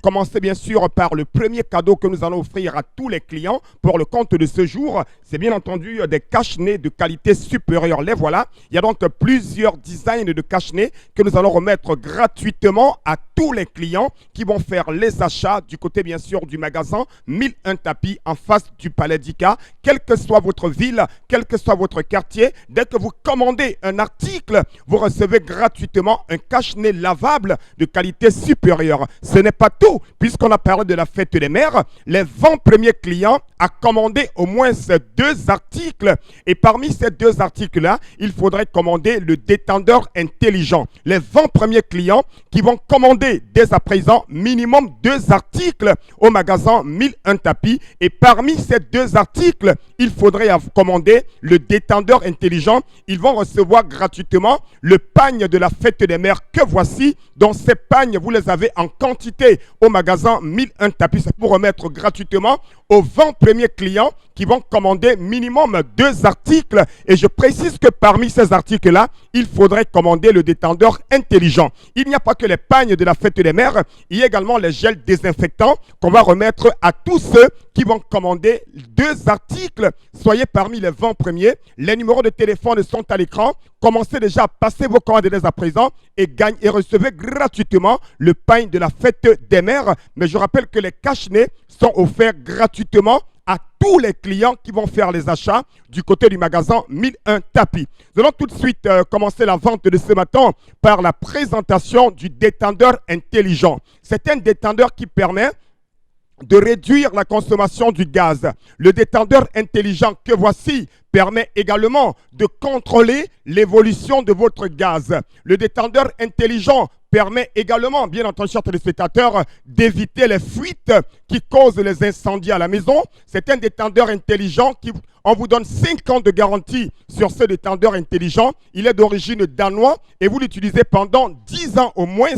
Speaker 6: commencer bien sûr par le premier cadeau que nous allons offrir à tous les clients pour le compte de ce jour. C'est bien entendu des cache-nez de qualité supérieure. Les voilà. Il y a donc plusieurs designs de cache-nez que nous allons remettre gratuitement à tous les clients qui vont faire les achats du côté bien sûr du magasin 1001 tapis en face du Palais d'Ika. Quelle que soit votre ville, quel que soit votre quartier, dès que vous commandez un article, vous recevez gratuitement un cache-nez lavable de qualité supérieure. Ce n'est pas tout, puisqu'on a parlé de la fête des mères. Les 20 premiers clients ont commandé au moins ces 2 articles. Et parmi ces 2 articles-là, il faudrait commander le détendeur intelligent. Les 20 premiers clients qui vont commander dès à présent minimum 2 articles au magasin 1001 tapis. Et parmi ces 2 articles, il faudrait commander le détendeur intelligent. Ils vont recevoir gratuitement le pagne de la fête des mères que voici. Dans ces pagnes, vous les avez en quantité au magasin 1001 tapis. C'est pour remettre gratuitement aux 20 premiers clients qui vont commander minimum 2 articles. Et je précise que parmi ces articles-là, il faudrait commander le détendeur intelligent. Il n'y a pas que les pagnes de la fête des mères, il y a également les gels désinfectants qu'on va remettre à tous ceux qui vont commander 2 articles. Soyez parmi les 20 premiers. Les numéros de téléphone sont à l'écran. Commencez déjà à passer vos commandes dès à présent et recevez gratuitement le pain de la fête des mères. Mais je rappelle que les cache-nez sont offerts gratuitement à tous les clients qui vont faire les achats du côté du magasin 1001 tapis. Nous allons tout de suite commencer la vente de ce matin par la présentation du détendeur intelligent. C'est un détendeur qui permet de réduire la consommation du gaz. Le détendeur intelligent que voici permet également de contrôler l'évolution de votre gaz. Le détendeur intelligent permet également, bien entendu, chers téléspectateurs, d'éviter les fuites qui causent les incendies à la maison. C'est un détendeur intelligent qui On vous donne 5 ans de garantie sur ce détendeur intelligent. Il est d'origine danoise et vous l'utilisez pendant 10 ans au moins.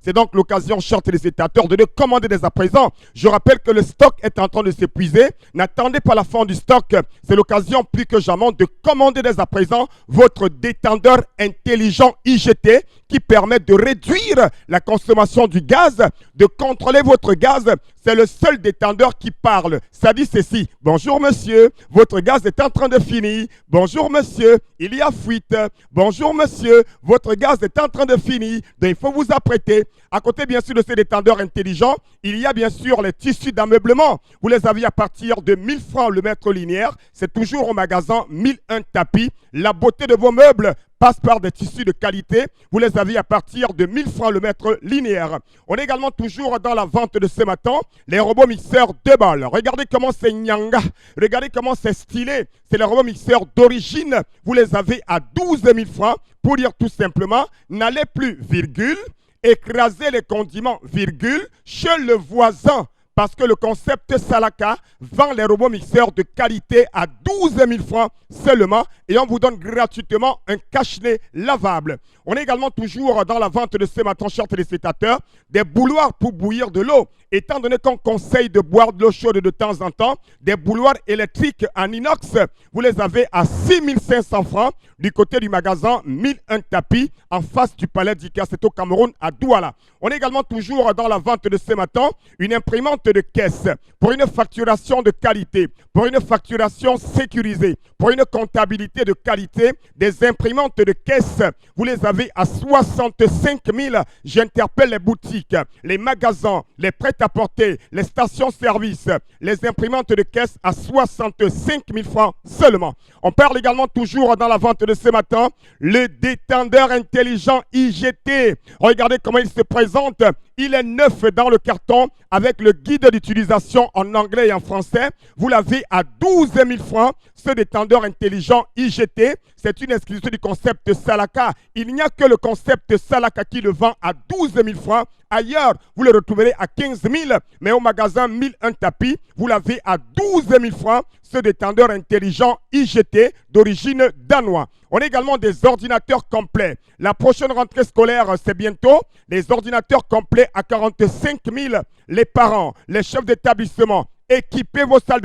Speaker 6: C'est donc l'occasion, chers téléspectateurs, de le commander dès à présent. Je rappelle que le stock est en train de s'épuiser. N'attendez pas la fin du stock. C'est l'occasion plus que jamais de commander dès à présent votre détendeur intelligent IGT qui permet de réduire la consommation du gaz, de contrôler votre gaz. C'est le seul détendeur qui parle. Ça dit ceci: bonjour monsieur, votre gaz est en train de finir. Bonjour monsieur, il y a fuite. Bonjour monsieur, votre gaz est en train de finir. Donc il faut vous apprêter. À côté bien sûr de ces détendeurs intelligents, il y a bien sûr les tissus d'ameublement. Vous les avez à partir de 1000 francs le mètre linéaire. C'est toujours au magasin 1001 tapis. La beauté de vos meubles passe par des tissus de qualité. Vous les avez à partir de 1000 francs le mètre linéaire. On est également toujours dans la vente de ce matin les robots mixeurs 2 balles. Regardez comment c'est nyanga. Regardez comment c'est stylé. C'est les robots mixeurs d'origine. Vous les avez à 12 000 francs. Pour dire tout simplement, n'allez plus, virgule, écraser les condiments, virgule, chez le voisin. Parce que le concept Salaka vend les robots mixeurs de qualité à 12 000 francs seulement et on vous donne gratuitement un cache-nez lavable. On est également toujours dans la vente de ce matin, chers téléspectateurs, des bouilloires pour bouillir de l'eau. Étant donné qu'on conseille de boire de l'eau chaude de temps en temps, des bouilloires électriques en inox, vous les avez à 6 500 francs du côté du magasin 1001 tapis en face du palais d'Ika, c'est au Cameroun à Douala. On est également toujours dans la vente de ce matin, une imprimante de caisse pour une facturation de qualité, pour une facturation sécurisée, pour une comptabilité de qualité, des imprimantes de caisse. Vous les avez à 65 000. J'interpelle les boutiques, les magasins, les prêt-à-porter, les stations-service, les imprimantes de caisse à 65 000 francs seulement. On parle également toujours dans la vente de ce matin, le détendeur intelligent IGT. Regardez comment il se présente. Il est neuf dans le carton avec le guide d'utilisation en anglais et en français. Vous l'avez à 12 000 francs. Ce détendeur intelligent IGT, c'est une exclusivité du concept Salaka. Il n'y a que le concept Salaka qui le vend à 12 000 francs. Ailleurs, vous le retrouverez à 15 000, mais au magasin 1001 tapis, vous l'avez à 12 000 francs. Ce détendeur intelligent IGT d'origine danoise. On a également des ordinateurs complets. La prochaine rentrée scolaire, c'est bientôt. Les ordinateurs complets à 45 000. Les parents, les chefs d'établissement, équipez vos salles,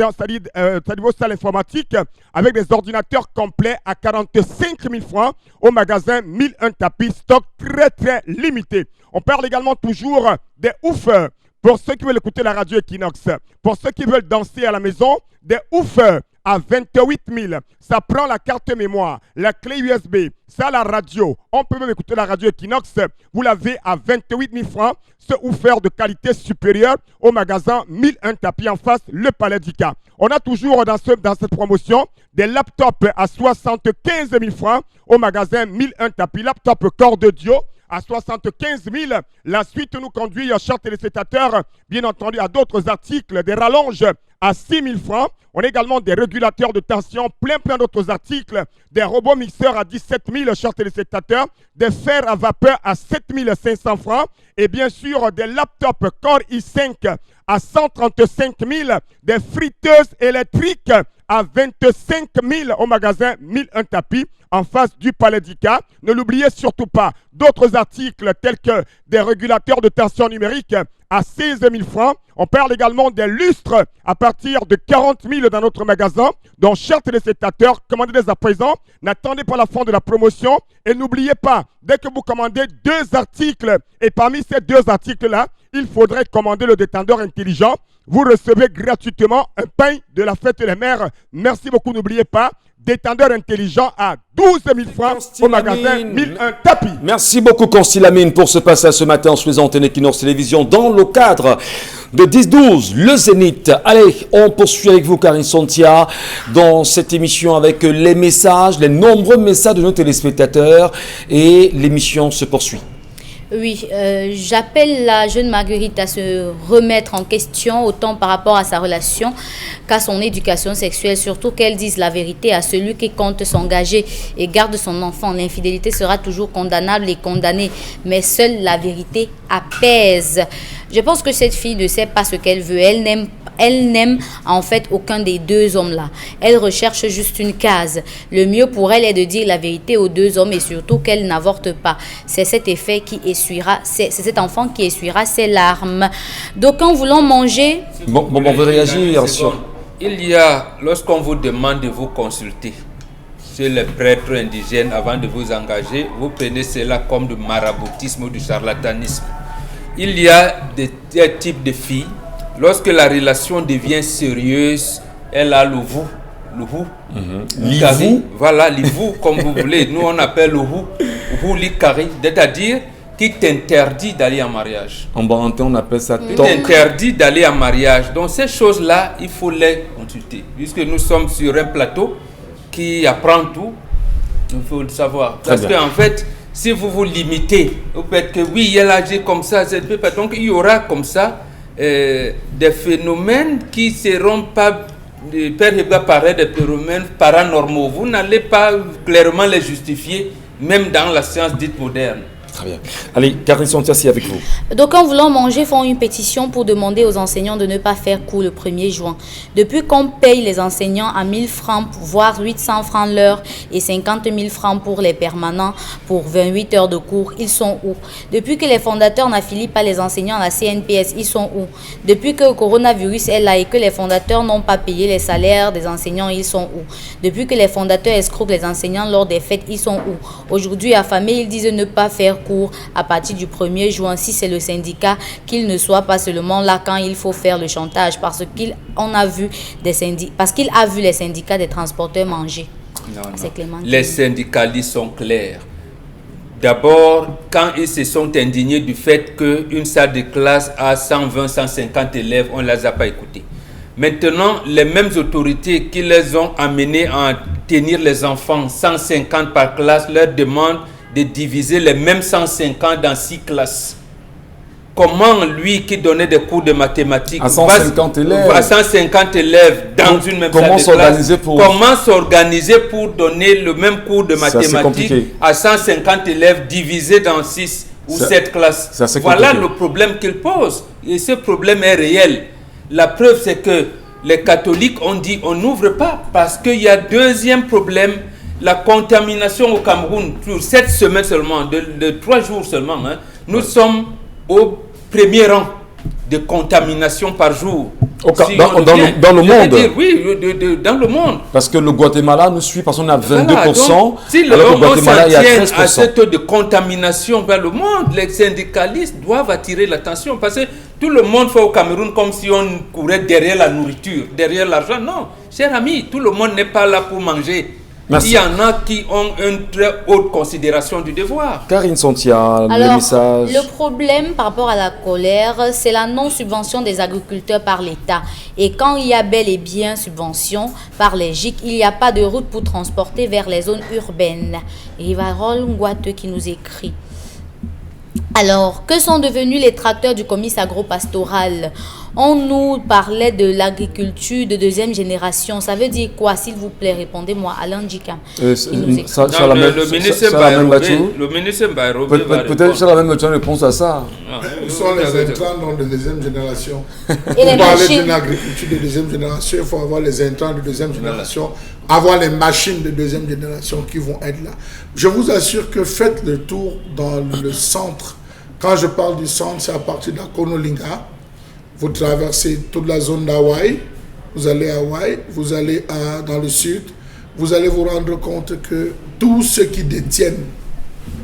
Speaker 6: vos salles informatiques avec des ordinateurs complets à 45 000 francs au magasin 1001 tapis. Stock très très limité. On parle également toujours des woofers. Pour ceux qui veulent écouter la radio Equinox, pour ceux qui veulent danser à la maison, des woofers à 28 000. Ça prend la carte mémoire, la clé USB, ça la radio. On peut même écouter la radio Equinox. Vous l'avez à 28 000 francs. Ce woofer de qualité supérieure au magasin 1001 tapis en face, le Palais d'Ika. On a toujours dans cette promotion des laptops à 75 000 francs au magasin 1001 tapis. Laptop corps de Dio à 75 000. La suite nous conduit, chers téléspectateurs, bien entendu, à d'autres articles, des rallonges à 6 000 francs. On a également des régulateurs de tension, plein d'autres articles, des robots mixeurs à 17 000, chers téléspectateurs, des fers à vapeur à 7 500 francs et bien sûr des laptops Core i5 à 135 000, des friteuses électriques à 25 000 au magasin 1001 tapis en face du Palais d'Ika. Ne l'oubliez surtout pas, d'autres articles tels que des régulateurs de tension numérique à 16 000 francs. On parle également des lustres à partir de 40 000 dans notre magasin. Donc, chers téléspectateurs, commandez dès à présent. N'attendez pas la fin de la promotion. Et n'oubliez pas, dès que vous commandez 2 articles, et parmi ces 2 articles-là, il faudrait commander le détendeur intelligent. Vous recevez gratuitement un pain de la fête des mères. Merci beaucoup, n'oubliez pas. Détendeur intelligent à 12 000 francs au magasin 1001 tapis.
Speaker 1: Merci beaucoup Constilamine pour ce passage ce matin sur les antennes Equinox Télévision dans le cadre de 10-12, le Zénith. Allez, on poursuit avec vous Karine Sontia dans cette émission avec les messages, les nombreux messages de nos téléspectateurs et l'émission se poursuit.
Speaker 4: Oui, j'appelle la jeune Marguerite à se remettre en question autant par rapport à sa relation qu'à son éducation sexuelle, surtout qu'elle dise la vérité à celui qui compte s'engager et garde son enfant. L'infidélité sera toujours condamnable et condamnée, mais seule la vérité apaise. Je pense que cette fille ne sait pas ce qu'elle veut. Elle n'aime en fait aucun des deux hommes-là. Elle recherche juste une case. Le mieux pour elle est de dire la vérité aux deux hommes et surtout qu'elle n'avorte pas. C'est cet effet qui essuiera, c'est cet enfant qui essuiera ses larmes. D'aucuns voulant manger...
Speaker 1: Bon, on veut réagir sur...
Speaker 2: Il y a, lorsqu'on vous demande de vous consulter chez les prêtres indigènes avant de vous engager, vous prenez cela comme du maraboutisme ou du charlatanisme. Il y a des types de filles, lorsque la relation devient sérieuse, elle a le vous.
Speaker 1: L'ivou.
Speaker 2: Voilà, l'ivou, comme vous voulez. Nous, on appelle le vous, l'ikari, c'est-à-dire qui t'interdit d'aller en mariage.
Speaker 1: En Barantin, on appelle ça
Speaker 2: Qui t'interdit d'aller en mariage. Donc, ces choses-là, il faut les consulter. Puisque nous sommes sur un plateau qui apprend tout, il faut le savoir. Parce qu'en fait, si vous vous limitez, vous faites que oui, elle agit comme ça, donc il y aura comme ça des phénomènes qui ne seront pas, paraître des phénomènes paranormaux. Vous n'allez pas clairement les justifier, même dans la science dite moderne.
Speaker 1: Très bien. Allez, Karine Santiassi avec vous.
Speaker 4: Donc, en voulant manger, font une pétition pour demander aux enseignants de ne pas faire cours le 1er juin. Depuis qu'on paye les enseignants à 1000 francs, voire 800 francs l'heure et 50 000 francs pour les permanents pour 28 heures de cours, ils sont où? Depuis que les fondateurs n'affilient pas les enseignants à la CNPS, ils sont où? Depuis que le coronavirus est là et que les fondateurs n'ont pas payé les salaires des enseignants, ils sont où? Depuis que les fondateurs escroquent les enseignants lors des fêtes, ils sont où? Aujourd'hui, affamés, ils disent ne pas faire cours à partir du 1er juin. Si c'est le syndicat, qu'il ne soit pas seulement là quand il faut faire le chantage, parce qu'il a vu les syndicats des transporteurs manger.
Speaker 2: Non. Les syndicalistes sont clairs. D'abord, quand ils se sont indignés du fait qu'une salle de classe a 120, 150 élèves, on ne les a pas écoutés. Maintenant, les mêmes autorités qui les ont amenés à tenir les enfants 150 par classe leur demandent de diviser les mêmes 150 dans 6 classes. Comment lui qui donnait des cours de mathématiques
Speaker 1: à 150
Speaker 2: élèves dans une même salle de classe, comment s'organiser pour donner le même cours de mathématiques à 150 élèves divisés dans 6 ou 7 classes? Voilà le problème qu'il pose. Et ce problème est réel. La preuve, c'est que les catholiques ont dit on n'ouvre pas parce qu'il y a deuxième problème. La contamination au Cameroun, pour cette semaine seulement, de 3 jours seulement, nous sommes au premier rang de contamination par jour.
Speaker 1: Dans le monde.
Speaker 2: Dire, oui, dans le monde.
Speaker 1: Parce que le Guatemala nous suit parce qu'on a 22%.
Speaker 2: Voilà, donc, si le Guatemala il y a 13%. À ce taux de contamination vers le monde, les syndicalistes doivent attirer l'attention parce que tout le monde fait au Cameroun comme si on courait derrière la nourriture, derrière l'argent. Non, cher ami, tout le monde n'est pas là pour manger. Merci. Il y en a qui ont une très haute considération du devoir.
Speaker 1: Karine Santia, le message.
Speaker 4: Le problème par rapport à la colère, c'est la non-subvention des agriculteurs par l'État. Et quand il y a bel et bien subvention par les GIC, il n'y a pas de route pour transporter vers les zones urbaines. Rivarol Ngwate qui nous écrit. Alors, que sont devenus les tracteurs du comice agro-pastoral? On nous parlait de l'agriculture de deuxième génération. Ça veut dire quoi, s'il vous plaît? Répondez-moi, Alain Djikam.
Speaker 2: Le ministre Bayrobé
Speaker 1: peut-être c'est la même réponse à ça.
Speaker 3: Où sont les intrants de deuxième génération? Pour parler d'une agriculture de deuxième génération, il faut avoir les intrants de deuxième génération, avoir les machines de deuxième génération qui vont être là. Je vous assure que faites le tour dans le centre. Quand je parle du centre, c'est à partir de la Konolinga. Vous traversez toute la zone d'Hawaï, vous allez à Hawaï, vous allez dans le sud, vous allez vous rendre compte que tous ceux qui détiennent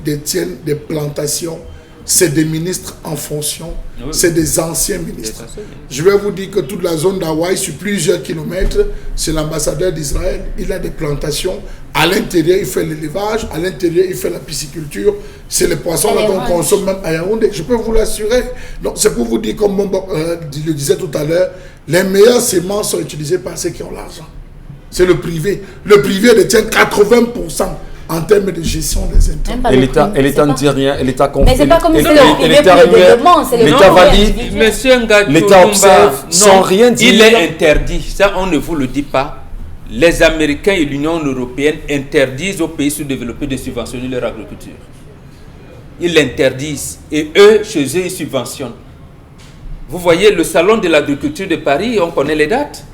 Speaker 3: des plantations, c'est des ministres en fonction, c'est des anciens ministres. Je vais vous dire que toute la zone d'Hawaï, sur plusieurs kilomètres, c'est l'ambassadeur d'Israël. Il a des plantations. À l'intérieur, il fait l'élevage. À l'intérieur, il fait la pisciculture. C'est les poissons là qu'on consomme même à Yaoundé. Je peux vous l'assurer. Donc, c'est pour vous dire, comme le disait tout à l'heure, les meilleures semences sont utilisées par ceux qui ont l'argent. C'est le privé. Le privé détient 80% en termes de gestion des intrants.
Speaker 1: Et l'État ne dit rien, et l'État confie.
Speaker 4: Mais c'est pas comme si l'État
Speaker 2: valide,
Speaker 1: l'État observe sans rien dire.
Speaker 2: Il est interdit, ça on ne vous le dit pas. Les Américains et l'Union européenne interdisent aux pays sous-développés de subventionner leur agriculture. Ils l'interdisent et eux, chez eux, ils subventionnent. Vous voyez, le salon de l'agriculture de Paris, on connaît les dates.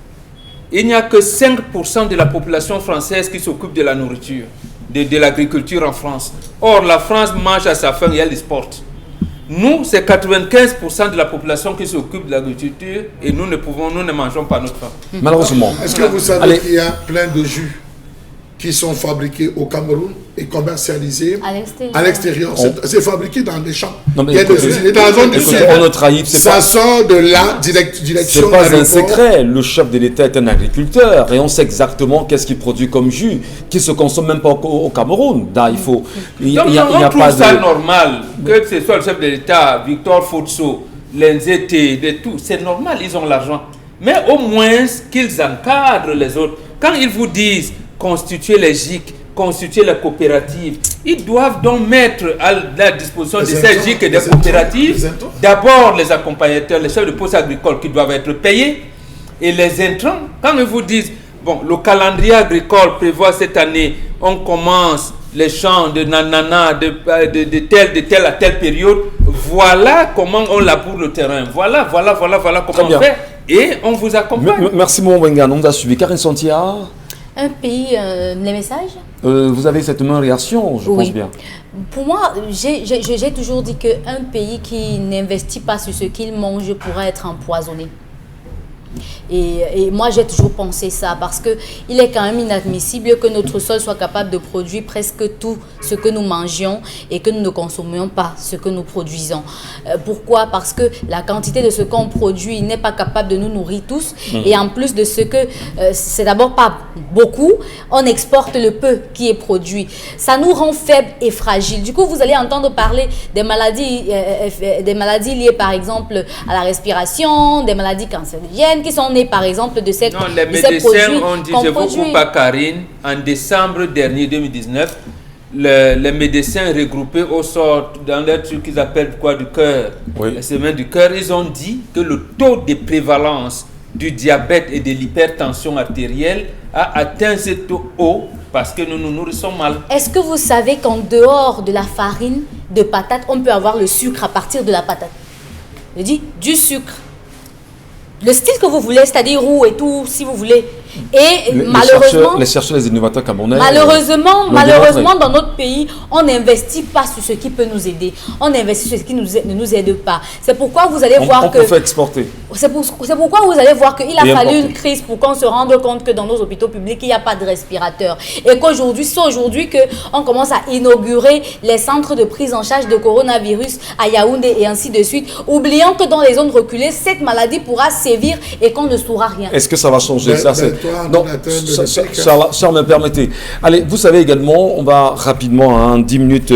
Speaker 2: Il n'y a que 5% de la population française qui s'occupe de la nourriture, de l'agriculture en France. Or, la France mange à sa faim et elle exporte. Nous, c'est 95% de la population qui s'occupe de l'agriculture et nous ne mangeons pas notre faim.
Speaker 1: Malheureusement.
Speaker 3: Est-ce que vous savez qu'il y a plein de jus qui sont fabriqués au Cameroun et commercialisés à l'extérieur? C'est fabriqué dans les champs.
Speaker 1: Non, mais
Speaker 3: il y a des usines dans la zone du sud. Ça sort de la direction.
Speaker 1: C'est pas un secret. Le chef de l'État est un agriculteur et on sait exactement qu'est-ce qu'il produit comme jus, qui se consomme même pas au Cameroun. Là, il faut.
Speaker 2: On trouve ça normal que ce soit le chef de l'État, Victor Fotso, l'NZT, de tout. C'est normal, ils ont l'argent. Mais au moins qu'ils encadrent les autres. Quand ils vous disent constituer les GIC, constituer la coopérative, ils doivent donc mettre à la disposition de ces GIC et des coopératives d'abord les accompagnateurs, les chefs de poste agricole qui doivent être payés et les intrants. Quand ils vous disent, bon, le calendrier agricole prévoit cette année, on commence les champs de nanana de telle à telle période, voilà comment on laboure le terrain, voilà comment on fait et on vous accompagne.
Speaker 1: Merci mon Wengan, on vous a suivi. Karine Santia.
Speaker 4: Un pays, les messages
Speaker 1: vous avez cette même réaction, je pense bien.
Speaker 4: Pour moi, j'ai toujours dit qu'un pays qui n'investit pas sur ce qu'il mange pourrait être empoisonné. Et moi, j'ai toujours pensé ça parce qu'il est quand même inadmissible que notre sol soit capable de produire presque tout ce que nous mangions et que nous ne consommions pas ce que nous produisons. Pourquoi? Parce que la quantité de ce qu'on produit n'est pas capable de nous nourrir tous. Et en plus de ce que c'est d'abord pas beaucoup, on exporte le peu qui est produit. Ça nous rend faibles et fragiles. Du coup, vous allez entendre parler des maladies liées par exemple à la respiration, des maladies cancérigènes qui sont nées par exemple de ces produits.
Speaker 2: Non, les médecins ont dit, je vous coupe à Karine, en décembre dernier 2019, les médecins regroupés au sort dans les trucs qu'ils appellent quoi, du cœur, la semaine du cœur, ils ont dit que le taux de prévalence du diabète et de l'hypertension artérielle a atteint ce taux haut parce que nous nous nourrissons mal.
Speaker 4: Est-ce que vous savez qu'en dehors de la farine de patate, on peut avoir le sucre à partir de la patate? Je dis du sucre. Le style que vous voulez, c'est-à-dire roux et tout, si vous voulez. Et malheureusement,
Speaker 1: les chercheurs, les innovateurs camerounais.
Speaker 4: Malheureusement, dans notre pays, on n'investit pas sur ce qui peut nous aider. On investit sur ce qui ne nous aide pas. C'est pourquoi vous allez voir que.
Speaker 1: On peut exporter.
Speaker 4: C'est pourquoi vous allez voir qu'il a fallu une crise pour qu'on se rende compte que dans nos hôpitaux publics, il n'y a pas de respirateur. Et qu'aujourd'hui, c'est aujourd'hui qu'on commence à inaugurer les centres de prise en charge de coronavirus à Yaoundé et ainsi de suite, oubliant que dans les zones reculées, cette maladie pourra sévir et qu'on ne saura rien.
Speaker 1: Est-ce que ça va changer? Donc, ça me permettez. Allez, vous savez également, on va rapidement, en 10 minutes,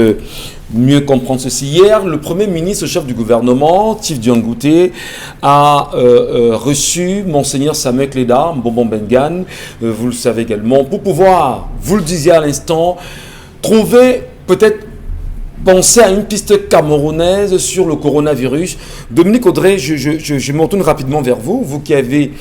Speaker 1: mieux comprendre ceci. Hier, le Premier ministre, chef du gouvernement, Tif Diangouté, a reçu Monseigneur Samuel Kleda, Mbombo Bengan, vous le savez également, pour pouvoir, vous le disiez à l'instant, trouver peut-être penser à une piste camerounaise sur le coronavirus. Dominique Audrey, je me retourne rapidement vers vous, vous qui avez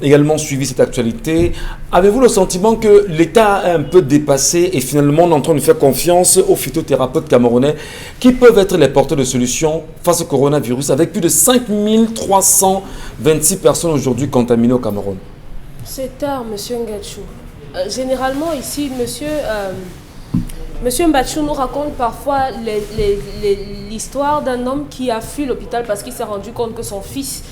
Speaker 1: également suivi cette actualité. Avez-vous le sentiment que l'État a un peu dépassé et finalement on est en train de faire confiance aux phytothérapeutes camerounais qui peuvent être les porteurs de solutions face au coronavirus avec plus de 5326 personnes aujourd'hui contaminées au Cameroun?
Speaker 5: C'est tard, monsieur Ngachou. Généralement ici, Monsieur Mbachou nous raconte parfois l'histoire d'un homme qui a fui l'hôpital parce qu'il s'est rendu compte que son fils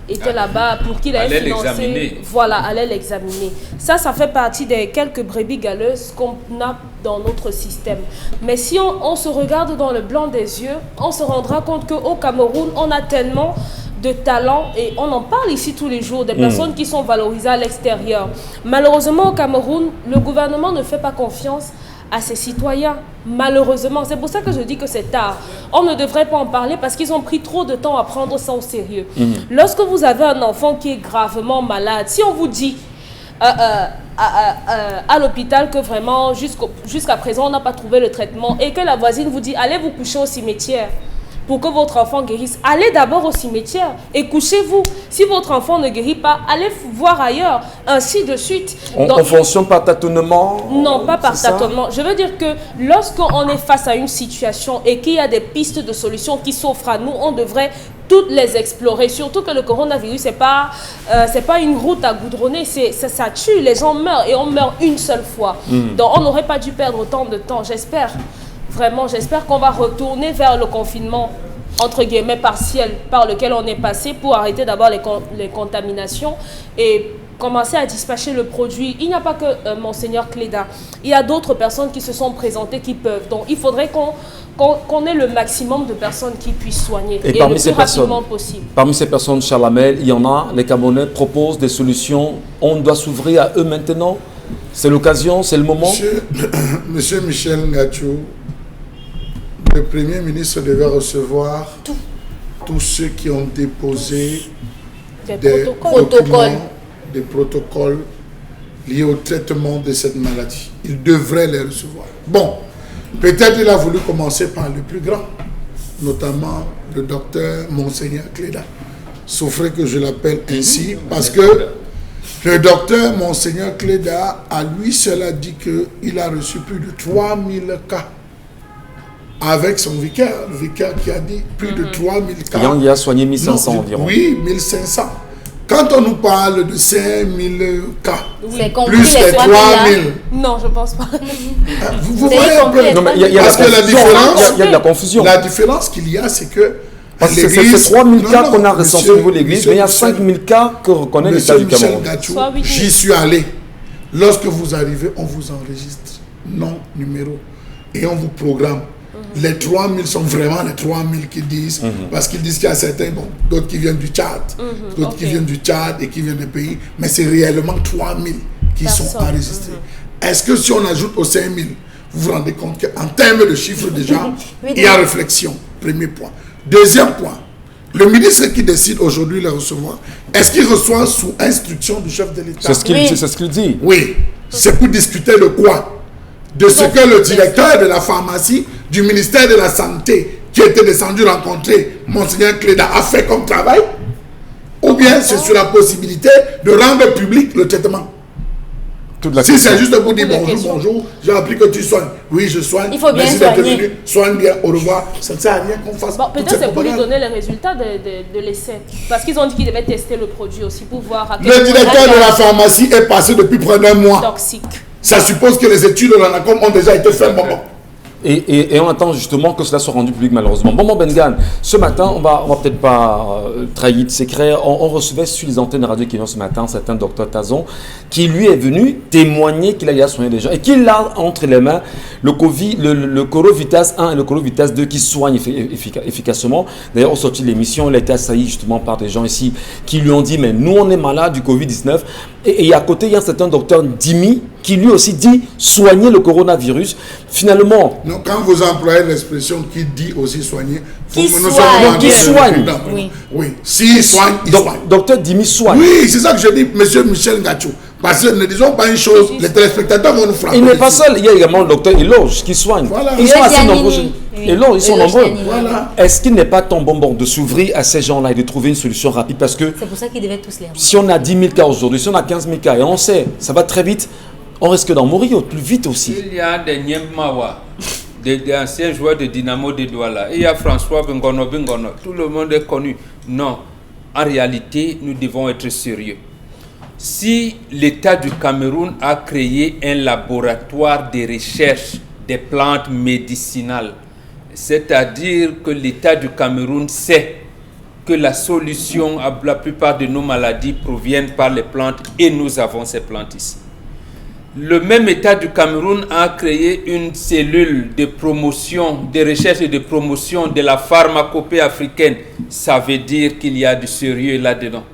Speaker 5: était là-bas pour qu'il allait financer. Voilà, allait l'examiner. Ça fait partie des quelques brebis galeuses qu'on a dans notre système. Mais si on se regarde dans le blanc des yeux, on se rendra compte qu'au Cameroun, on a tellement de talents et on en parle ici tous les jours, des personnes qui sont valorisées à l'extérieur. Malheureusement, au Cameroun, le gouvernement ne fait pas confiance à ses citoyens, malheureusement. C'est pour ça que je dis que c'est tard. On ne devrait pas en parler parce qu'ils ont pris trop de temps à prendre ça au sérieux. Lorsque vous avez un enfant qui est gravement malade, si on vous dit à l'hôpital que vraiment jusqu'à présent on n'a pas trouvé le traitement et que la voisine vous dit allez vous coucher au cimetière pour que votre enfant guérisse, allez d'abord au cimetière et couchez-vous. Si votre enfant ne guérit pas, allez voir ailleurs, ainsi de suite.
Speaker 1: On fonctionne par tâtonnement?
Speaker 5: Non, pas par tâtonnement. Je veux dire que lorsqu'on est face à une situation et qu'il y a des pistes de solutions qui s'offrent à nous, on devrait toutes les explorer. Surtout que le coronavirus, c'est pas une route à goudronner, ça tue, les gens meurent et on meurt une seule fois. Donc on n'aurait pas dû perdre autant de temps, j'espère. Vraiment, j'espère qu'on va retourner vers le confinement entre guillemets partiel par lequel on est passé pour arrêter d'abord les contaminations et commencer à dispatcher le produit. Il n'y a pas que Monseigneur Cléda. Il y a d'autres personnes qui se sont présentées qui peuvent. Donc il faudrait qu'on ait le maximum de personnes qui puissent soigner et
Speaker 1: parmi
Speaker 5: le
Speaker 1: ces
Speaker 5: plus rapidement possible.
Speaker 1: Parmi ces personnes, Charles Hamel, il y en a, les Camerounais proposent des solutions. On doit s'ouvrir à eux maintenant. C'est l'occasion, c'est le moment.
Speaker 3: Monsieur Michel Ngacho, le Premier ministre devait recevoir tous ceux qui ont déposé des protocoles liés au traitement de cette maladie. Il devrait les recevoir. Bon, peut-être il a voulu commencer par le plus grand, notamment le docteur Monseigneur Cléda. Souffrez que je l'appelle ainsi, parce que le docteur Monseigneur Cléda, à lui seul, a dit qu'il a reçu plus de 3000 cas. Avec son vicaire, le vicaire qui a dit plus de 3000 cas.
Speaker 1: Il a soigné 1500 environ.
Speaker 3: Oui, 1500. Quand on nous parle de 5000 cas,
Speaker 4: plus
Speaker 3: les 3000.
Speaker 5: Non, je ne pense pas.
Speaker 3: Vous voyez un peu.
Speaker 1: Non, mais il y a de la confusion.
Speaker 3: La différence qu'il y a, c'est que
Speaker 1: parce que c'est 3000 cas qu'on a recensés au niveau de l'église, mais il y a 5000 cas que reconnaît l'État du Cameroun.
Speaker 3: J'y suis allé. Lorsque vous arrivez, on vous enregistre nom, numéro, et on vous programme. Les 3000 sont vraiment les 3000 qui disent, parce qu'ils disent qu'il y a certains, d'autres qui viennent du Tchad, d'autres qui viennent du Tchad et qui viennent des pays, mais c'est réellement 3000 qui sont enregistrés. Est-ce que si on ajoute aux 5000, vous vous rendez compte qu'en termes de chiffres déjà, il y a réflexion, premier point. Deuxième point, le ministre qui décide aujourd'hui de les recevoir, est-ce qu'il reçoit sous instruction du chef de l'État?
Speaker 1: C'est ce qu'il dit.
Speaker 3: Oui, c'est pour discuter de quoi? De ce que le directeur de la pharmacie du ministère de la Santé, qui était descendu rencontrer Monseigneur Cléda, a fait comme travail, ou bien c'est sur la possibilité de rendre public le traitement. Si c'est juste pour dire bonjour, j'ai appris que tu soignes. Oui, je soigne.
Speaker 4: Il faut bien soigner.
Speaker 3: Soigne bien, au revoir. Ça ne sert à rien qu'on fasse.
Speaker 5: Bon, peut-être c'est pour lui donner les résultats de l'essai. Parce qu'ils ont dit qu'ils devaient tester le produit aussi pour voir à quel
Speaker 3: Le directeur de la pharmacie est passé depuis près d'un mois.
Speaker 5: Toxique.
Speaker 3: Ça suppose que les études de l'ANACOM ont déjà été faites.
Speaker 1: Et on attend justement que cela soit rendu public malheureusement. Bon, Bengan, ce matin, on va peut-être pas trahir de secret. On recevait sur les antennes de Radio Kévion ce matin un certain docteur Tazon qui lui est venu témoigner qu'il a soigné des gens et qu'il a entre les mains le Corovitas 1 et le Corovitas 2 qui soignent efficacement. D'ailleurs, au sorti de l'émission, il a été assailli justement par des gens ici qui lui ont dit mais nous on est malade du Covid-19 et à côté il y a un certain docteur Dimi qui lui aussi dit soigner le coronavirus. Finalement,
Speaker 3: non, quand vous employez l'expression qui dit aussi soigner,
Speaker 4: qui soigne.
Speaker 3: Oui, s'il soigne, il soigne.
Speaker 1: Docteur Dimi soigne.
Speaker 3: Oui, c'est ça que je dis, monsieur Michel Ngacho. Parce que ne disons pas une chose, les téléspectateurs vont nous frapper.
Speaker 1: Il n'est pas seul, il y a également le docteur Eloge qui soigne.
Speaker 3: Voilà.
Speaker 1: Ils sont assez nombreux. Eloge, ils sont nombreux.
Speaker 3: Voilà.
Speaker 1: Est-ce qu'il n'est pas ton bonbon de s'ouvrir à ces gens-là et de trouver une solution rapide? Parce que
Speaker 4: c'est pour ça qu'ils devaient tous les remettre.
Speaker 1: Si on a 10 000 cas aujourd'hui, si on a 15 000 cas et on sait, ça va très vite, on risque d'en mourir plus vite aussi.
Speaker 2: Il y a des Nyemawa, des anciens joueurs de Dynamo de Douala. Il y a François Bengono. Tout le monde est connu. Non, en réalité, nous devons être sérieux. Si l'État du Cameroun a créé un laboratoire de recherche des plantes médicinales, c'est-à-dire que l'État du Cameroun sait que la solution à la plupart de nos maladies proviennent par les plantes et nous avons ces plantes ici. Le même État du Cameroun a créé une cellule de promotion, de recherche et de promotion de la pharmacopée africaine. Ça veut dire qu'il y a du sérieux là-dedans.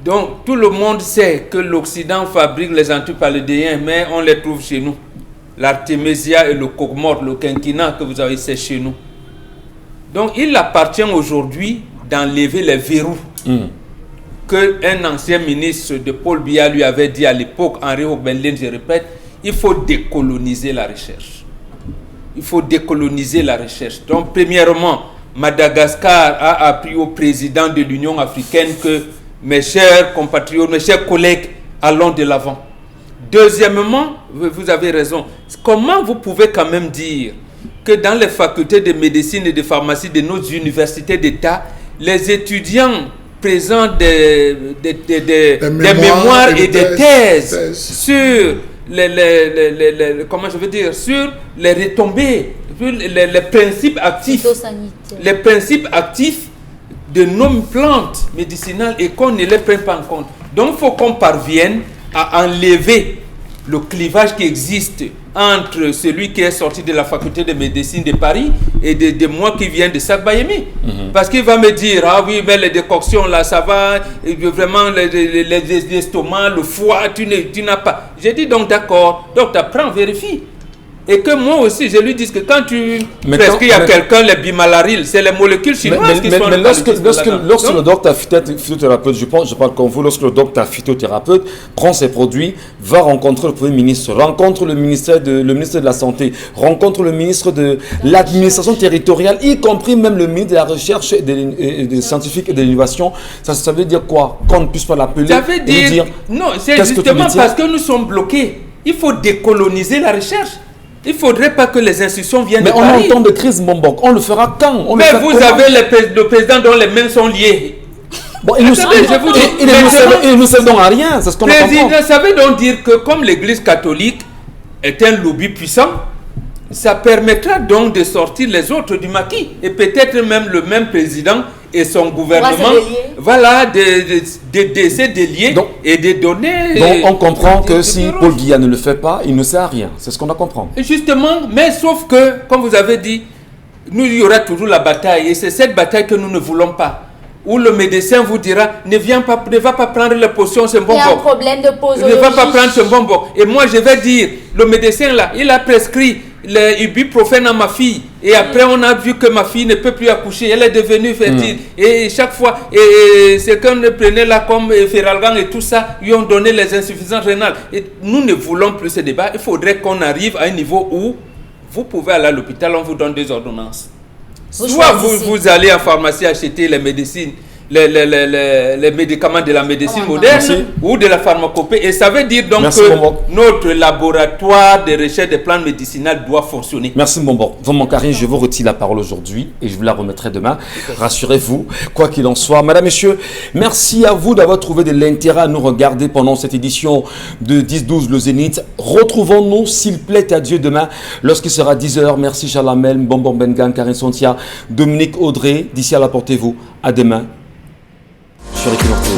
Speaker 2: Donc, tout le monde sait que l'Occident fabrique les antipaludéens, mais on les trouve chez nous. L'artémisia et le coque-morte, le quinquina que vous avez, c'est chez nous. Donc, il appartient aujourd'hui d'enlever les verrous qu'un ancien ministre de Paul Biya lui avait dit à l'époque, Henri Hobbenlin, je répète, il faut décoloniser la recherche. Il faut décoloniser la recherche. Donc, premièrement, Madagascar a appris au président de l'Union africaine que mes chers compatriotes, mes chers collègues, allons de l'avant. Deuxièmement, vous avez raison. Comment vous pouvez quand même dire que dans les facultés de médecine et de pharmacie de nos universités d'État, les étudiants présentent des mémoires et des thèses sur comment je veux dire, sur les retombées, sur les principes actifs, les principes actifs de nos plantes médicinales et qu'on ne les prenne pas en compte. Donc il faut qu'on parvienne à enlever le clivage qui existe entre celui qui est sorti de la faculté de médecine de Paris et de moi qui viens de Sakbayemi. Parce qu'il va me dire, ah oui, mais les décoctions là, ça va, et vraiment les estomacs, le foie, tu n'as pas. J'ai dit donc d'accord, donc tu apprends, vérifie. Et que moi aussi, je lui dis que quand tu prescris à quelqu'un les bimalaril, c'est les molécules chinoises qui sont...
Speaker 1: Mais lorsque le docteur phytothérapeute, je parle comme vous, lorsque le docteur phytothérapeute prend ses produits, va rencontrer le Premier ministre, rencontre le ministre de la Santé, rencontre le ministre de l'administration territoriale, y compris même le ministre de la Recherche et des scientifiques et de l'innovation, ça veut dire quoi? Qu'on ne puisse pas l'appeler?
Speaker 2: Ça veut dire... Non, c'est justement parce que nous sommes bloqués. Il faut décoloniser la recherche. Il ne faudrait pas que les institutions viennent de Paris.
Speaker 1: Mais on entend de crise Mombok. On le fera quand?
Speaker 2: Mais vous avez le président dont les mains sont liées.
Speaker 1: Bon, il ne nous sert donc à rien. C'est ce qu'on a compris.
Speaker 2: Ça veut donc dire que comme l'Église catholique est un lobby puissant, ça permettra donc de sortir les autres du maquis. Et peut-être même le même président et son gouvernement, voilà, d'essayer de lier et de donner...
Speaker 1: Donc on comprend que si Paul Biya ne le fait pas, il ne sert à rien. C'est ce qu'on a compris.
Speaker 2: Justement, mais sauf que, comme vous avez dit, il y aura toujours la bataille. Et c'est cette bataille que nous ne voulons pas. Où le médecin vous dira, ne va pas prendre la potion, c'est un bon
Speaker 4: Il y a un problème de posologie.
Speaker 2: Ne va pas prendre ce bonbon. Et moi, je vais dire, le médecin là, il a prescrit le ibuprofène à ma fille. Et après, on a vu que ma fille ne peut plus accoucher. Elle est devenue fertile. Et chaque fois, c'est qu'on prenait là comme Feralgan et tout ça, lui ont donné les insuffisances rénales. Et nous ne voulons plus ce débat. Il faudrait qu'on arrive à un niveau où vous pouvez aller à l'hôpital, on vous donne des ordonnances. Soit vous allez en pharmacie acheter les médecines, les médicaments de la médecine moderne ou de la pharmacopée. Et ça veut dire donc que notre laboratoire de recherche des plantes médicinales doit fonctionner.
Speaker 1: Merci Mbombo. Vraiment Karine, je vous retire la parole aujourd'hui et je vous la remettrai demain. Rassurez-vous, quoi qu'il en soit. Madame, Messieurs, merci à vous d'avoir trouvé de l'intérêt à nous regarder pendant cette édition de 10-12 le Zénith. Retrouvons-nous, s'il plaît à Dieu, demain lorsqu'il sera 10h. Merci Chalamel, Mbombo Bengan, Karine Sontia, Dominique Audrey. D'ici là, portez-vous. À demain sur Equinox.